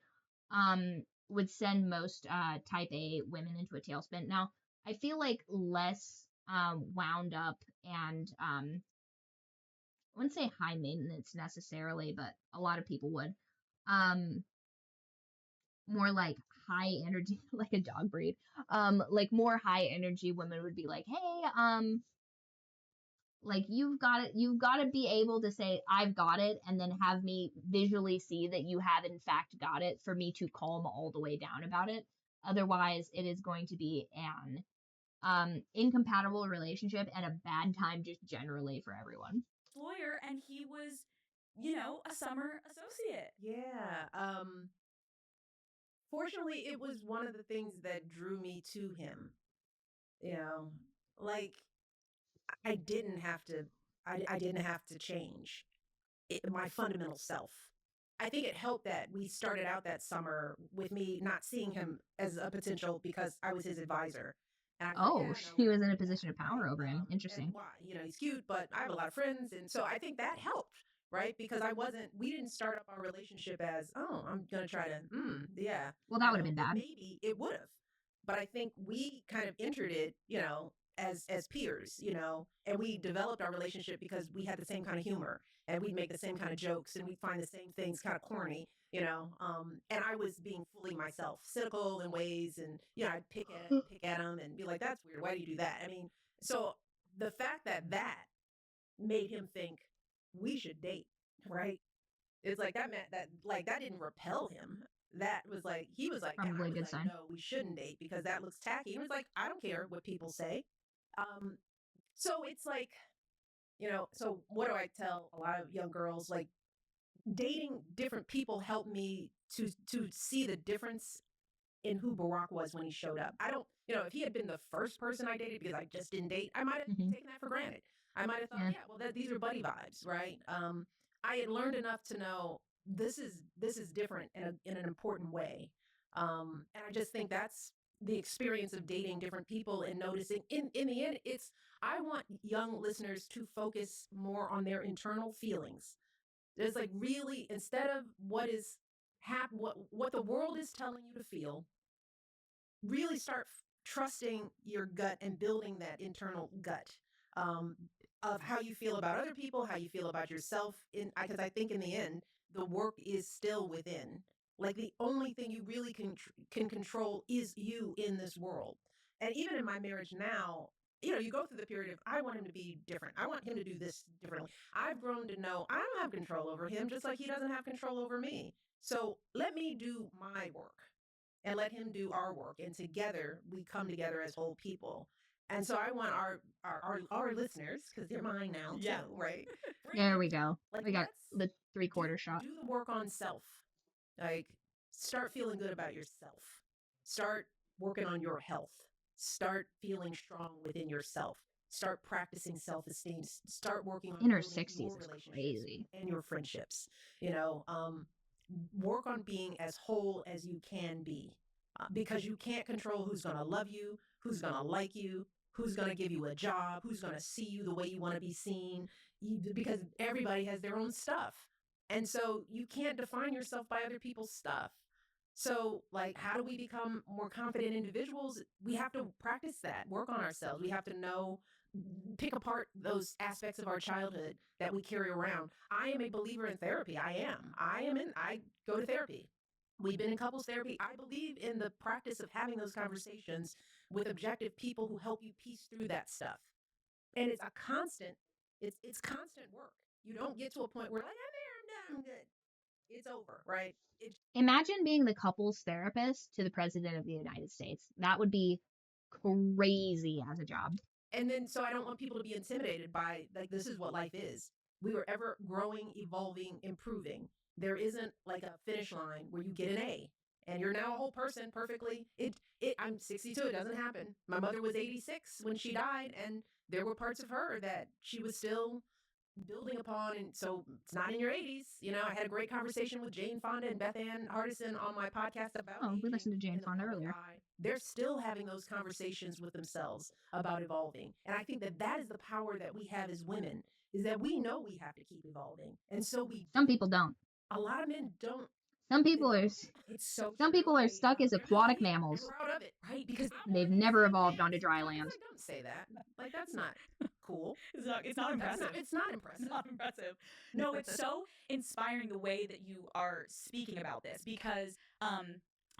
S1: would send most type A women into a tailspin. Now, I feel like less wound up and I wouldn't say high maintenance necessarily, but a lot of people would. Um, More like high energy, like a dog breed. Like more high energy women would be like, hey, like you've got to be able to say I've got it and then have me visually see that you have in fact got it for me to calm all the way down about it. Otherwise it is going to be an incompatible relationship and a bad time just generally for everyone.
S2: Lawyer, and he was, a summer associate.
S3: Yeah. Fortunately, it was one of the things that drew me to him. You know, like I didn't have to. I didn't have to change my fundamental self. I think it helped that we started out that summer with me not seeing him as a potential because I was his advisor. And I was like,
S1: Oh,
S3: yeah, no,
S1: she
S3: we're
S1: was
S3: gonna
S1: in a
S3: do that,
S1: position of
S3: right?
S1: power over him.
S3: And
S1: Interesting.
S3: why? He's cute, but I have a lot of friends, and so I think that helped, right? Because we didn't start up our relationship as, oh, I'm gonna try to, yeah,
S1: Well, that would have been
S3: and
S1: bad.
S3: maybe it would have, but I think we kind of entered it, as peers, and we developed our relationship because we had the same kind of humor and we'd make the same kind of jokes and we'd find the same things kind of corny, and I was being fully myself, cynical in ways, and I'd pick at him and be like, that's weird, why do you do that? I mean, so the fact that made him think we should date, right? It's like that meant that, like, that didn't repel him. That was like, he was like, and I
S1: Probably a
S3: was
S1: good
S3: like,
S1: sign.
S3: no, we shouldn't date because that looks tacky. He was like, I don't care what people say. um so it's like, so what do I tell a lot of young girls? Like, dating different people helped me to see the difference in who Barack was when he showed up. I don't, if he had been the first person I dated because I just didn't date, I might have taken that for granted. I might have thought,
S1: Yeah.
S3: yeah, well, these are buddy vibes, right? I had learned enough to know this is different in an important way. And I just think that's the experience of dating different people and noticing. In the end, it's, I want young listeners to focus more on their internal feelings. There's like, really, instead of what the world is telling you to feel, really start trusting your gut and building that internal gut, um, of how you feel about other people, how you feel about yourself. Because I think in the end, the work is still within. Like the only thing you really can control is you in this world. And even in my marriage now, you go through the period of I want him to be different. I want him to do this differently. I've grown to know I don't have control over him, just like he doesn't have control over me. So let me do my work and let him do our work. And together we come together as whole people. And so I want our listeners, because they're mine now too, right?
S1: There we go.
S3: Like,
S1: We got
S3: let's
S1: the 3/4 shot.
S3: do the work on self. Like, start feeling good about yourself. Start working on your health. Start feeling strong within yourself. Start practicing self-esteem. Start working on
S1: Inner
S3: building
S1: 60s
S3: your
S1: is
S3: relationships
S1: crazy.
S3: and your friendships. Work on being as whole as you can be, because you can't control who's going to love you, who's going to like you, who's going to give you a job, who's going to see you the way you want to be seen, because everybody has their own stuff. And so you can't define yourself by other people's stuff. So, like, how do we become more confident individuals? We have to practice that, work on ourselves. We have to know, pick apart those aspects of our childhood that we carry around. I am a believer in therapy. I go to therapy. We've been in couples therapy. I believe in the practice of having those conversations with objective people who help you piece through that stuff. And it's a constant, it's constant work. You don't get to a point where like, I'm there, I'm done, I'm good. It's over, right?
S1: Imagine being the couple's therapist to the president of the United States. That would be crazy as a job.
S3: And then, so I don't want people to be intimidated by, like, this is what life is. We are ever growing, evolving, improving. There isn't like a finish line where you get an A and you're now a whole person perfectly. I'm 62. It doesn't happen. My mother was 86 when she died, and there were parts of her that she was still building upon. And so it's not in your 80s. I had a great conversation with Jane Fonda and Beth Ann Hardison on my podcast about
S1: Oh, we
S3: aging
S1: listened to Jane
S3: in the
S1: Fonda
S3: public
S1: earlier.
S3: eye. They're still having those conversations with themselves about evolving. And I think that is the power that we have as women, is that we know we have to keep evolving. And so
S1: Some people don't.
S3: a lot of men don't.
S1: Some people are
S3: It's so
S1: some
S3: true.
S1: people are stuck as
S3: They're
S1: aquatic
S3: naive,
S1: mammals.
S3: and we're out of it, right? Because
S1: They've never evolved onto dry land.
S3: like, don't say that. Like, that's not cool.
S2: It's not impressive.
S3: It's not impressive.
S2: It's not impressive. No, it's so inspiring the way that you are speaking about this, because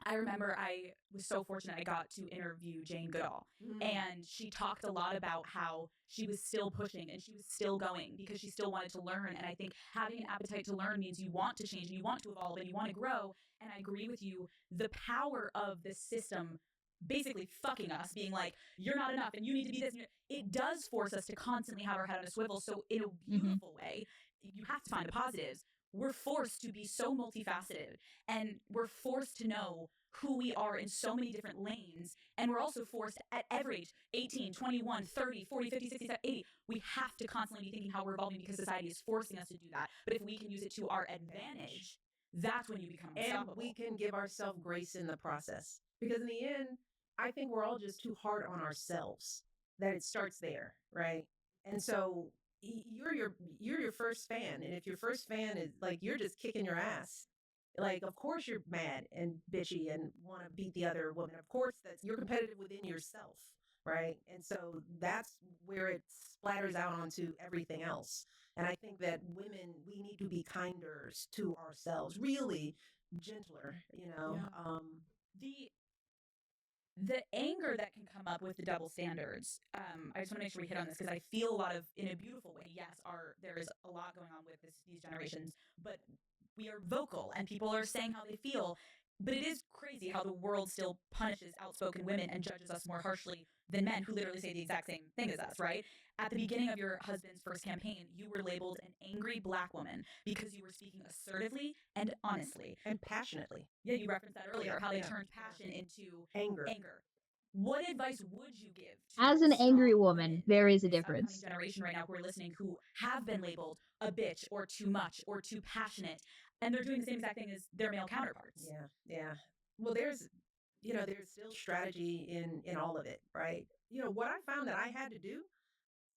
S2: I remember I was so fortunate I got to interview Jane Goodall, and she talked a lot about how she was still pushing and she was still going because she still wanted to learn. And I think having an appetite to learn means you want to change and you want to evolve and you want to grow. And I agree with you. The power of the system basically fucking us, being like, you're not enough and you need to be this. It does force us to constantly have our head on a swivel. So in a beautiful way, you have to find the positives. We're forced to be so multifaceted, and we're forced to know who we are in so many different lanes. And we're also forced at every age, 18, 21, 30, 40, 50, 60, 70, 80, we have to constantly be thinking how we're evolving because society is forcing us to do that. But if we can use it to our advantage, that's when you become unstoppable.
S3: And we can give ourselves grace in the process. Because in the end, I think we're all just too hard on ourselves, that it starts there, right? And so you're your first fan. And if your first fan is like, you're just kicking your ass, like, of course you're mad and bitchy and want to beat the other woman. Of course, you're competitive within yourself, right? And so that's where it splatters out onto everything else. And I think that women, we need to be kinder to ourselves, really gentler,
S2: Yeah. The anger that can come up with the double standards. I just want to make sure we hit on this, because I feel a lot of, in a beautiful way, yes, there is a lot going on with these generations, but we are vocal and people are saying how they feel. But it is crazy how the world still punishes outspoken women and judges us more harshly than men who literally say the exact same thing as us, right? At the beginning of your husband's first campaign, you were labeled an angry Black woman because you were speaking assertively and honestly.
S3: and passionately.
S2: Yeah, you referenced that earlier, how they turned passion into
S3: Anger.
S2: What advice would you give to
S1: As an angry
S2: strong
S1: woman,
S2: women
S1: there
S2: in
S1: is a
S2: this upcoming
S1: difference.
S2: generation right now who are listening, who have been labeled a bitch or too much or too passionate, and they're doing the same exact thing as their male counterparts?
S3: Yeah. Well, there's still strategy in all of it, right? What I found that I had to do,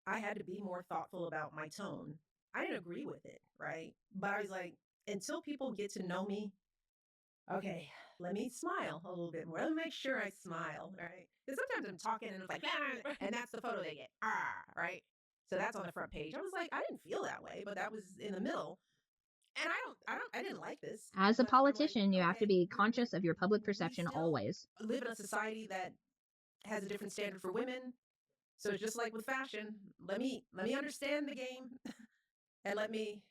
S3: I had to be more thoughtful about my tone. I didn't agree with it, right? But I was like, until people get to know me, okay, let me smile a little bit more. Let me make sure I smile, right? Because sometimes I'm talking and it's like, ah, and that's the photo they get, right? So that's on the front page. I was like, I didn't feel that way, but that was in the middle. And I didn't like this.
S1: As a
S3: but I'm like,
S1: politician, you have to
S3: okay,
S1: be conscious of your public
S3: we
S1: perception
S3: still
S1: always.
S3: live in a society that has a different standard for women. So it's just like with fashion. Let me understand the game and let me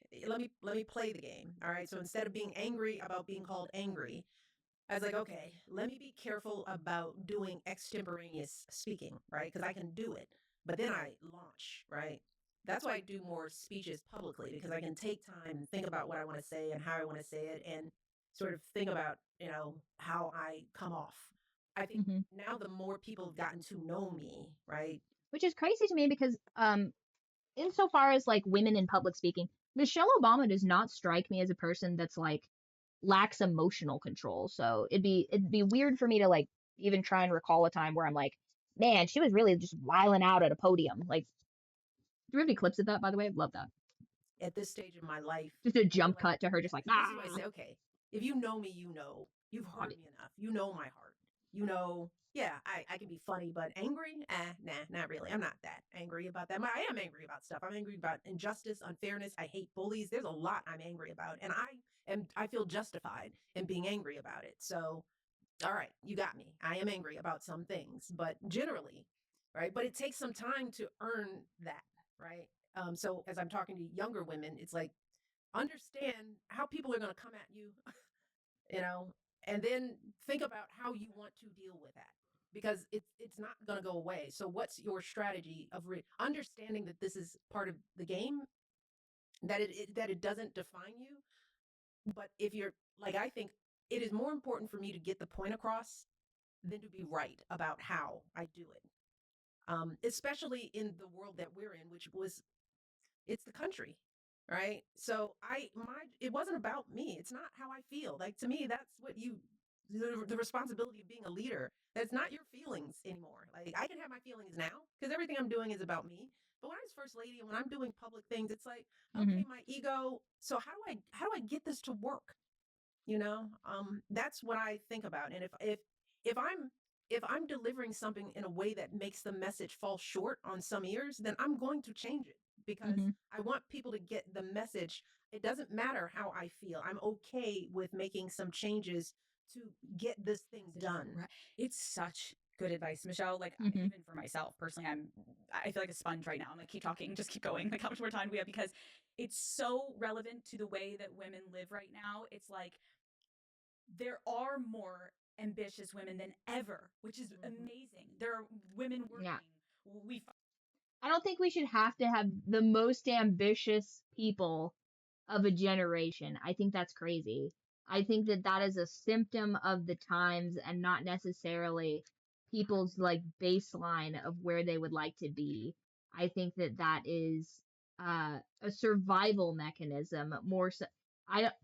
S3: play the game. All right. So instead of being angry about being called angry, I was like, okay, let me be careful about doing extemporaneous speaking, right? Because I can do it, but then I launch, right? That's why I do more speeches publicly because I can take time and think about what I want to say and how I want to say it and sort of think about, how I come off. I think
S1: Hmm.
S3: now the more people have gotten to know me, right?
S1: Which is crazy to me because, insofar as like women in public speaking, Michelle Obama does not strike me as a person that's like lacks emotional control. So it'd be weird for me to like even try and recall a time where I'm like, man, she was really just wiling out at a podium. Like, do you have any clips of that, by the way? I love that.
S3: At this stage of my life,
S1: Just a
S3: I feel
S1: jump
S3: like,
S1: cut to her, just
S3: yeah,
S1: like,
S3: this is why I
S1: ah.
S3: say, okay, if you know me, you've heard me enough. You know my heart. Yeah, I can be funny, but angry? Nah, not really. I'm not that angry about that. I am angry about stuff. I'm angry about injustice, unfairness. I hate bullies. There's a lot I'm angry about. And I feel justified in being angry about it. So, all right, you got me. I am angry about some things, but generally, right? But it takes some time to earn that, right? So as I'm talking to younger women, it's like understand how people are going to come at you, you know, and then think about how you want to deal with that because it's not going to go away. So what's your strategy of understanding that this is part of the game, that it doesn't define you, but if you're like I think it is more important for me to get the point across than to be right about how I do it. Especially in the world that we're in, which was it's the country, right? So it wasn't about me. It's not how I feel. Like to me, that's what the responsibility of being a leader. That's not your feelings anymore. Like I can have my feelings now because everything I'm doing is about me. But when I was first lady and when I'm doing public things, it's like,
S1: Mm-hmm.
S3: okay, my ego. So how do I get this to work? That's what I think about. And if I'm delivering something in a way that makes the message fall short on some ears, then I'm going to change it because
S1: Mm-hmm.
S3: I want people to get the message. It doesn't matter how I feel. I'm okay with making some changes to get this thing done.
S2: Right. It's such good advice, Michelle. Like
S1: Mm-hmm.
S2: even for myself personally, I feel like a sponge right now. I'm like, keep talking, just keep going. Like how much more time do we have? Because it's so relevant to the way that women live right now. It's like there are more ambitious women than ever, which is amazing. There are women working.
S1: Yeah.
S2: We
S1: I don't think we should have to have the most ambitious people of a generation. I think that's crazy. I think that that is a symptom of the times and not necessarily people's like baseline of where they would like to be. I think that that is a survival mechanism more so. I don't,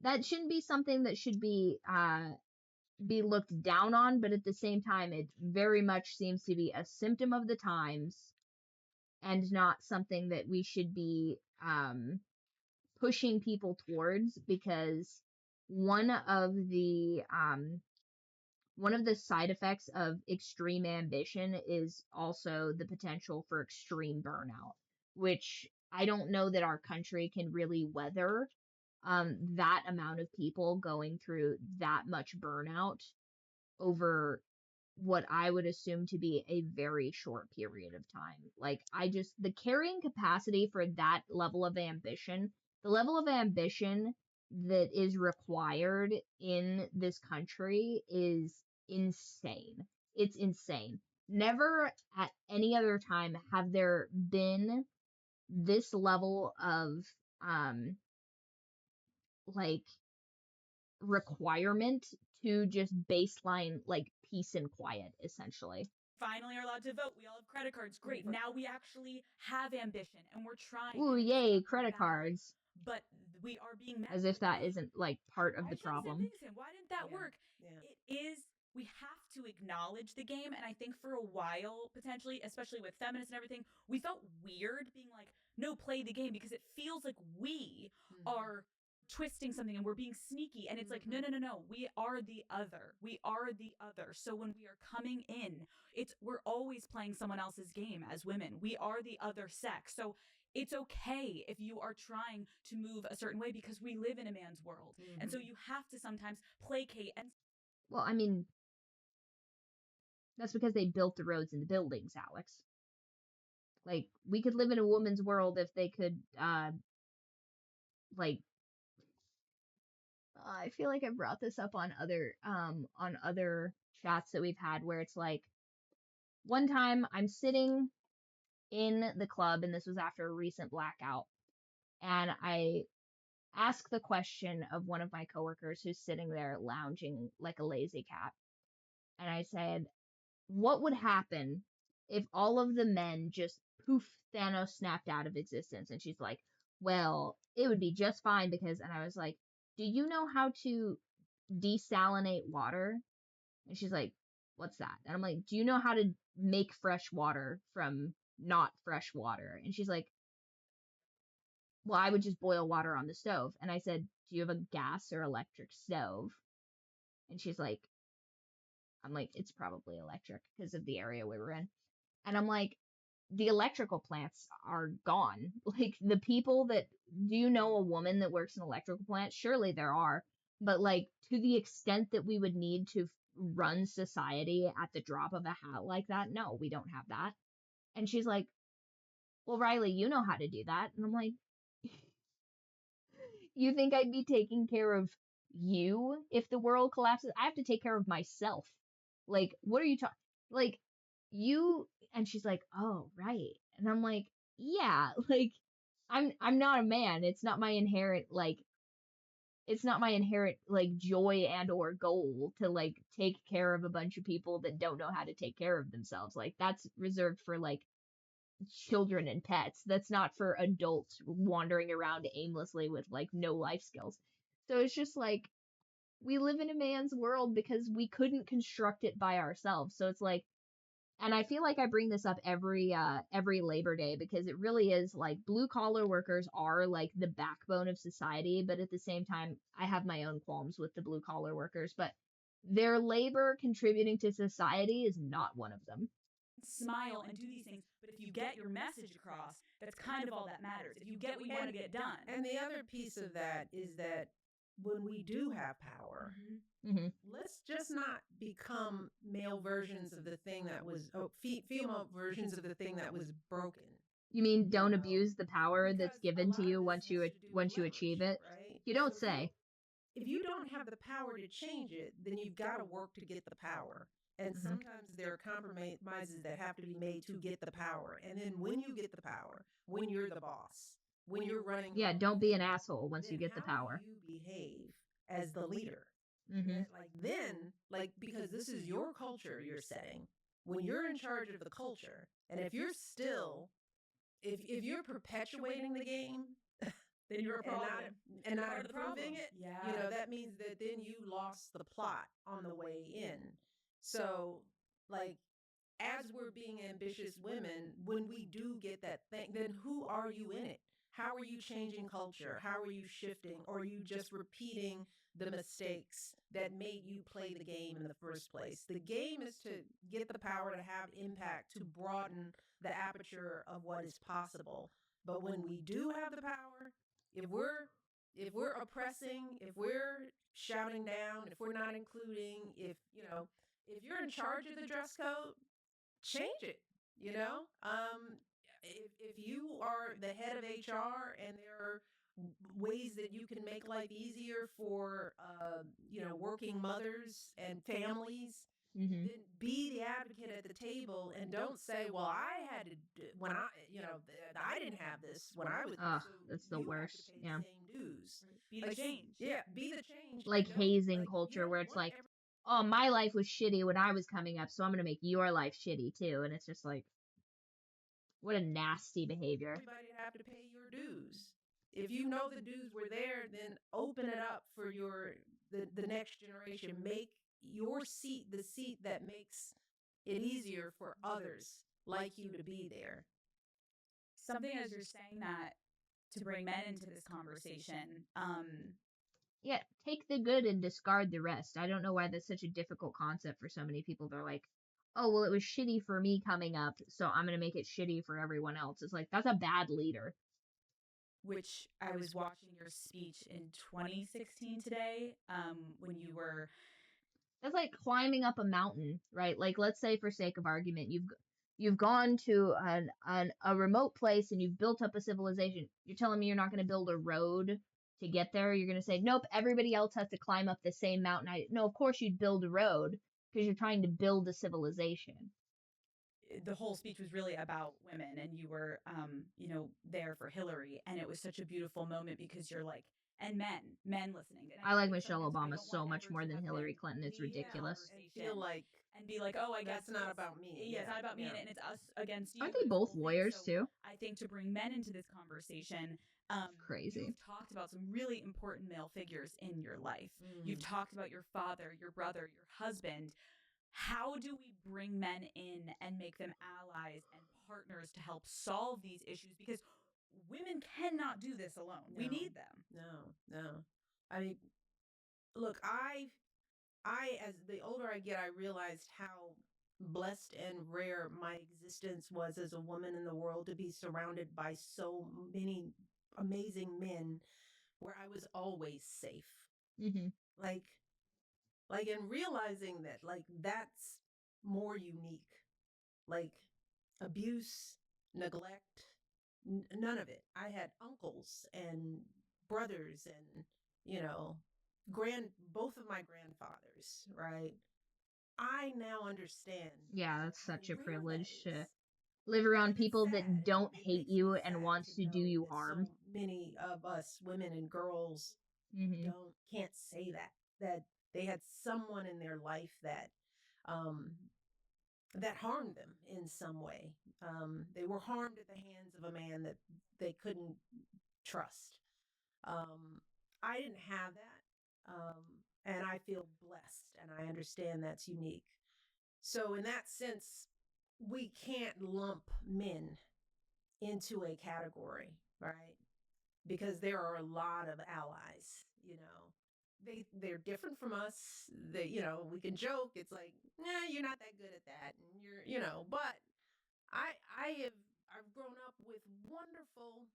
S1: that shouldn't be something that should be looked down on, but at the same time, it very much seems to be a symptom of the times and not something that we should be pushing people towards because one of the um, one of the side effects of extreme ambition is also the potential for extreme burnout, which I don't know that our country can really weather that amount of people going through that much burnout over what I would assume to be a very short period of time. Like, the carrying capacity for that level of ambition, the level of ambition that is required in this country is insane. It's insane. Never at any other time have there been this level of, um, like, requirement to just baseline, like, peace and quiet, essentially.
S2: finally are allowed to vote. We all have credit cards. Great. Now we actually have ambition and we're trying.
S1: Ooh,
S2: And it's
S1: yay,
S2: an uphill
S1: credit
S2: battle.
S1: cards.
S2: But we are being met
S1: As if
S2: with
S1: that
S2: the
S1: isn't like part of
S2: why
S1: the
S2: did you say
S1: problem.
S2: things and why didn't that
S3: Yeah,
S2: work?
S3: yeah.
S2: It is we have to acknowledge the game. And I think for a while, potentially, especially with feminists and everything, we felt weird being like, no, play the game because it feels like we are twisting something and we're being sneaky. And it's like, no, no, no, no. We are the other. We are the other. So when we are coming in, we're always playing someone else's game as women. We are the other sex. So it's okay if you are trying to move a certain way because we live in a man's world. And so you have to sometimes placate and
S1: Well, I mean, that's because they built the roads and the buildings, Alex. Like, we could live in a woman's world if they could, like, I feel like I brought this up on other chats that we've had where it's like, one time I'm sitting in the club, and this was after a recent blackout, and I asked the question of one of my coworkers who's sitting there lounging like a lazy cat, and I said, what would happen if all of the men just poof, Thanos snapped out of existence? And she's like, well, it would be just fine because, and I was like, do you know how to desalinate water? And she's like, what's that? And I'm like, do you know how to make fresh water from not fresh water? And she's like, well, I would just boil water on the stove. And I said, do you have a gas or electric stove? And she's like, I'm like, it's probably electric because of the area we were in. And I'm like, the electrical plants are gone. Like, the people that, do you know a woman that works in an electrical plant? Surely there are. But, like, to the extent that we would need to run society at the drop of a hat like that, no, we don't have that. And she's like, well, Riley, you know how to do that. And I'm like, you think I'd be taking care of you if the world collapses? I have to take care of myself. Like, what are you talking? Like, you. And she's like, oh, right. And I'm like, yeah, like, I'm not a man. It's not my inherent joy and or goal to like take care of a bunch of people that don't know how to take care of themselves. Like, that's reserved for like children and pets. That's not for adults wandering around aimlessly with like no life skills. So it's just like, we live in a man's world because we couldn't construct it by ourselves. So it's like, and I feel like I bring this up every Labor Day because it really is like, blue collar workers are like the backbone of society, but at the same time I have my own qualms with the blue collar workers, but their labor contributing to society is not one of them.
S2: smile and do these things. But if you get your message across, that's kind of all that matters. If you get what you want to get done.
S3: And the other piece of that is that when we do have power,
S1: Mm-hmm.
S3: let's just not become male versions of the thing that was, female versions of the thing that was broken.
S1: You mean don't
S3: know,
S1: abuse the power that's
S3: Because a
S1: given to
S3: lot
S1: you
S3: of this
S1: once you
S3: has to do with
S1: achieve
S3: leverage,
S1: it?
S3: right?
S1: You don't
S3: So
S1: say.
S3: if you don't have the power to change it, then you've got to work to get the power. And
S1: Mhm.
S3: sometimes there are compromises that have to be made to get the power. And then when you get the power, when you're the boss, when you're running,
S1: Yeah, don't be an asshole once you get the power.
S3: How do you behave as the leader?
S1: Mm-hmm.
S3: Because this is your culture you're setting. When you're in charge of the culture, and if you're still, if you're perpetuating the game,
S2: Then you're a problem.
S3: and not
S2: Part of the problem.
S3: improving it,
S2: Yeah.
S3: that means that then you lost the plot on the way in. So, like, as we're being ambitious women, when we do get that thing, then who are you in it? How are you changing culture? How are you shifting? Or are you just repeating the mistakes that made you play the game in the first place? The game is to get the power to have impact, to broaden the aperture of what is possible. But when we do have the power, if we're oppressing, if we're shouting down, if we're not including, if you're in charge of the dress code, change it. If you are the head of HR and there are ways that you can make life easier for working mothers and families,
S1: Mm-hmm.
S3: then be the advocate at the table and don't say, well, I had to when I didn't have this when I was,
S1: Ugh,
S3: so
S1: that's the
S3: you have to
S1: worst.
S3: pay
S1: Yeah.
S3: the same dues.
S2: Be the change.
S3: Yeah, be the change.
S1: Like
S3: And don't,
S1: hazing
S3: like, you
S1: culture
S3: don't
S1: where it's
S3: want
S1: like, oh, my life was shitty when I was coming up, so I'm gonna make your life shitty too. And it's just like, what a nasty behavior.
S3: everybody to have to pay your dues. If you know the dues were there, then open it up for the next generation. Make your seat the seat that makes it easier for others like you to be there.
S2: Something as you're saying that to bring men into this conversation.
S1: Yeah, take the good and discard the rest. I don't know why that's such a difficult concept for so many people. They're like, oh, well, it was shitty for me coming up, so I'm going to make it shitty for everyone else. It's like, that's a bad leader.
S2: which I was watching your speech in 2016 today, when you were.
S1: That's like climbing up a mountain, right? Like, let's say for sake of argument, you've gone to a remote place and you've built up a civilization. You're telling me you're not going to build a road to get there? You're going to say, nope, everybody else has to climb up the same mountain. No, of course you'd build a road because you're trying to build a civilization.
S2: The whole speech was really about women, and you were, there for Hillary, and it was such a beautiful moment because you're like, and men listening. And
S1: I like
S2: think
S1: Michelle
S2: sometimes we
S1: Obama
S2: don't
S1: so
S2: want
S1: much
S2: ever
S1: more
S2: to
S1: than
S2: have
S1: Hillary
S2: men
S1: Clinton. It's
S2: lead the
S1: ridiculous.
S3: And feel like
S2: and be like, oh, I guess
S3: that's not about me.
S2: Yeah, it's not about me, and it's us against you.
S1: Aren't
S2: and
S1: they
S2: this
S1: both
S2: whole thing.
S1: lawyers
S2: So
S1: too?
S2: I think to bring men into this conversation,
S1: Crazy.
S2: you've talked about some really important male figures in your life. You've talked about your father, your brother, your husband. How do we bring men in and make them allies and partners to help solve these issues? Because women cannot do this alone.
S3: No.
S2: We need them.
S3: No. I mean, look, as the older I get, I realized how blessed and rare my existence was as a woman in the world, to be surrounded by so many amazing men where I was always safe.
S1: Mm-hmm.
S3: Like, and realizing that, like, that's more unique. Like, abuse, neglect, none of it. I had uncles and brothers and, you know, both of my grandfathers, right? I now understand.
S1: Yeah, that's
S3: how
S1: such a
S3: rare
S1: privilege
S3: that
S1: to
S3: is.
S1: live around
S3: And it's
S1: people that
S3: sad.
S1: don't
S3: It
S1: hate
S3: makes me
S1: you and
S3: sad
S1: wants to do
S3: know
S1: you
S3: that
S1: harm.
S3: so many of us women and girls
S1: Mm-hmm.
S3: can't say that they had someone in their life um that harmed them in some way. They were harmed at the hands of a man that they couldn't trust. I didn't have that. And I feel blessed, and I understand that's unique. So in that sense, we can't lump men into a category, right? Because there are a lot of allies, they're different from us. We can joke. It's like, nah, you're not that good at that. And but I've grown up with wonderful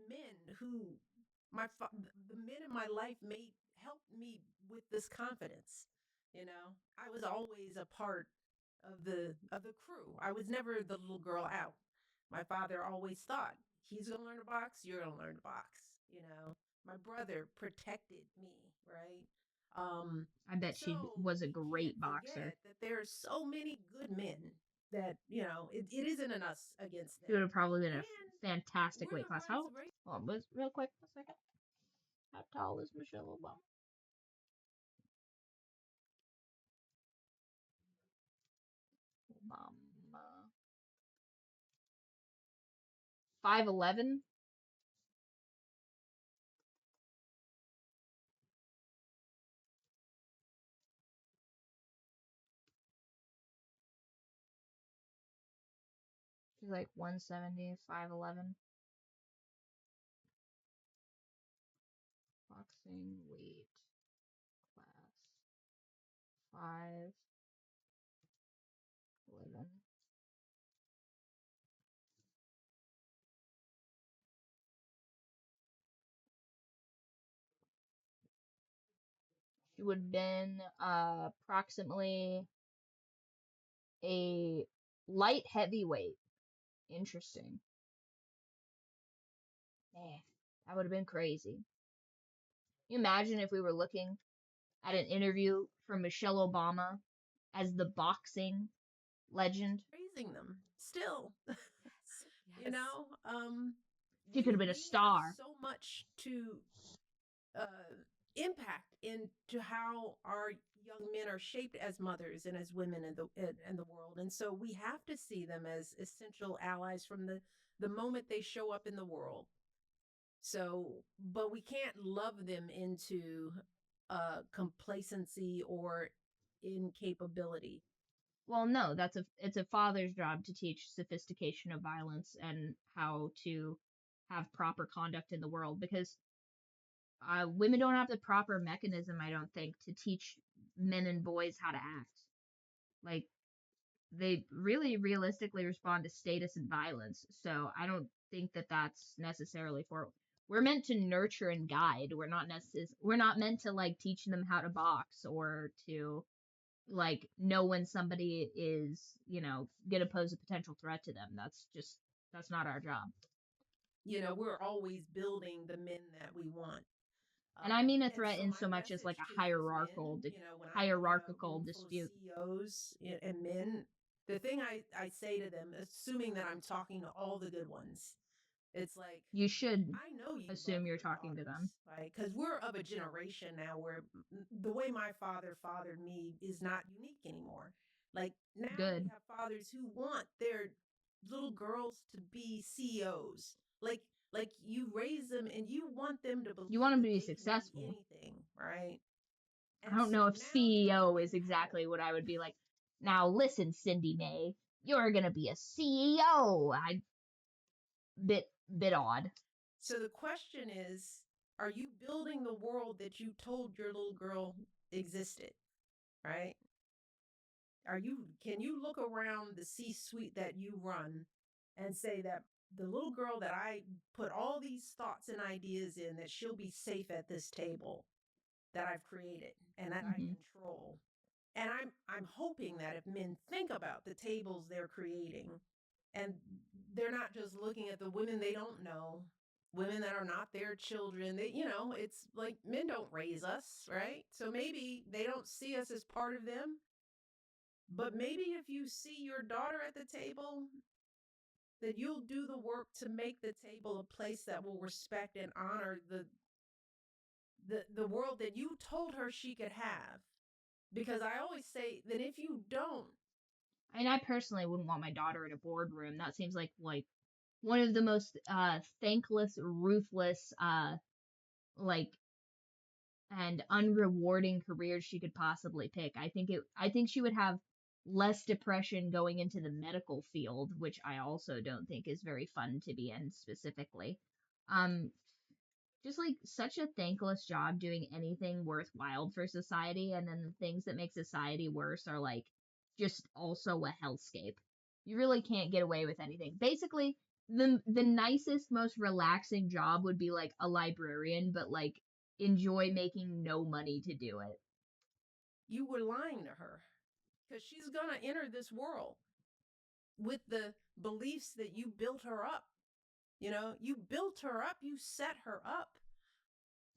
S3: men who the men in my life made helped me with this confidence. I was always a part of the crew. I was never the little girl out. My father always thought, he's gonna learn to box, you're gonna learn to box. My brother protected me, right?
S1: I bet she
S3: So
S1: was a
S3: we
S1: great
S3: can't
S1: boxer.
S3: forget that there are so many good men that it isn't an us against
S1: She
S3: them.
S1: would have probably been a
S3: And
S1: fantastic
S3: we're
S1: weight
S3: the
S1: class.
S3: ones, right?
S1: Hold on, real quick, a second. How tall is Michelle Obama? Obama. 5'11". She's like 170, 5'11". Boxing weight class 5'11". She would have been approximately a light heavyweight. Interesting. Man, that would have been crazy. Can you imagine if we were looking at an interview from Michelle Obama as the boxing legend?
S3: Praising them still.
S2: Yes.
S1: She could have been a
S3: We
S1: star.
S3: have so much to impact into how our young men are shaped as mothers and as women in the world. And so we have to see them as essential allies from the moment they show up in the world. So, but we can't love them into complacency or incapability.
S1: Well, no, it's a father's job to teach sophistication of violence and how to have proper conduct in the world, because women don't have the proper mechanism, I don't think, to teach men and boys how to act. Like, they really realistically respond to status and violence. So I don't think that that's necessarily for we're meant to nurture and guide. We're not meant to like teach them how to box or to like know when somebody is, gonna pose a potential threat to them. That's not our job.
S3: We're always building the men that we want.
S1: And I mean a
S3: And
S1: threat
S3: so
S1: in
S3: my
S1: so much as like
S3: message
S1: a
S3: to these
S1: hierarchical
S3: men, when I'm in a
S1: hierarchical
S3: room full of
S1: dispute.
S3: CEOs and men, the thing I say to them, assuming that I'm talking to all the good ones, it's like,
S1: You should
S3: I know you love
S1: assume you're
S3: your
S1: talking to them.
S3: daughters, right? Because we're of a generation now where the way my father fathered me is not unique anymore. Like now we
S1: Good.
S3: have fathers who want their little girls to be CEOs. Like you raise them and you want them to
S1: You
S3: believe
S1: want them
S3: that
S1: to be
S3: they can be
S1: successful.
S3: anything, right?
S1: I
S3: And
S1: don't
S3: so
S1: know if
S3: now they're
S1: CEO
S3: being
S1: is exactly
S3: held.
S1: what I would be like. Now listen, Cindy May, you're gonna be a CEO. I bit odd.
S3: So the question is, are you building the world that you told your little girl existed, right? Can you look around the C-suite that you run and say that the little girl that I put all these thoughts and ideas in, that she'll be safe at this table that I've created and that I
S1: Hmm.
S3: control? And I'm hoping that if men think about the tables they're creating, and they're not just looking at the women they don't know, women that are not their children, it's like men don't raise us, right? So maybe they don't see us as part of them. But maybe if you see your daughter at the table, that you'll do the work to make the table a place that will respect and honor the world that you told her she could have. Because I always say that if you don't,
S1: I mean, I personally wouldn't want my daughter in a boardroom. That seems like one of the most thankless, ruthless, like and unrewarding careers she could possibly pick. I think she would have less depression going into the medical field, which I also don't think is very fun to be in specifically. Um just like such a thankless job doing anything worthwhile for society, and then the things that make society worse are like just also a hellscape. You really can't get away with anything. Basically, the nicest, most relaxing job would be like a librarian, but like enjoy making no money to do it.
S3: you were lying to her, because she's going to enter this world with the beliefs that you built her up. You built her up, you set her up.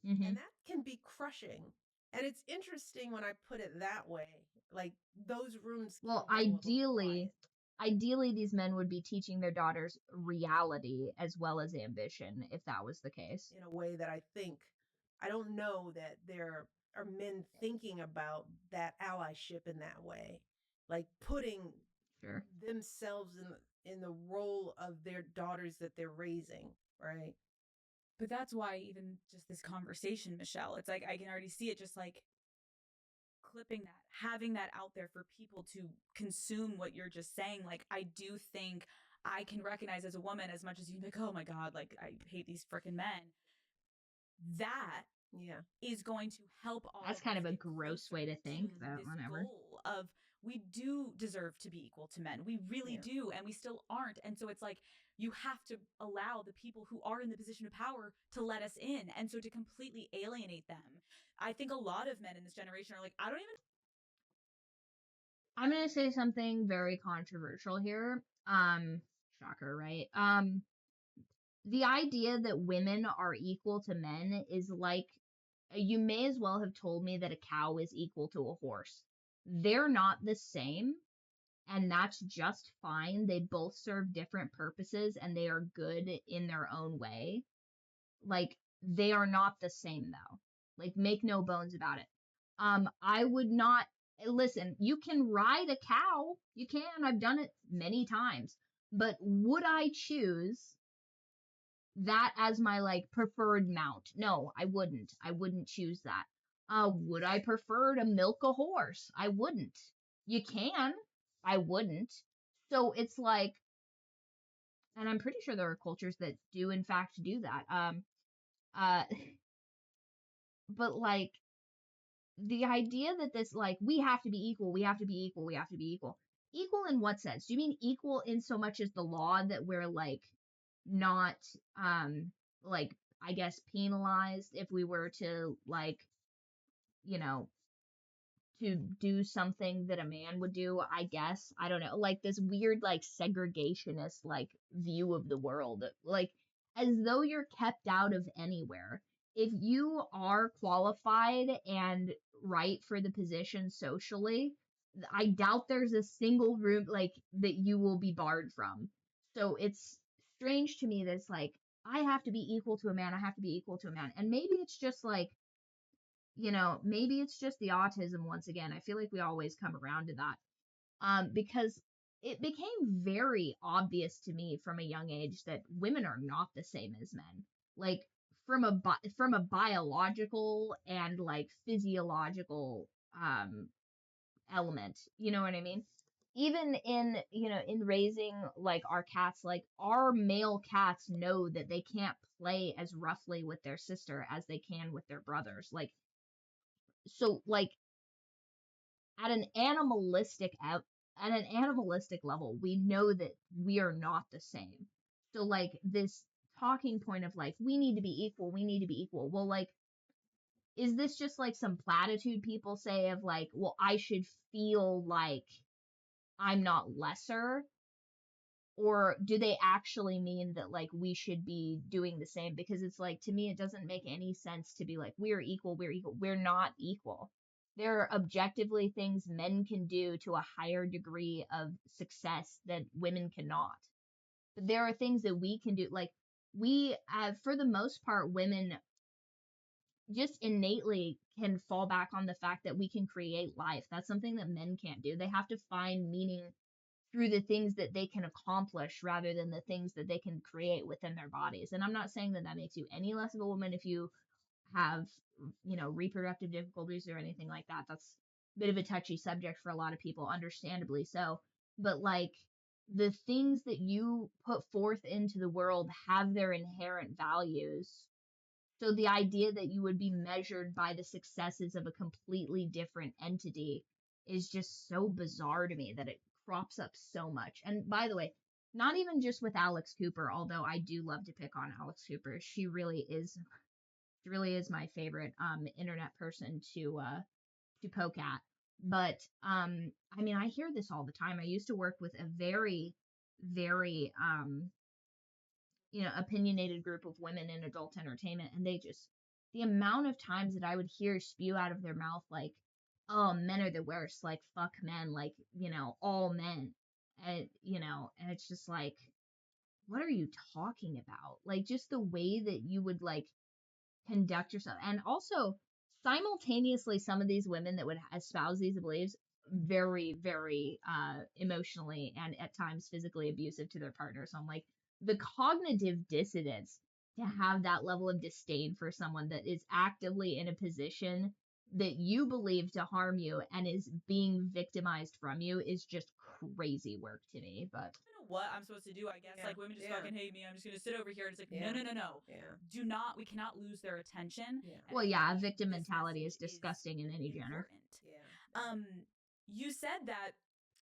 S1: Hmm.
S3: And that can be crushing. And it's interesting when I put it that way. Like those rooms can
S1: Well,
S3: go a little quiet
S1: ideally these men would be teaching their daughters reality as well as ambition if that was the case.
S3: in a way that I don't know that there are men thinking about that allyship in that way. Like putting
S1: Sure.
S3: themselves in the role of their daughters that they're raising, right?
S2: But that's why even just this conversation, Michelle, it's like I can already see it just like clipping that, having that out there for people to consume what you're just saying. Like, I do think I can recognize as a woman, as much as you like, oh my God, like I hate these freaking men. That
S3: Yeah.
S2: is going to help all
S1: That's
S2: of
S1: kind
S2: us
S1: of a
S2: get
S1: gross
S2: closer
S1: way to think,
S2: to
S1: but
S2: this
S1: whatever.
S2: goal of we do deserve to be equal to men. We really
S3: Yeah.
S2: do, and we still aren't. And so it's like you have to allow the people who are in the position of power to let us in. And so to completely alienate them, I think a lot of men in this generation are like, I don't even.
S1: I'm gonna say something very controversial here. Shocker, right? The idea that women are equal to men is like you may as well have told me that a cow is equal to a horse. They're not the same, and that's just fine. They both serve different purposes and they are good in their own way. Like they are not the same though. Like make no bones about it. I would not listen, you can ride a cow. You can. I've done it many times. But would I choose that as my like preferred mount? No, I wouldn't. I wouldn't choose that. Would I prefer to milk a horse? I wouldn't. You can. I wouldn't. So it's like, and I'm pretty sure there are cultures that do in fact do that. Uh, but like the idea that this like we have to be equal, we have to be equal, we have to be equal. Equal in what sense? Do you mean equal in so much as the law that we're like not like I guess, penalized if we were to, like, you know, to do something that a man would do, I guess. I don't know. Like this weird, like, segregationist, like, view of the world. Like, as though you're kept out of anywhere. If you are qualified and right for the position socially, I doubt there's a single room, like, that you will be barred from. So it's strange to me that it's like, I have to be equal to a man, I have to be equal to a man. And maybe it's just like, maybe it's just the autism once again. I feel like we always come around to that. Because it became very obvious to me from a young age that women are not the same as men. Like from a biological and like physiological element. You know what I mean? Even in, in raising like our cats, like our male cats know that they can't play as roughly with their sister as they can with their brothers. Like, so like at an animalistic level, we know that we are not the same. So like this talking point of like we need to be equal, we need to be equal. Well, like, is this just like some platitude people say of like, well, I should feel like I'm not lesser? Or do they actually mean that like we should be doing the same? Because it's like, to me, it doesn't make any sense to be like, we're equal, we're equal. We're not equal. There are objectively things men can do to a higher degree of success that women cannot. But there are things that we can do. Like, we have, for the most part, women just innately can fall back on the fact that we can create life. That's something that men can't do. They have to find meaning through the things that they can accomplish rather than the things that they can create within their bodies. And I'm not saying that that makes you any less of a woman if you have, reproductive difficulties or anything like that. That's a bit of a touchy subject for a lot of people, understandably so. But like, the things that you put forth into the world have their inherent values. So the idea that you would be measured by the successes of a completely different entity is just so bizarre to me that it crops up so much. And by the way, not even just with Alex Cooper, although I do love to pick on Alex Cooper. She really is my favorite internet person to poke at. But I mean, I hear this all the time. I used to work with a very, very opinionated group of women in adult entertainment, and the amount of times that I would hear spew out of their mouth like, oh, men are the worst, like fuck men, like, all men. And it's just like, what are you talking about? Like, just the way that you would like conduct yourself. And also, simultaneously, some of these women that would espouse these beliefs, very, very emotionally and at times physically abusive to their partner. So I'm like, the cognitive dissonance to have that level of disdain for someone that is actively in a position that you believe to harm you and is being victimized from you is just crazy work to me. But
S2: I don't know what I'm supposed to do. I guess like women just fucking hate me. I'm just gonna sit over here. And it's like, no.
S3: Yeah.
S2: We cannot lose their attention.
S3: Yeah.
S1: well, yeah, victim mentality is disgusting in any genre.
S2: Important. You said that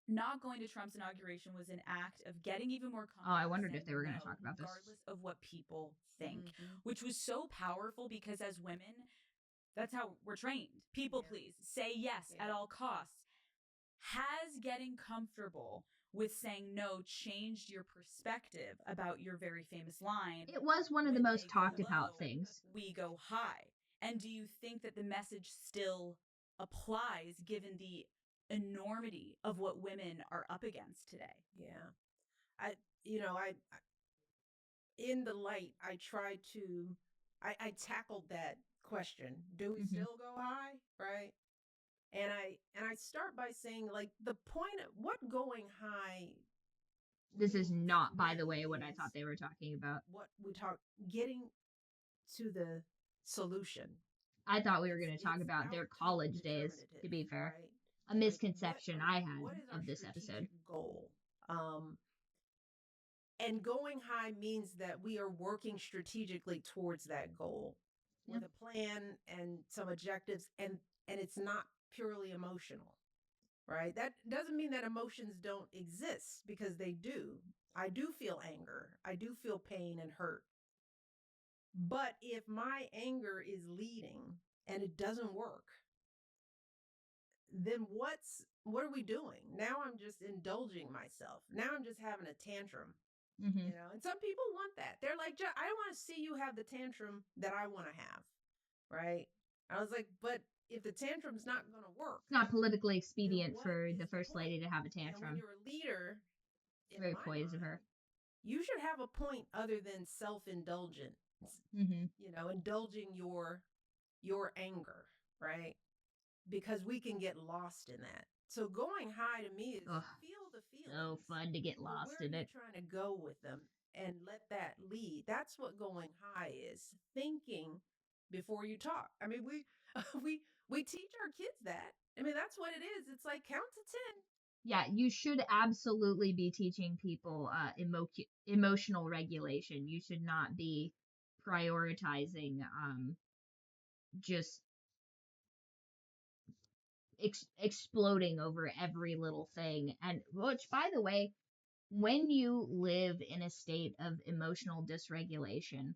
S2: not going to Trump's inauguration was an act of getting even more confidence.
S1: Oh, I wondered if they were going to talk about this.
S2: Regardless of what people think, which was so powerful because as women, that's how we're trained. People please, say yes at all costs. Has getting comfortable with saying no changed your perspective about your very famous line?
S1: It was one of the most talked about things.
S2: We go high. And do you think that the message still applies given the enormity of what women are up against today?
S3: Yeah. I in the light, I tried to, I tackled that question. Do we still go high? Right. And I start by saying, like, the point of what going high.
S1: This is not, by the way, what I thought they were talking about.
S3: What we talk, getting to the solution.
S1: I thought we were going to talk about their college days, to be fair. Right? A misconception I had of this episode.
S3: Goal. And going high means that we are working strategically towards that goal with a plan and some objectives, and it's not purely emotional, right? That doesn't mean that emotions don't exist, because they do. I do feel anger. I do feel pain and hurt. But if my anger is leading and it doesn't work, then what are we doing? Now I'm just indulging myself. Now I'm just having a tantrum.
S1: Mm-hmm.
S3: And some people want that. They're like, I want to see you have the tantrum that I want to have. Right. I was like, but if the tantrum's not going to work,
S1: It's not politically expedient
S3: what
S1: for
S3: is
S1: the first
S3: point?
S1: lady to have a
S3: And when
S1: tantrum.
S3: you're a leader,
S1: It's very poised of her.
S3: You should have a point other than self-indulgence.
S1: Mm-hmm.
S3: Indulging your anger, right? Because we can get lost in that. So going high to me is feel the feelings.
S1: So fun to get lost in it.
S3: Where are you trying to go with them and let that lead? That's what going high is. Thinking before you talk. I mean, we teach our kids that. I mean, that's what it is. It's like count to 10.
S1: Yeah, you should absolutely be teaching people emotional regulation. You should not be prioritizing just exploding over every little thing. And which, by the way, when you live in a state of emotional dysregulation,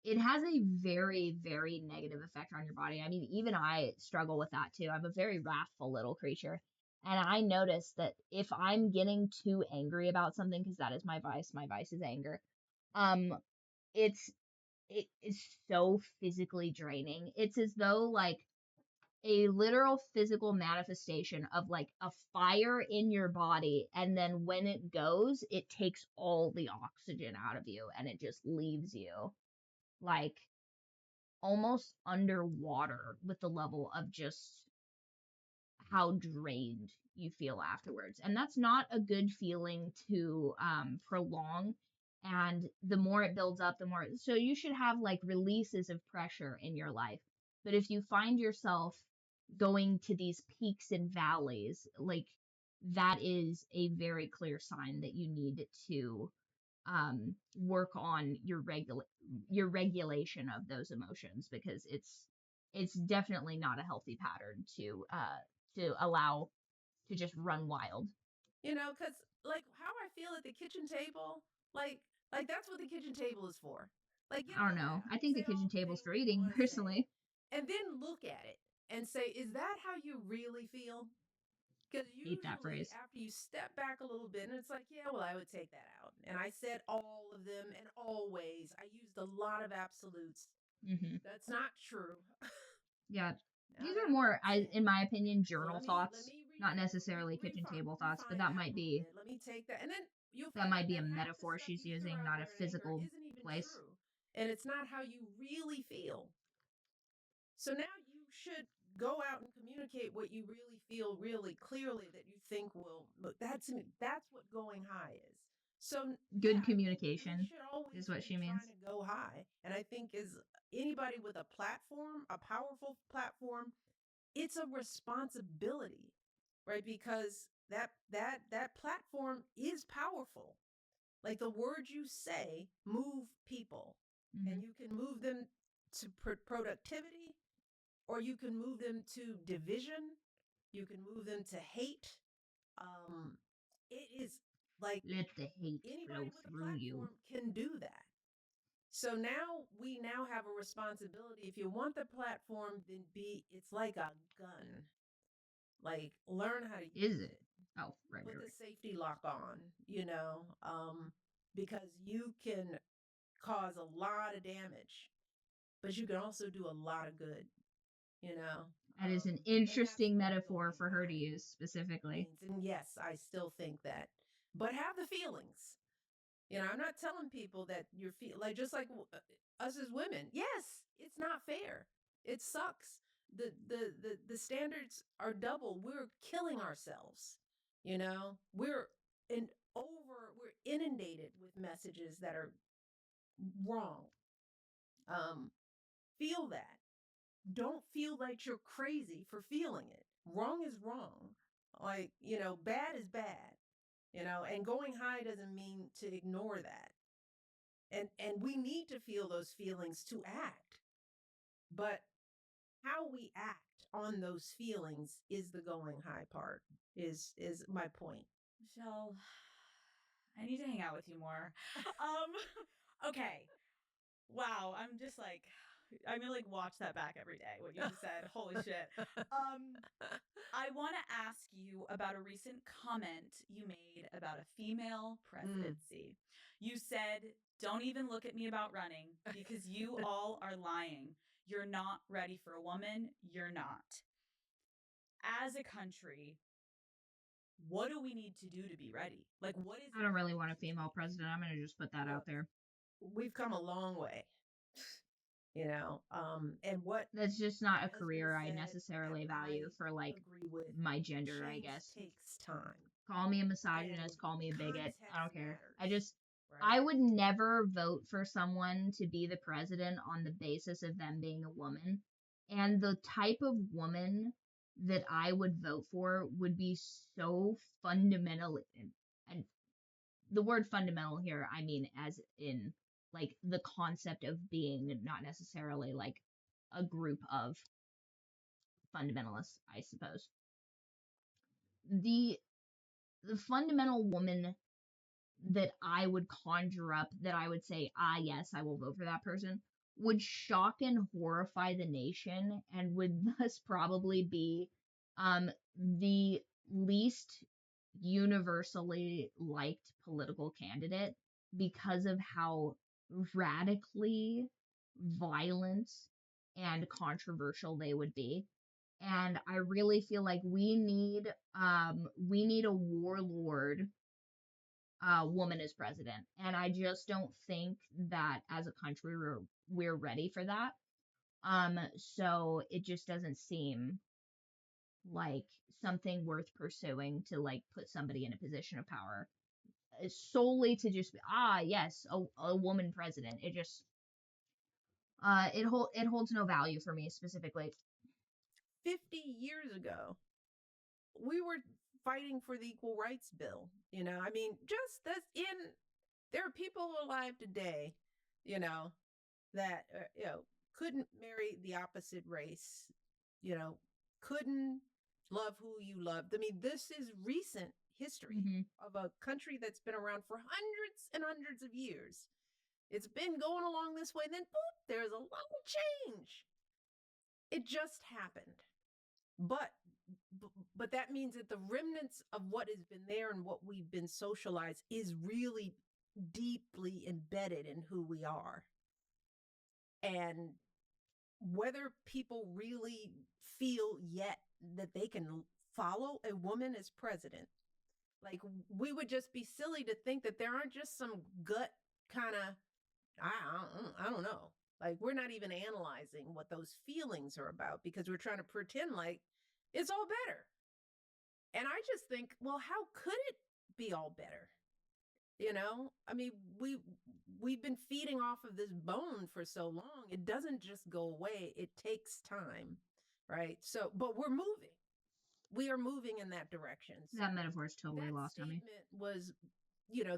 S1: it has a very, very negative effect on your body. I mean, even I struggle with that too. I'm a very wrathful little creature. And I notice that if I'm getting too angry about something, because that is my vice is anger, um, it's it is so physically draining. It's as though like a literal physical manifestation of like a fire in your body, and then when it goes, it takes all the oxygen out of you and it just leaves you like almost underwater with the level of just how drained you feel afterwards. And that's not a good feeling to prolong. And the more it builds up, the more. So you should have like releases of pressure in your life. But if you find yourself going to these peaks and valleys, like that is a very clear sign that you need to work on your regulation of those emotions, because it's definitely not a healthy pattern to allow to just run wild.
S3: Because like how I feel at the kitchen table, like that's what the kitchen table is for. Like
S1: I don't know. I think the kitchen table's for eating, personally.
S3: And then look at it and say, is that how you really feel? Because
S1: Hate that
S3: usually
S1: phrase.
S3: after you step back a little bit, and it's like, yeah, well, I would take that out. And I said all of them and always. I used a lot of absolutes.
S1: Mm-hmm.
S3: That's not true.
S1: Yeah. These are more, in my opinion, journal thoughts, not necessarily kitchen table thoughts, but that might be.
S3: Let me take that. And then you'll
S1: that
S3: find
S1: might
S3: out
S1: be a
S3: that half the
S1: metaphor
S3: stuff
S1: she's
S3: you threw
S1: using,
S3: out
S1: not a
S3: there in anger
S1: physical
S3: isn't even
S1: place.
S3: true. And it's not how you really feel. So now you should go out and communicate what you really feel really clearly that you think will. That's what going high is. So
S1: good communication is what she means.
S3: Trying to go high, and I think is anybody with a platform, a powerful platform, it's a responsibility, right? Because that platform is powerful. Like the words you say move people, and you can move them to productivity, or you can move them to division. You can move them to hate. It is like
S1: let the hate flow
S3: anybody with a
S1: through you.
S3: platform can do that. So we now have a responsibility. If you want the platform, then it's like a gun. Like learn how to use it.
S1: Oh, right.
S3: Put the safety lock on, because you can cause a lot of damage, but you can also do a lot of good,
S1: That is an interesting metaphor for her to use specifically.
S3: And yes, I still think that. But have the feelings. I'm not telling people that you're like just like us as women. Yes, it's not fair. It sucks. The standards are double. We're killing ourselves. We're inundated with messages that are wrong. Feel that. Don't feel like you're crazy for feeling it. Wrong is wrong. Like, bad is bad. And going high doesn't mean to ignore that. And we need to feel those feelings to act. But how we act on those feelings is the going high part, is my point.
S2: Michelle, I need to hang out with you more. Okay. Wow, I'm just like, I'm gonna like watch that back every day. What you just said, holy shit. I want to ask you about a recent comment you made about a female presidency. You said, "Don't even look at me about running because you all are lying. You're not ready for a woman. You're not." As a country, what do we need to do to be ready? Like, what is
S1: I don't really want a female president. I'm going to just put that out there.
S3: We've come a long way, and what
S1: That's just not a
S3: husband
S1: career I
S3: said
S1: necessarily
S3: that
S1: value
S3: I
S1: for, like,
S3: agree with.
S1: my gender, I
S3: Change
S1: guess.
S3: takes time.
S1: Call me a
S3: And
S1: misogynist, call me a bigot. I don't
S3: context
S1: care.
S3: matters,
S1: I
S3: right?
S1: would never vote for someone to be the president on the basis of them being a woman. And the type of woman that I would vote for would be so fundamental. And the word fundamental here, I mean, as in, like, the concept of being, not necessarily like a group of fundamentalists, I suppose. The fundamental woman that I would conjure up, that I would say, ah, yes, I will vote for that person, would shock and horrify the nation and would thus probably be the least universally liked political candidate because of how radically violent and controversial they would be. And I really feel like we need a warlord woman as president. And I just don't think that as a country we're ready for that. So it just doesn't seem like something worth pursuing to like put somebody in a position of power solely to just be, ah, yes, a woman president. It just it holds no value for me specifically.
S3: 50 years ago, we were fighting for the Equal Rights Bill. I mean, just there are people alive today, that, couldn't marry the opposite race, couldn't love who you loved. I mean, this is recent history of a country that's been around for hundreds and hundreds of years. It's been going along this way, then boop, there's a little change. It just happened. But that means that the remnants of what has been there and what we've been socialized is really deeply embedded in who we are. And whether people really feel yet that they can follow a woman as president, like, we would just be silly to think that there aren't just some gut kind of, I don't know. Like, we're not even analyzing what those feelings are about because we're trying to pretend like it's all better. And I just think, well, how could it be all better? I mean, we've been feeding off of this bone for so long. It doesn't just go away. It takes time, right? So, but we're moving. We are moving in that direction.
S1: That metaphor is totally lost on me.
S3: Statement was,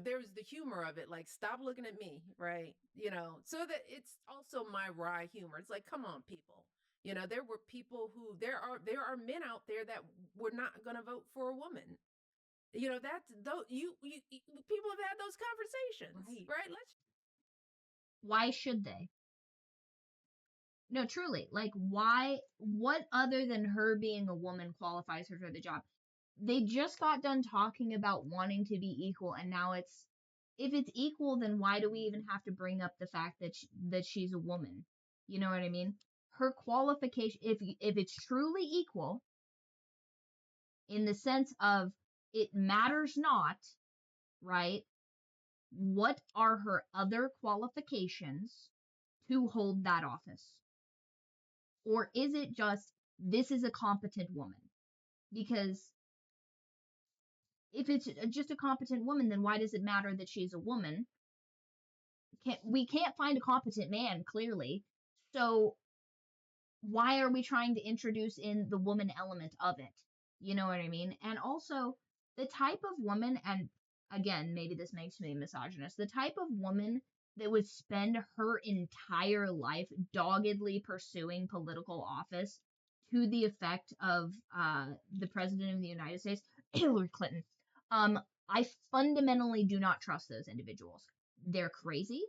S3: there's the humor of it, like, stop looking at me, right? So that it's also my wry humor. It's like, come on, people. There were people who there are men out there that were not going to vote for a woman. That's though you people have had those conversations, right?
S1: Why should they? No, truly, like, why? What other than her being a woman qualifies her for the job? They just got done talking about wanting to be equal, and now if it's equal, then why do we even have to bring up the fact that she's a woman? You know what I mean? Her qualification, if it's truly equal, in the sense of it matters not, right? What are her other qualifications to hold that office? Or is it just, this is a competent woman? Because if it's just a competent woman, then why does it matter that she's a woman? We can't find a competent man, clearly. So why are we trying to introduce in the woman element of it? You know what I mean? And also, the type of woman, and again, maybe this makes me a misogynist, the type of woman that would spend her entire life doggedly pursuing political office to the effect of the President of the United States, Hillary Clinton. I fundamentally do not trust those individuals. They're crazy.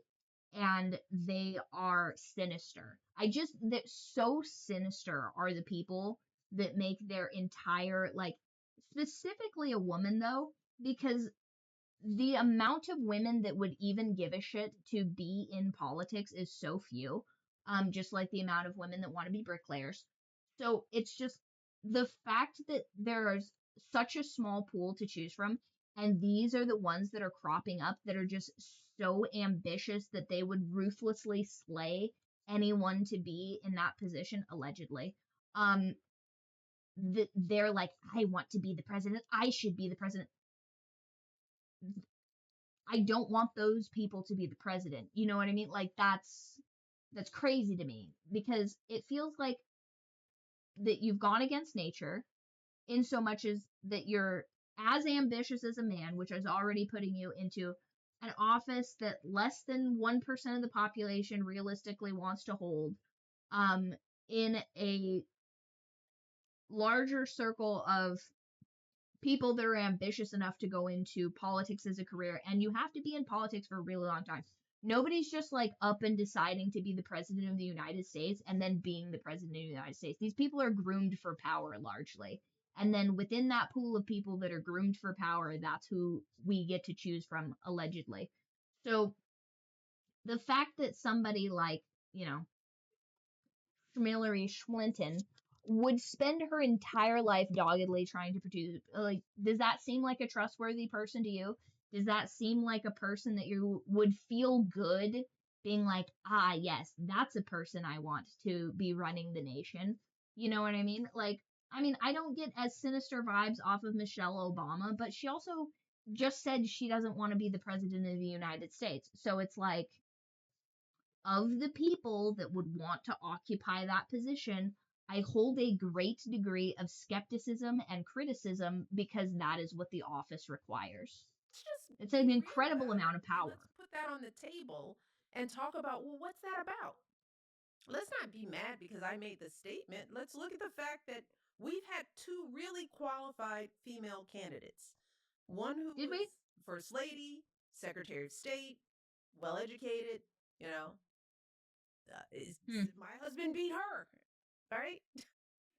S1: and they are sinister. That so sinister are the people that make their entire, like, specifically a woman though, because the amount of women that would even give a shit to be in politics is so few. Just like the amount of women that want to be bricklayers. So it's just the fact that there's such a small pool to choose from, and these are the ones that are cropping up that are just so ambitious that they would ruthlessly slay anyone to be in that position, allegedly. That they're like, I want to be the president. I should be the president. I don't want those people to be the president. You know what I mean? Like that's crazy to me because it feels like that you've gone against nature in so much as that you're as ambitious as a man, which is already putting you into an office that less than 1% of the population realistically wants to hold, um, in a larger circle of people that are ambitious enough to go into politics as a career, and you have to be in politics for a really long time. Nobody's just like up and deciding to be the president of the United States and then being the president of the United States. These people are groomed for power largely. And then within that pool of people that are groomed for power, that's who we get to choose from, allegedly. So the fact that somebody like, you know, Hillary Schlinton would spend her entire life doggedly trying to produce, like, does that seem like a trustworthy person to you? Does that seem like a person that you would feel good being like, ah, yes, that's a person I want to be running the nation? You know what I mean? Like, I mean, I don't get as sinister vibes off of Michelle Obama, but she also just said she doesn't want to be the president of the United States. So it's like, of the people that would want to occupy that position, I hold a great degree of skepticism and criticism because that is what the office requires.
S3: Let's just
S1: It's
S3: be
S1: an
S3: real
S1: incredible
S3: about
S1: amount
S3: it
S1: of
S3: and
S1: power.
S3: let's put that on the table and talk about, well, what's that about? Let's not be mad because I made the statement. Let's look at the fact that we've had two really qualified female candidates. One who
S1: Did
S3: was
S1: we?
S3: First Lady, Secretary of State, well educated, you know.
S1: Hmm.
S3: My husband beat her, right?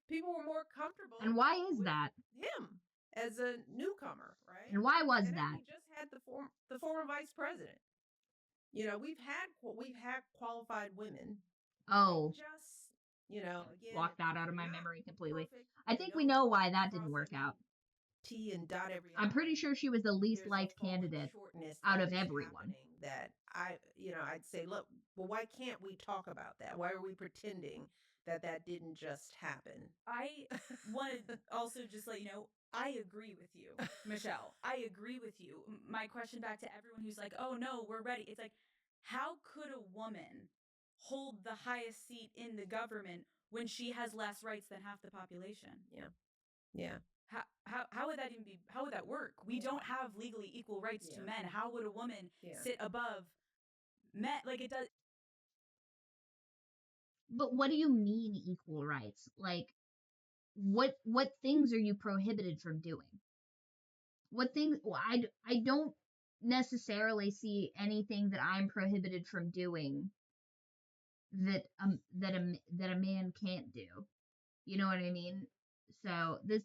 S3: People were more comfortable
S1: And why is
S3: with
S1: that?
S3: him as a newcomer, right?
S1: And why was
S3: And then
S1: that?
S3: we just had the former vice president. You know, we've had qualified women. They
S1: Oh,
S3: didn't just, you know, again,
S1: block that out of my
S3: not
S1: memory completely.
S3: perfect.
S1: I
S3: You
S1: think we
S3: know,
S1: know why that
S3: cross
S1: didn't work
S3: every
S1: out.
S3: T and dot every
S1: I'm
S3: I.
S1: pretty sure she was the least
S3: There's a
S1: liked
S3: falling
S1: candidate
S3: shortness
S1: out
S3: that
S1: of
S3: is
S1: everyone.
S3: happening that I'd say, look, well, why can't we talk about that? Why are we pretending that that didn't just happen?
S2: I want to also just let you know, I agree with you, Michelle. I agree with you. My question back to everyone who's like, oh no, we're ready. It's like, how could a woman hold the highest seat in the government when she has less rights than half the population?
S3: Yeah. Yeah.
S2: How would that even be? How would that work? We don't have legally equal rights to
S3: Yeah.
S2: men. How would a woman
S3: Yeah.
S2: sit above men? Like it does.
S1: But what do you mean equal rights? Like, what things are you prohibited from doing? What things? I don't necessarily see anything that I'm prohibited from doing that a man can't do. You know what I mean? So this,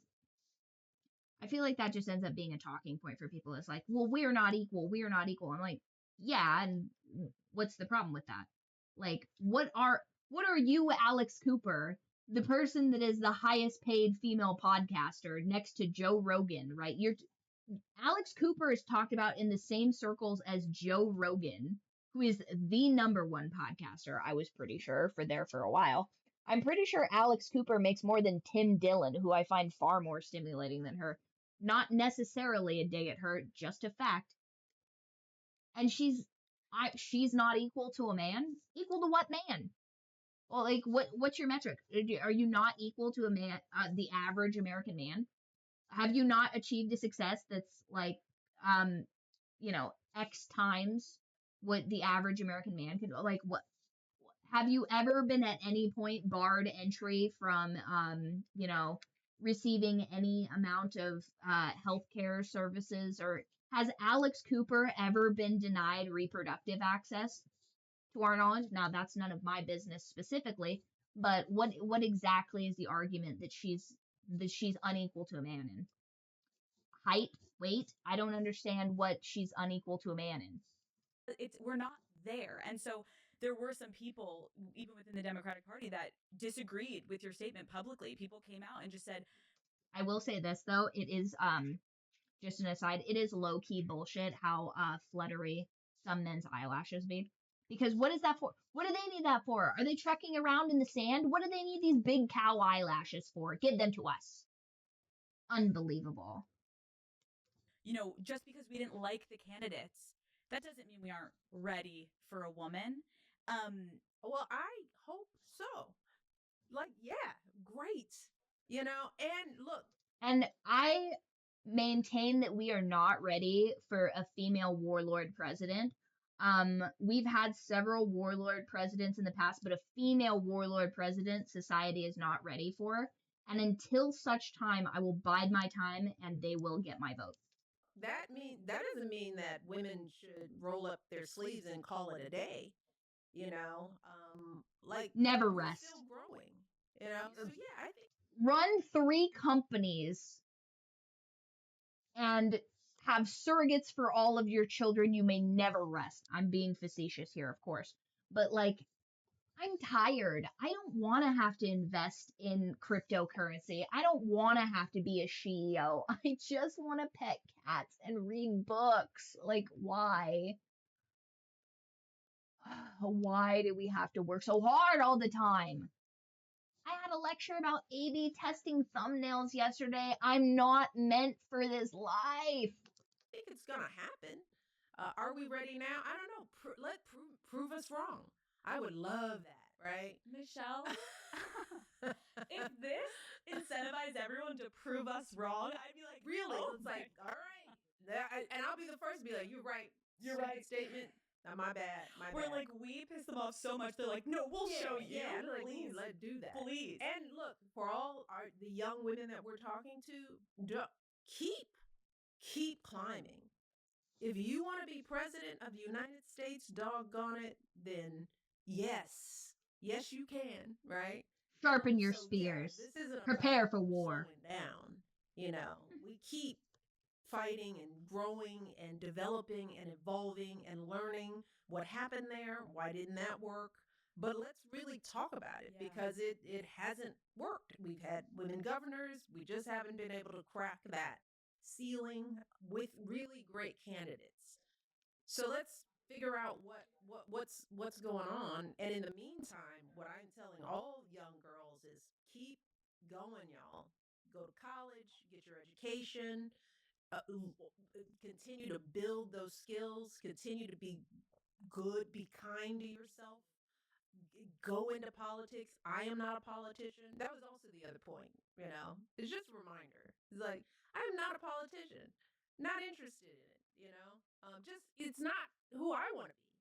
S1: I feel like that just ends up being a talking point for people. It's like, well, we're not equal. We're not equal. I'm like, yeah, and what's the problem with that? Like, what are you, Alex Cooper, the person that is the highest paid female podcaster next to Joe Rogan, right? Alex Cooper is talked about in the same circles as Joe Rogan, who is the number one podcaster, I was pretty sure, for a while. I'm pretty sure Alex Cooper makes more than Tim Dillon, who I find far more stimulating than her. Not necessarily a dig at her, just a fact. And she's not equal to a man. Equal to what man? Well, like what's your metric? Are you not equal to a man, the average American man? Have you not achieved a success that's like, um X times what the average American man can, like, what have you ever been at any point barred entry from, receiving any amount of healthcare services? Or has Alex Cooper ever been denied reproductive access? foreknowledge. Now that's none of my business specifically, but what exactly is the argument that she's unequal to a man in? Height, weight? I don't understand what she's unequal to a man in.
S2: We're not there. And so there were some people, even within the Democratic Party, that disagreed with your statement publicly. People came out and just said,
S1: I will say this though, it is just an aside, it is low key bullshit how fluttery some men's eyelashes be. Because what is that for? What do they need that for? Are they trekking around in the sand? What do they need these big cow eyelashes for? Give them to us. Unbelievable.
S2: you know, just because we didn't like the candidates, that doesn't mean we aren't ready for a woman.
S3: Well, I hope so. Like, yeah, great. You know, and look.
S1: And I maintain that we are not ready for a female warlord president. We've had several warlord presidents in the past, but a female warlord president society is not ready for. And until such time, I will bide my time and they will get my vote.
S3: That doesn't mean that women should roll up their sleeves and call it a day. You know, like
S1: never
S3: we're
S1: rest.
S3: still growing. You know, so yeah, I think
S1: run 3 companies and have surrogates for all of your children. You may never rest. I'm being facetious here, of course, but like, I'm tired. I don't want to have to invest in cryptocurrency. I don't want to have to be a CEO. I just want to pet cats and read books. Like, why? Why do we have to work so hard all the time? I had a lecture about A/B testing thumbnails yesterday. I'm not meant for this life.
S3: I think it's gonna happen. Are we ready now? I don't know. Prove us wrong. I would love that, right?
S2: Michelle, if this incentivized everyone to prove us wrong, I'd be like,
S3: really?
S2: Oh
S3: it's like, all right. And I'll be the first to be like, you're right. You're right. Statement. My bad.
S2: We're like, we piss them off so much. They're like, no, we'll show you.
S3: Yeah, like,
S2: please,
S3: let's do that.
S2: Please.
S3: And look, for all the young women that we're talking to, keep climbing. If you want to be president of the United States, doggone it, then yes, you can, right?
S1: Sharpen your spears.
S3: Yeah, this isn't
S1: prepare for war.
S3: Slowing down, you know, we keep fighting and growing and developing and evolving and learning what happened there. Why didn't that work? But let's really talk about it because it hasn't worked. We've had women governors. We just haven't been able to crack that ceiling with really great candidates. So let's figure out what's going on. And in the meantime, what I'm telling all young girls is keep going, y'all. Go to college, get your education, continue to build those skills, continue to be good, be kind to yourself, go into politics. I am not a politician. That was also the other point, you know. It's just a reminder. It's like, I'm not a politician, not interested in it, you know. It's not who I want to be.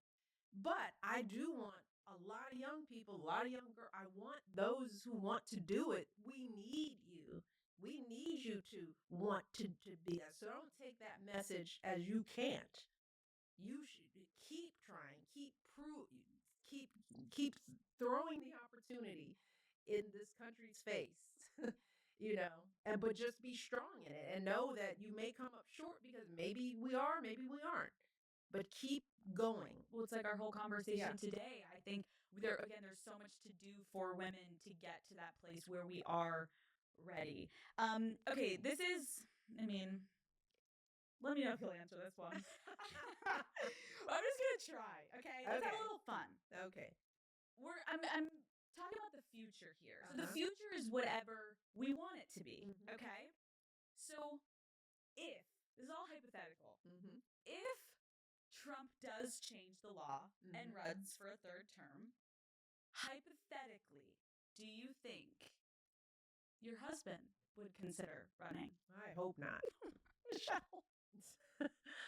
S3: But I do want a lot of young people, a lot of young girls. I want those who want to do it. We need you. We need you to want to be that. So don't take that message as you can't. You should keep trying, keep throwing the opportunity in this country's face. You know, but just be strong in it and know that you may come up short because maybe we are, maybe we aren't. But keep going.
S2: Well, it's like our whole conversation today. I think there's so much to do for women to get to that place where we are ready. Okay, this is, I mean, let me know if you'll answer this one. I'm just gonna try. Okay, let's have a little fun.
S3: Okay.
S2: I'm talking about the future here. So the future is whatever we want it to be.
S3: Mm-hmm.
S2: Okay. So if this is all hypothetical, if Trump does change the law and runs for a 3rd term, hypothetically, do you think your husband would consider running?
S3: I hope not.
S2: Michelle.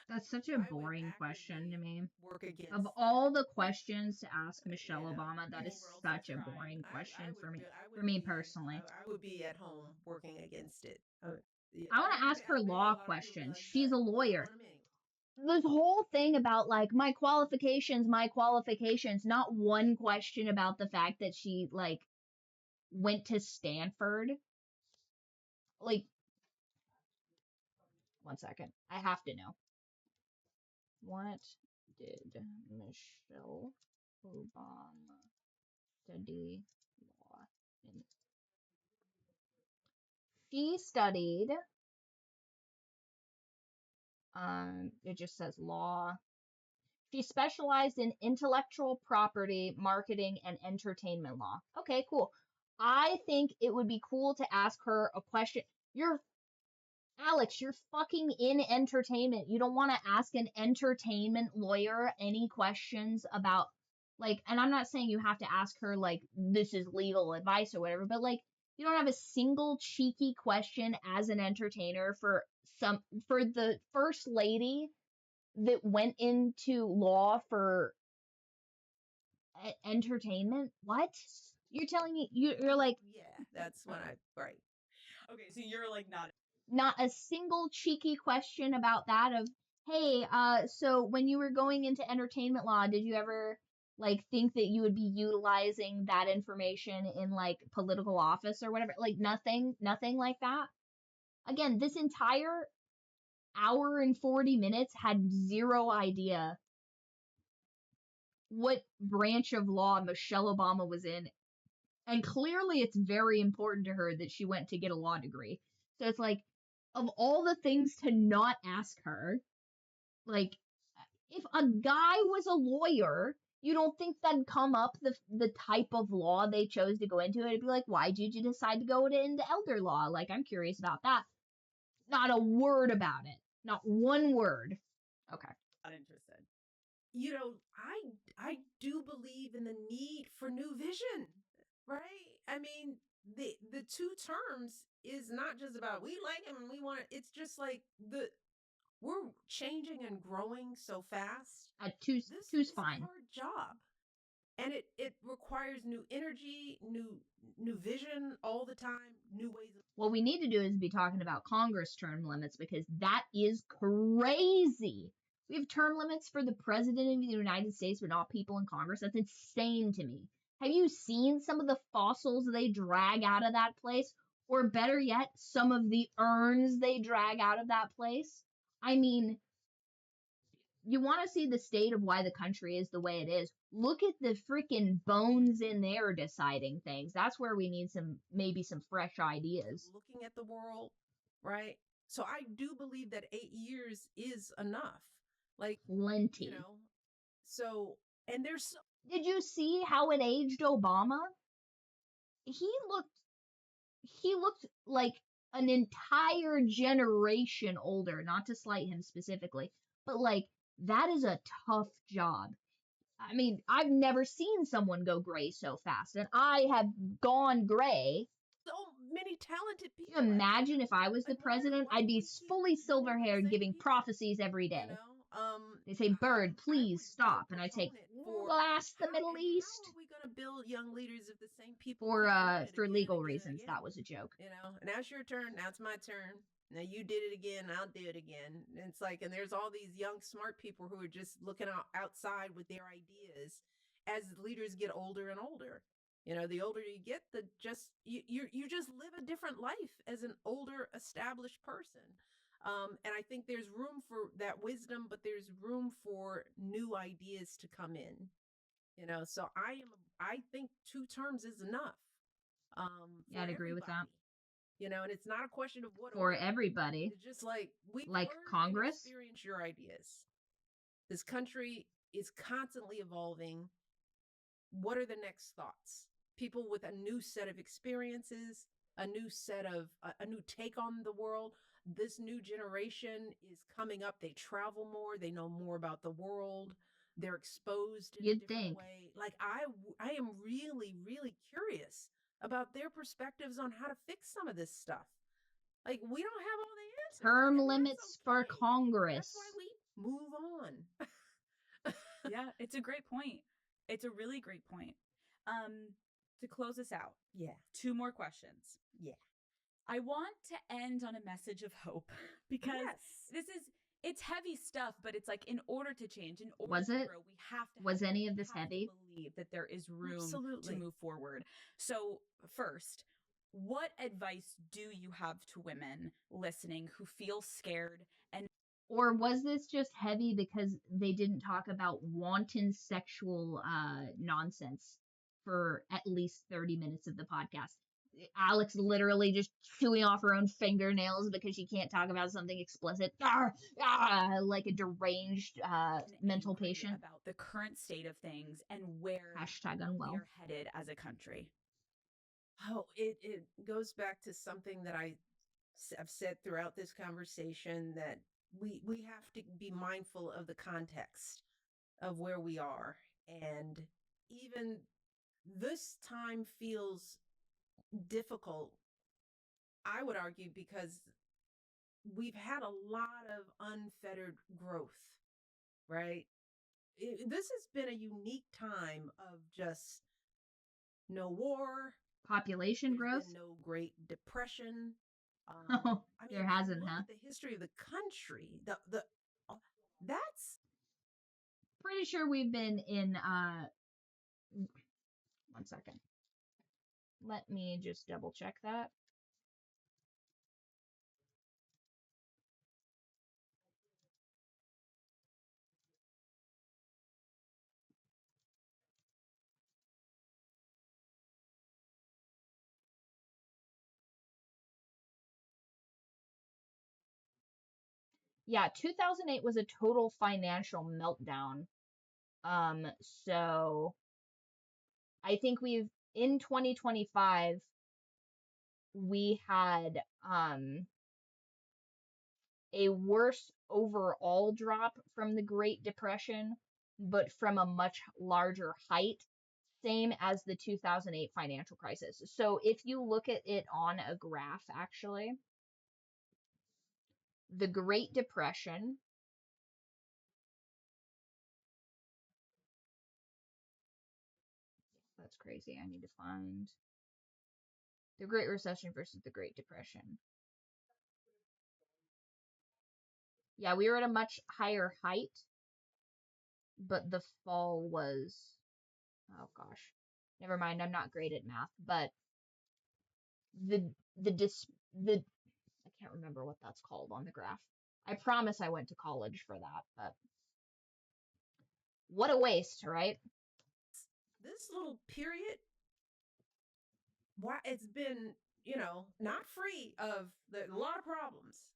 S1: That's such a boring question to me.
S3: Work against
S1: of all the questions to ask Michelle Obama, that is such a boring question for me personally.
S3: I would be at home working against it.
S1: I want to ask her law questions. She's a lawyer. this whole thing about like my qualifications, not one question about the fact that she like went to Stanford. Like, one second, I have to know. What did Michelle Obama study law in? She studied, it just says law. She specialized in intellectual property, marketing, and entertainment law. Okay, cool. I think it would be cool to ask her a question. Alex, you're fucking in entertainment. You don't want to ask an entertainment lawyer any questions about, like, and I'm not saying you have to ask her, like, this is legal advice or whatever, but, like, you don't have a single cheeky question as an entertainer for the first lady that went into law for entertainment. What? You're telling me you're like,
S3: Yeah, that's when right.
S2: Okay, so you're like
S1: not a single cheeky question about that of, hey, so when you were going into entertainment law, did you ever like think that you would be utilizing that information in like political office or whatever? Like nothing like that. Again, this entire hour and 40 minutes had zero idea what branch of law Michelle Obama was in. And clearly it's very important to her that she went to get a law degree. So it's like, of all the things to not ask her, like, if a guy was a lawyer, you don't think that'd come up the type of law they chose to go into? It'd be like, why did you decide to go into elder law? Like, I'm curious about that. Not a word about it. Not one word. Okay.
S2: not interested.
S3: You know, I do believe in the need for new vision, right? I mean, the two terms is not just about we like him and we want it. It's just like we're changing and growing so fast.
S1: Two's
S3: This
S1: fine.
S3: is a hard job, and it requires new energy, new vision all the time, new ways of.
S1: What we need to do is be talking about Congress term limits because that is crazy. We have term limits for the president of the United States, but not people in Congress. That's insane to me. Have you seen some of the fossils they drag out of that place? Or better yet, some of the urns they drag out of that place? I mean, you want to see the state of why the country is the way it is. Look at the freaking bones in there deciding things. That's where we need maybe some fresh ideas.
S3: Looking at the world, right? So I do believe that 8 years is enough. Like
S1: Plenty.
S3: You know, so and there's.
S1: Did you see how it aged Obama? He looked like an entire generation older, not to slight him specifically, but like that is a tough job. I mean, I've never seen someone go gray so fast, and I have gone gray.
S3: So many talented people.
S1: Can you imagine if I was the president? I'd be fully silver haired giving prophecies every day. They say, Byrd, please stop. And I'd say, blast the Middle East.
S3: How are we going to build young leaders if the same people?
S1: For legal reasons, that was a joke.
S3: You know, now it's your turn. Now it's my turn. Now you did it again. I'll do it again. And it's like, and there's all these young, smart people who are just looking outside with their ideas as leaders get older and older. You know, the older you get, you just live a different life as an older, established person. And I think there's room for that wisdom, but there's room for new ideas to come in. You know, so I think 2 terms is enough.
S1: Yeah, I'd agree with that.
S3: You know, and it's not a question of what
S1: for everybody.
S3: It's just like
S1: Congress.
S3: Experience your ideas. This country is constantly evolving. What are the next thoughts? People with a new set of experiences, a new take on the world. This new generation is coming up. They travel more. They know more about the world. They're exposed in a different way. Like I am really, really curious about their perspectives on how to fix some of this stuff. Like we don't have all the answers.
S1: Term limits for Congress.
S3: That's why we move on.
S2: Yeah, it's a great point. It's a really great point. To close us out.
S3: Yeah.
S2: 2 more questions.
S3: Yeah.
S2: I want to end on a message of hope because this is it's heavy stuff, but it's like in order to change, in order
S1: Was
S2: to
S1: it?
S2: grow, we have to
S1: Was
S2: have
S1: any
S2: hope.
S1: of
S2: We
S1: this
S2: have
S1: heavy?
S2: to believe that there is room
S3: Absolutely.
S2: to move forward. So, first, what advice do you have to women listening who feel scared and
S1: Or was this just heavy because they didn't talk about wanton sexual nonsense for at least 30 minutes of the podcast? Alex literally just chewing off her own fingernails because she can't talk about something explicit. Like a deranged mental
S2: angry
S1: patient.
S2: about the current state of things and where
S1: Hashtag
S2: we
S1: unwell.
S2: are headed as a country?
S3: Oh, it goes back to something that I've said throughout this conversation, that we have to be mindful of the context of where we are. And even this time feels difficult, I would argue, because we've had a lot of unfettered growth, right? This has been a unique time of just no war,
S1: Population
S3: there's
S1: growth?
S3: been no Great Depression.
S1: Oh,
S3: I mean,
S1: there
S3: if you
S1: hasn't,
S3: look
S1: huh?
S3: at the history of the country, that's
S1: Pretty sure we've been in, 1 second. Let me just double check that. Yeah, 2008 was a total financial meltdown. So I think in 2025, we had a worse overall drop from the Great Depression, but from a much larger height, same as the 2008 financial crisis. So if you look at it on a graph, actually, the Great Depression, that's crazy. I need to find the Great Recession versus the Great Depression. Yeah, we were at a much higher height, but the fall was, oh gosh, never mind. I'm not great at math, but the the dis the I can't remember what that's called on the graph. I promise I went to college for that, but what a waste, right?
S3: this little period. Why it's been, not free of a lot of problems,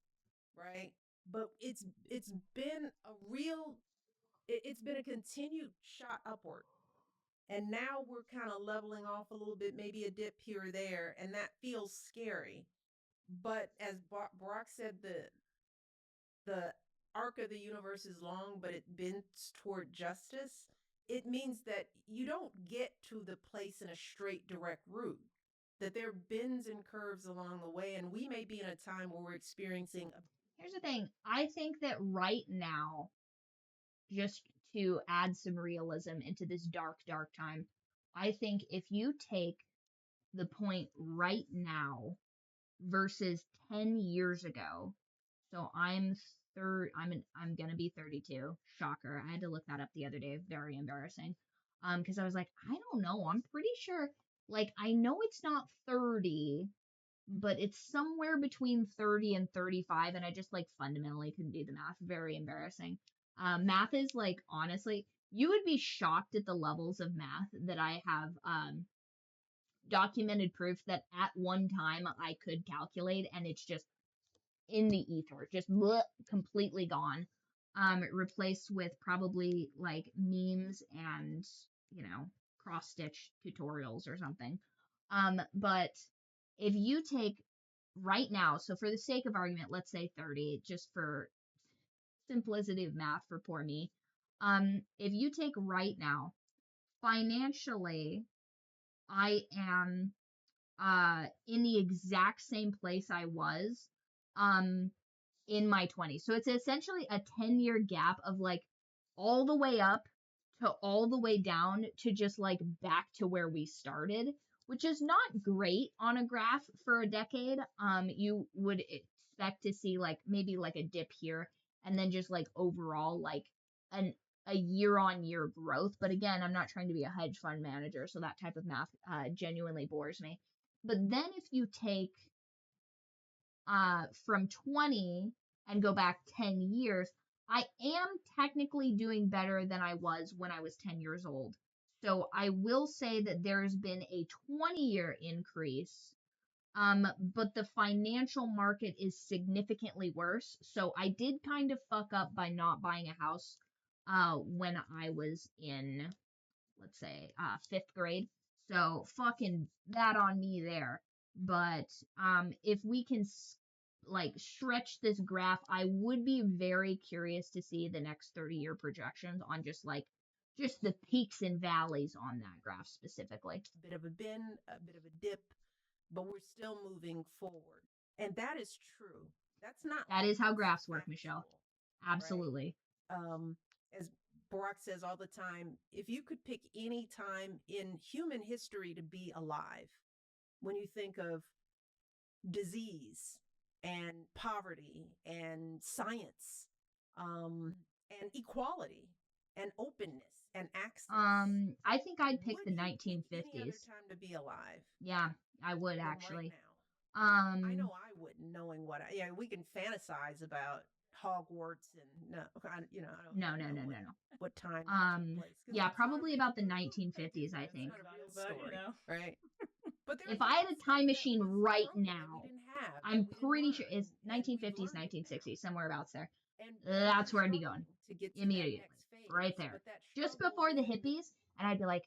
S3: right? But it's been a real, it's been a continued shot upward. And now we're kind of leveling off a little bit, maybe a dip here or there, and that feels scary. But as Barack said, the arc of the universe is long, but it bends toward justice. It means that you don't get to the place in a straight, direct route, that there are bends and curves along the way. And we may be in a time where we're experiencing
S1: Here's the thing. I think that right now, just to add some realism into this dark, dark time, I think if you take the point right now versus 10 years ago, so I'm gonna be 32. Shocker. I had to look that up the other day. Very embarrassing. Because I was like, I don't know. I'm pretty sure, like, I know it's not 30, but it's somewhere between 30 and 35, and I just like fundamentally couldn't do the math. Very embarrassing. Math is like, honestly, you would be shocked at the levels of math that I have documented proof that at one time I could calculate, and it's just in the ether, just bleh, completely gone. Replaced with probably like memes and, cross stitch tutorials or something. But if you take right now, so for the sake of argument, let's say 30, just for simplicity of math for poor me. If you take right now, financially, I am in the exact same place I was um in my 20s. So it's essentially a 10-year gap of like all the way up to all the way down to just like back to where we started, which is not great on a graph for a decade. You would expect to see like maybe like a dip here and then just like overall like a year-on-year growth. But again, I'm not trying to be a hedge fund manager, so that type of math genuinely bores me. But then if you take from 20 and go back 10 years, I am technically doing better than I was when I was 10 years old. So I will say that there's been a 20-year increase, but the financial market is significantly worse. So I did kind of fuck up by not buying a house when I was in, let's say, 5th grade. So fucking that on me there. But if we can like stretch this graph, I would be very curious to see the next 30-year projections on just the peaks and valleys on that graph specifically.
S3: A bit of a bend, a bit of a dip, but we're still moving forward. And that is true.
S1: That is how graphs work,
S3: factual,
S1: Michelle.
S3: right?
S1: Absolutely.
S3: As Barack says all the time, if you could pick any time in human history to be alive, when you think of disease and poverty and science, and equality and openness and access,
S1: I think I'd pick
S3: would
S1: the
S3: you pick
S1: 1950s.
S3: any other time to be alive
S1: Yeah, I would
S3: than
S1: actually.
S3: right now? I know
S1: Um,
S3: I wouldn't, knowing what we can fantasize about Hogwarts and no, I don't
S1: no,
S3: even
S1: no,
S3: know
S1: no, no, no.
S3: what time that took place. 'Cause
S1: Yeah,
S3: that's not a
S1: probably
S3: real-
S1: about the
S3: that
S1: 1950s, I
S3: that's
S1: think.
S3: not a real
S2: But,
S3: story, right? But there
S1: If
S3: was
S1: I had a
S3: stuff
S1: time
S3: that
S1: machine
S3: was
S1: right
S3: broken that
S1: now,
S3: we didn't have, that
S1: I'm
S3: we didn't
S1: pretty sure
S3: learn,
S1: it's
S3: and we've
S1: 1950s,
S3: learned it now.
S1: 1960s, somewhere about there.
S3: And
S1: That's
S3: we're
S1: where I'd be going
S3: struggling to get to that
S1: immediately,
S3: next phase.
S1: right there.
S3: But that
S1: Just
S3: struggle
S1: before the
S3: isn't
S1: hippies, and I'd be like,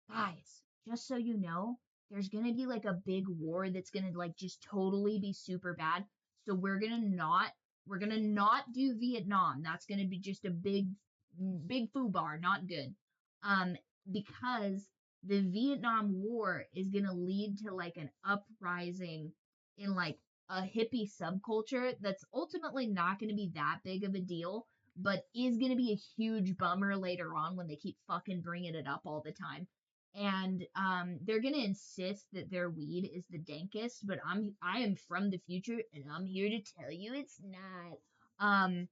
S1: guys, just so you know, there's gonna be like a big war that's gonna like just totally be super bad. So we're gonna not do Vietnam. That's gonna be just a big foobar, not good. Because the Vietnam War is gonna lead to like an uprising in like a hippie subculture that's ultimately not gonna be that big of a deal, but is gonna be a huge bummer later on when they keep fucking bringing it up all the time. And they're gonna insist that their weed is the dankest, but I am from the future and I'm here to tell you it's not.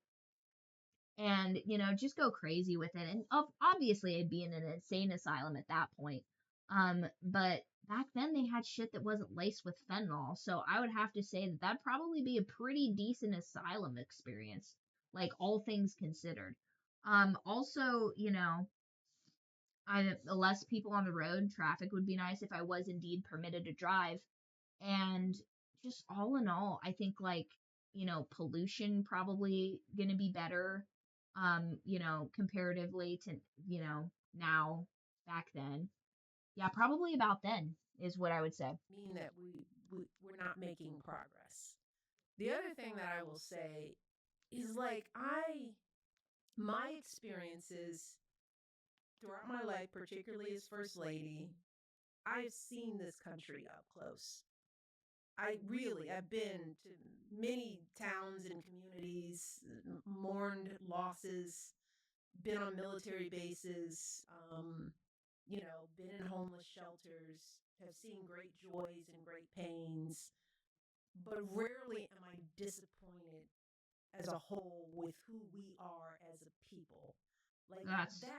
S1: And just go crazy with it. And obviously I'd be in an insane asylum at that point. But back then they had shit that wasn't laced with fentanyl, so I would have to say that that'd probably be a pretty decent asylum experience, like all things considered. Also, less people on the road, traffic would be nice if I was indeed permitted to drive. And just all in all, I think like, pollution probably gonna be better, comparatively to, now, back then. Yeah, probably about then is what I would say.
S3: mean that we're not making progress. The other thing that I will say is like my experiences throughout my life, particularly as first lady, I've seen this country up close. I've been to many towns and communities, mourned losses, been on military bases, been in homeless shelters, have seen great joys and great pains, but rarely am I disappointed as a whole with who we are as a people. Like
S1: That's
S3: that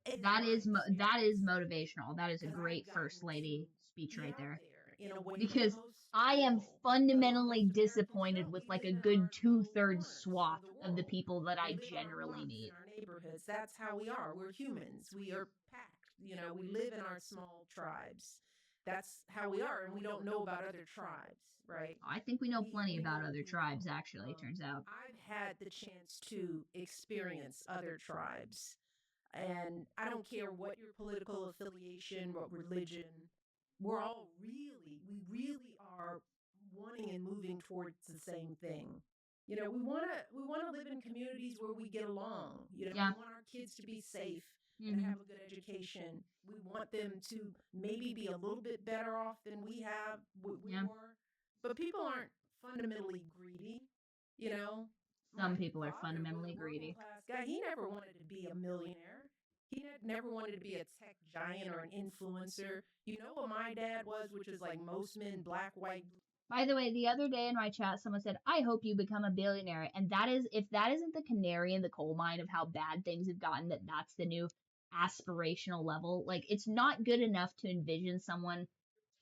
S3: is
S1: that
S3: my
S1: is that is
S3: experience.
S1: motivational. That is a
S3: 'Cause
S1: great
S3: I've
S1: first
S3: gotten to
S1: lady speech
S3: be
S1: right
S3: out
S1: there.
S3: there in a way that
S1: Because
S3: most
S1: I am
S3: people,
S1: fundamentally
S3: most Americans
S1: disappointed
S3: don't.
S1: with
S3: We
S1: like
S3: live
S1: a
S3: in
S1: good
S3: our little
S1: 2/3
S3: corners
S1: swath
S3: of the
S1: of the
S3: world.
S1: people that
S3: We
S1: I
S3: live on our
S1: generally
S3: blocks, in
S1: meet.
S3: our neighborhoods. That's how we are. We're humans. We are packed. We live in our small tribes. That's how we are, and we don't know about other tribes, right?
S1: I think we know plenty
S3: We
S1: about
S3: know what
S1: other
S3: we know.
S1: tribes, actually, turns out.
S3: I've had the chance to experience other tribes, and I don't care what your political affiliation, what religion, we really are wanting and moving towards the same thing. We want to live in communities where we get along.
S1: Yeah.
S3: We want our kids to be safe and
S1: Hmm.
S3: have a good education. We want them to maybe be a little bit better off than we
S1: Yeah.
S3: were. But people aren't fundamentally greedy. You know, my
S1: Some people are
S3: father was
S1: fundamentally
S3: a working
S1: greedy.
S3: class guy. He never wanted to be a millionaire. He never wanted to be a tech giant or an influencer. You know what my dad was, which is like most men, black, white,
S1: By the way, the other day in my chat, someone said, I hope you become a billionaire. And that is, if that isn't the canary in the coal mine of how bad things have gotten, that's the new aspirational level. Like, it's not good enough to envision someone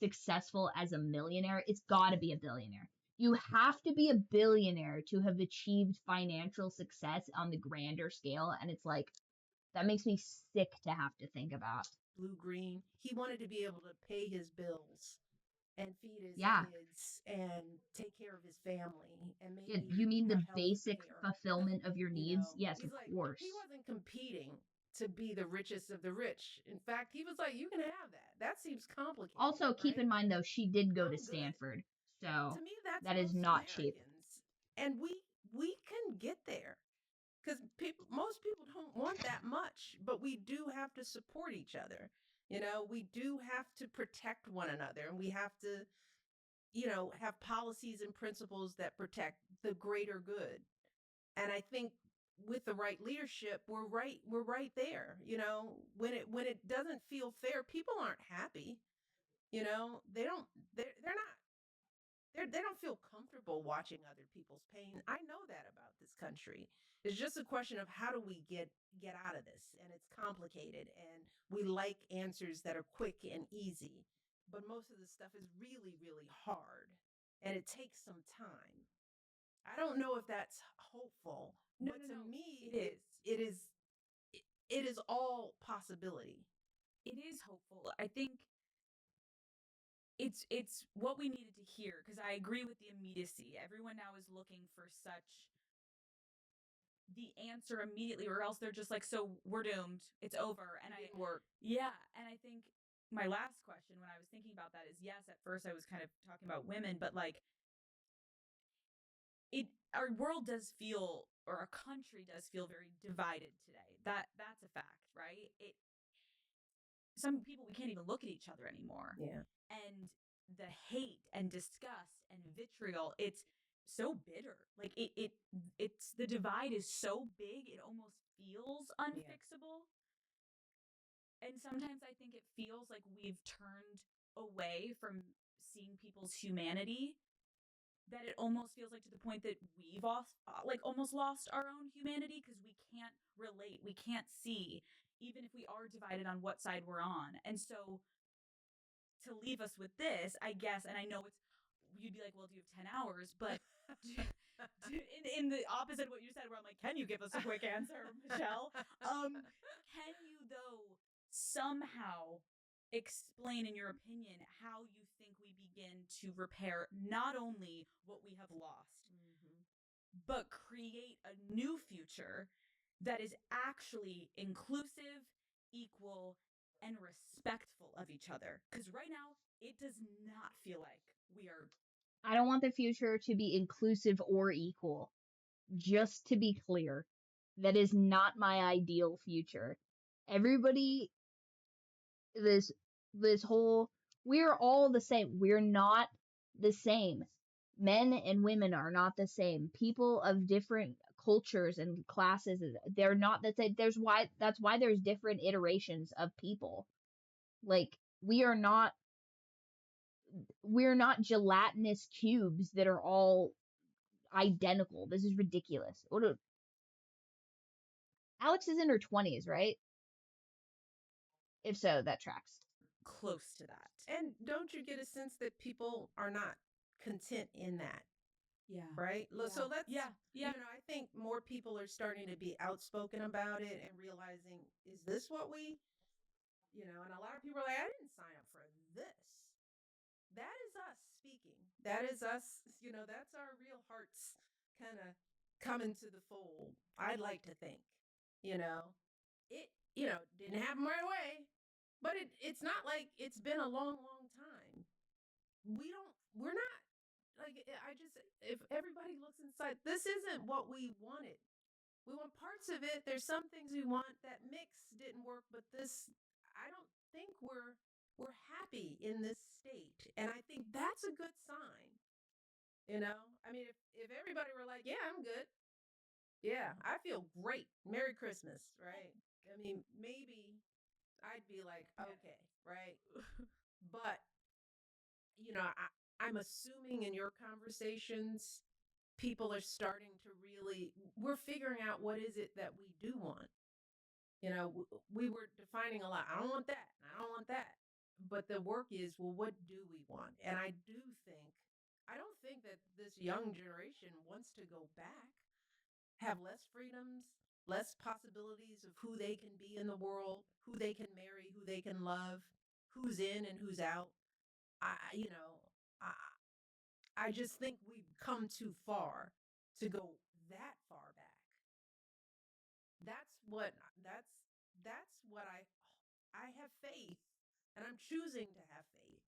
S1: successful as a millionaire. It's got to be a billionaire. You have to be a billionaire to have achieved financial success on the grander scale. And it's like, that makes me sick to have to think about.
S3: Blue green. He wanted to be able to pay his bills and feed his
S1: Yeah.
S3: kids and take care of his family and
S1: Yeah,
S3: maybe
S1: you mean the
S3: have health
S1: basic
S3: care.
S1: fulfillment of your needs? Yes,
S3: He's
S1: of
S3: like,
S1: course.
S3: he wasn't competing to be the richest of the rich. In fact, he was like, you can have that. That seems complicated.
S1: Also, keep
S3: right?
S1: in mind though, she did go
S3: I'm
S1: to
S3: good.
S1: Stanford,
S3: To
S1: so
S3: me, that's
S1: that is
S3: most
S1: not cheap.
S3: Americans. And we can get there because most people don't want that much, but we do have to support each other. We do have to protect one another, and we have to, have policies and principles that protect the greater good. And I think with the right leadership, we're right there. When it doesn't feel fair, people aren't happy. They don't they're not they don't feel comfortable watching other people's pain. I know that about this country. It's just a question of how do we get out of this, and it's complicated, and we like answers that are quick and easy, but most of the stuff is really, really hard, and it takes some time. I don't know if that's hopeful, but to me, it is all possibility.
S2: It is hopeful. I think it's what we needed to hear, because I agree with the immediacy. Everyone now is looking for such the answer immediately, or else they're just like, so we're doomed. It's over. And
S3: It didn't work.
S2: yeah, and I think my last question when I was thinking about that is, yes, at first I was kind of talking about women, but like our world does feel, or our country does feel very divided today. That's a fact, right? Some people, we can't even look at each other anymore.
S3: Yeah.
S2: And the hate and disgust and vitriol, it's so bitter. Like it's the divide is so big, it almost feels unfixable. And sometimes I think it feels like we've turned away from seeing people's humanity, that it almost feels like to the point that we've almost lost our own humanity, because we can't relate, we can't see, even if we are divided on what side we're on. And so to leave us with this, I guess, and I know you'd be like, well, do you have 10 hours? But in the opposite of what you said, where I'm like, can you give us a quick answer, Michelle? Can you, though, somehow explain, in your opinion, how you think we begin to repair not only what we have lost, but create a new future that is actually inclusive, equal, and respectful of each other? Because right now, it does not feel like we are.
S1: I don't want the future to be inclusive or equal. Just to be clear, that is not my ideal future. Everybody, this whole, we're all the same. We're not the same. Men and women are not the same. People of different cultures and classes, they're not the same. That's why there's different iterations of people. Like, we're not gelatinous cubes that are all identical. This is ridiculous. Alex is in her 20s, right? If so, that tracks.
S2: Close to that.
S3: And don't you get a sense that people are not content in that?
S2: Yeah.
S3: Right? So let's,
S2: Yeah.
S3: I think more people are starting to be outspoken about it and realizing, is this what and a lot of people are like, I didn't sign up for this. That is us speaking. That is us, that's our real hearts kind of coming to the fold. I'd like to think, it, didn't happen right away, but it's not like it's been a long, long time. We're not, like, if everybody looks inside, this isn't what we wanted. We want parts of it. There's some things we want. That mix didn't work, but I don't think we're happy in this state. And I think that's a good sign. I mean, if everybody were like, yeah, I'm good. Yeah, I feel great. Merry Christmas, right? I mean, maybe I'd be like, okay, right? But, I'm assuming in your conversations, people are starting to really, we're figuring out what is it that we do want. You know, we were defining a lot. I don't want that. I don't want that. But the work is, well, what do we want? And I don't think that this young generation wants to go back, have less freedoms, less possibilities of who they can be in the world, who they can marry, who they can love, who's in and who's out. You know, I, I just think we've come too far to go that far back. That's what that's that's what I have faith, and I'm choosing to have faith,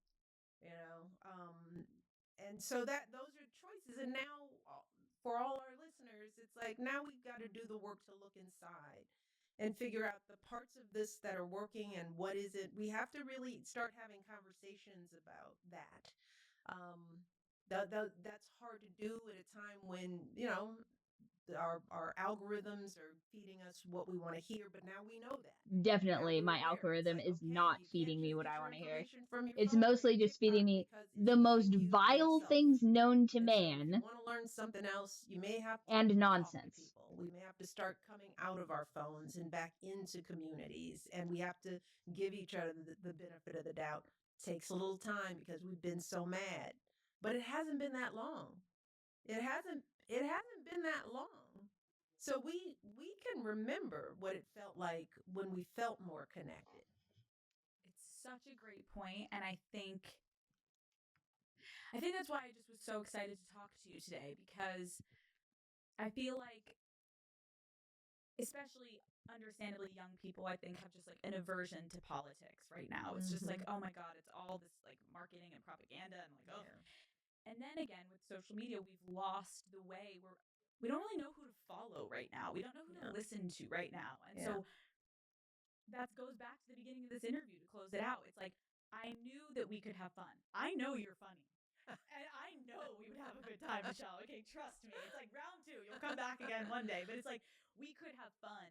S3: you know. And so that those are choices, and now for all our listeners, it's like now we've got to do the work to look inside and figure out the parts of this that are working and what is it. We have to really start having conversations about that. Um, that's hard to do at a time when, you know, our algorithms are feeding us what we want to hear, but now we know that. Now
S1: Definitely,
S3: we're
S1: my
S3: aware. It's
S1: algorithm
S3: like,
S1: is
S3: okay,
S1: not
S3: you can't
S1: feeding me
S3: just
S1: what
S3: get
S1: I
S3: your
S1: want to hear.
S3: information from your
S1: It's
S3: phone or
S1: mostly
S3: your
S1: just feeding
S3: TikTok
S1: me
S3: because it's
S1: the most
S3: feeding you
S1: vile
S3: yourself.
S1: things known to
S3: And so if you
S1: man
S3: want to learn something else, you may have to
S1: and
S3: talk to
S1: nonsense.
S3: people. We may have to start coming out of our phones and back into communities, and we have to give each other the benefit of the doubt. Takes a little time because we've been so mad, but it hasn't been that long. It hasn't been that long. So we can remember what it felt like when we felt more connected.
S2: It's such a great point, and I think that's why I just was so excited to talk to you today, because I feel like, especially understandably, young people, I think, have just like an aversion to politics right now. It's just like, oh my God, it's all this like marketing and propaganda and like, oh.
S3: Yeah.
S2: And then again, with social media, we've lost the way where we don't really know who to follow right now. We don't know who to listen to right now. And so that goes back to the beginning of this interview to close it out. It's like, I knew that we could have fun. I know you're funny. And I know we would have a good time, Michelle. Okay, trust me. It's like round two. You'll come back again one day. But it's like, we could have fun,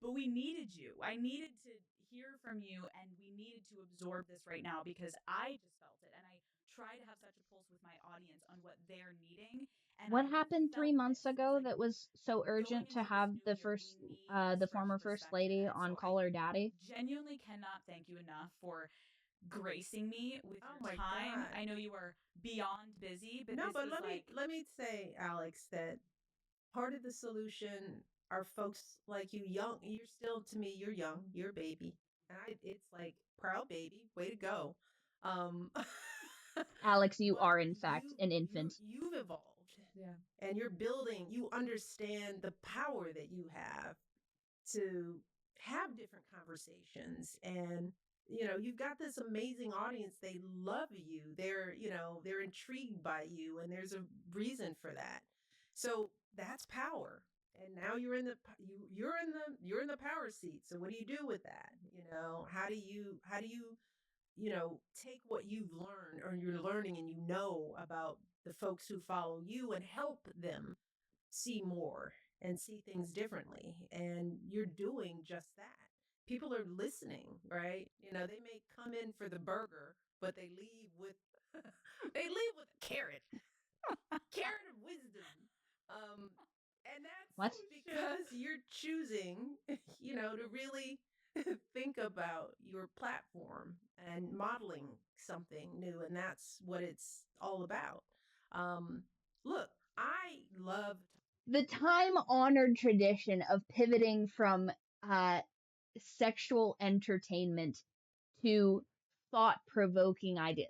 S2: but we needed you. I needed to hear from you, and we needed to absorb this right now because I just felt it. And I try to have such a pulse with my audience on what they're needing. And
S1: What
S2: I
S1: happened
S2: felt
S1: 3 months
S2: this. It's
S1: ago
S2: like,
S1: that was so
S2: going
S1: urgent to
S2: into this
S1: have
S2: new year, we need this
S1: the
S2: fresh
S1: former first
S2: perspective.
S1: lady
S2: And
S1: on
S2: so
S1: Call
S2: I
S1: Her Daddy?
S2: genuinely cannot thank you enough for gracing me with
S3: Oh
S2: your
S3: my
S2: time.
S3: God.
S2: I know you are beyond busy, but
S3: No,
S2: this
S3: but
S2: was like,
S3: let me say, Alex, that part of the solution are folks like you, young. You're still, to me, you're young, you're a baby, and it's like proud baby, way to go. Um,
S1: Alex, you
S3: but
S1: are in fact an infant.
S3: you've evolved,
S2: yeah,
S3: and you're building. You understand the power that you have to have different conversations, and you've got this amazing audience. They love you. They're intrigued by you, and there's a reason for that. So that's power. And now you're in the power seat. So what do you do with that? How do you take what you've learned or you're learning and about the folks who follow you and help them see more and see things differently. And you're doing just that. People are listening, right? They may come in for the burger, but they leave with they leave with a carrot. Carrot of wisdom. And
S1: What?
S3: that's because you're choosing, to really think about your platform and modeling something new. And that's what it's all about. Look, I love
S1: The time-honored tradition of pivoting from uh, sexual entertainment to thought-provoking ideas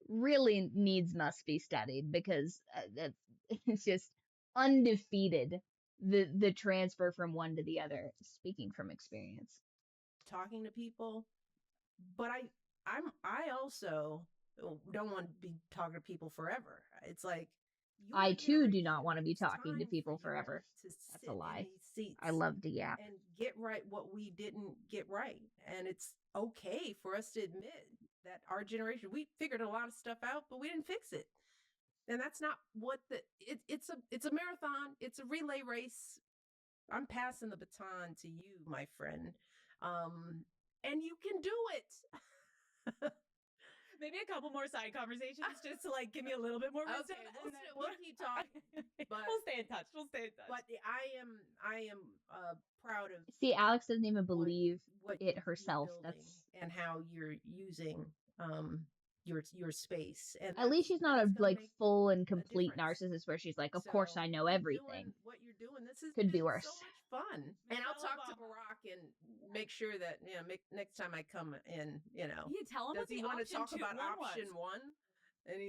S1: really must be studied because that's it's just undefeated the transfer from one to the other. Speaking from experience,
S3: talking to people, but I also don't want to be talking to people forever. It's like your
S1: I too do not
S3: generation,
S1: want to be
S3: it's
S1: talking to
S3: time for
S1: people
S3: you
S1: forever.
S3: to
S1: That's a
S3: sit in
S1: lie.
S3: these seats
S1: I love to yap.
S3: and get right what we didn't get right. And it's okay for us to admit that our generation, we figured a lot of stuff out, but we didn't fix it. And that's not what it's a marathon. It's a relay race. I'm passing the baton to you, my friend. And you can do it.
S2: Maybe a couple more side conversations just to like give me a little bit more wisdom.
S3: Okay,
S2: and then
S3: we'll keep talking. But
S2: we'll stay in touch. We'll stay in touch.
S3: But I am proud of
S1: See, Alex doesn't even
S3: what
S1: believe
S3: what
S1: it
S3: you're
S1: herself.
S3: building
S1: That's
S3: and how you're using your space, and
S1: at least she's not a
S3: that's gonna
S1: like
S3: make
S1: full and
S3: a
S1: complete
S3: difference.
S1: narcissist where she's like, of
S3: So
S1: course I know
S3: keep
S1: everything.
S3: doing what you're doing. This has
S1: Could be
S3: been
S1: worse.
S3: so much fun. And I'll talk to
S2: M.Obama.
S3: Barack and make sure that next time I come in,
S2: Yeah, tell him
S3: does
S2: what
S3: he
S2: the
S3: want to
S2: option
S3: talk about option
S2: was.
S3: one? And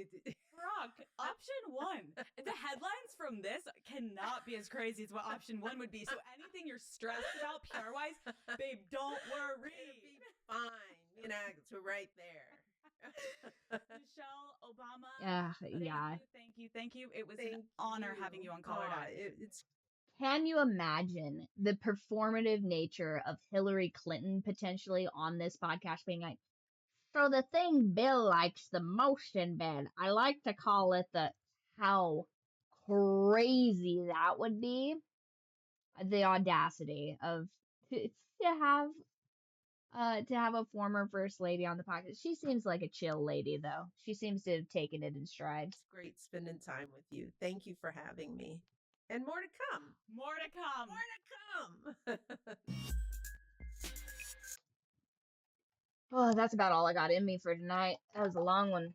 S2: Barack, option one. The headlines from this cannot be as crazy as what option one would be. So anything you're stressed about PR wise, babe, don't worry.
S3: It'll be fine. It's right there.
S2: Michelle Obama.
S1: Yeah.
S2: Thank you. It was
S3: Thank
S2: an honor
S3: you.
S2: having you on Caller Dive.
S3: It's
S1: Can you imagine the performative nature of Hillary Clinton potentially on this podcast being like, so the thing Bill likes the most in bed, I like to call it how crazy that would be. The audacity of to have to have a former first lady on the podcast. She seems like a chill lady though. She seems to have taken it in stride.
S3: great spending time with you. Thank you for having me. And more to come.
S2: More to come.
S3: More to come.
S1: Oh, that's about all I got in me for tonight. That was a long one.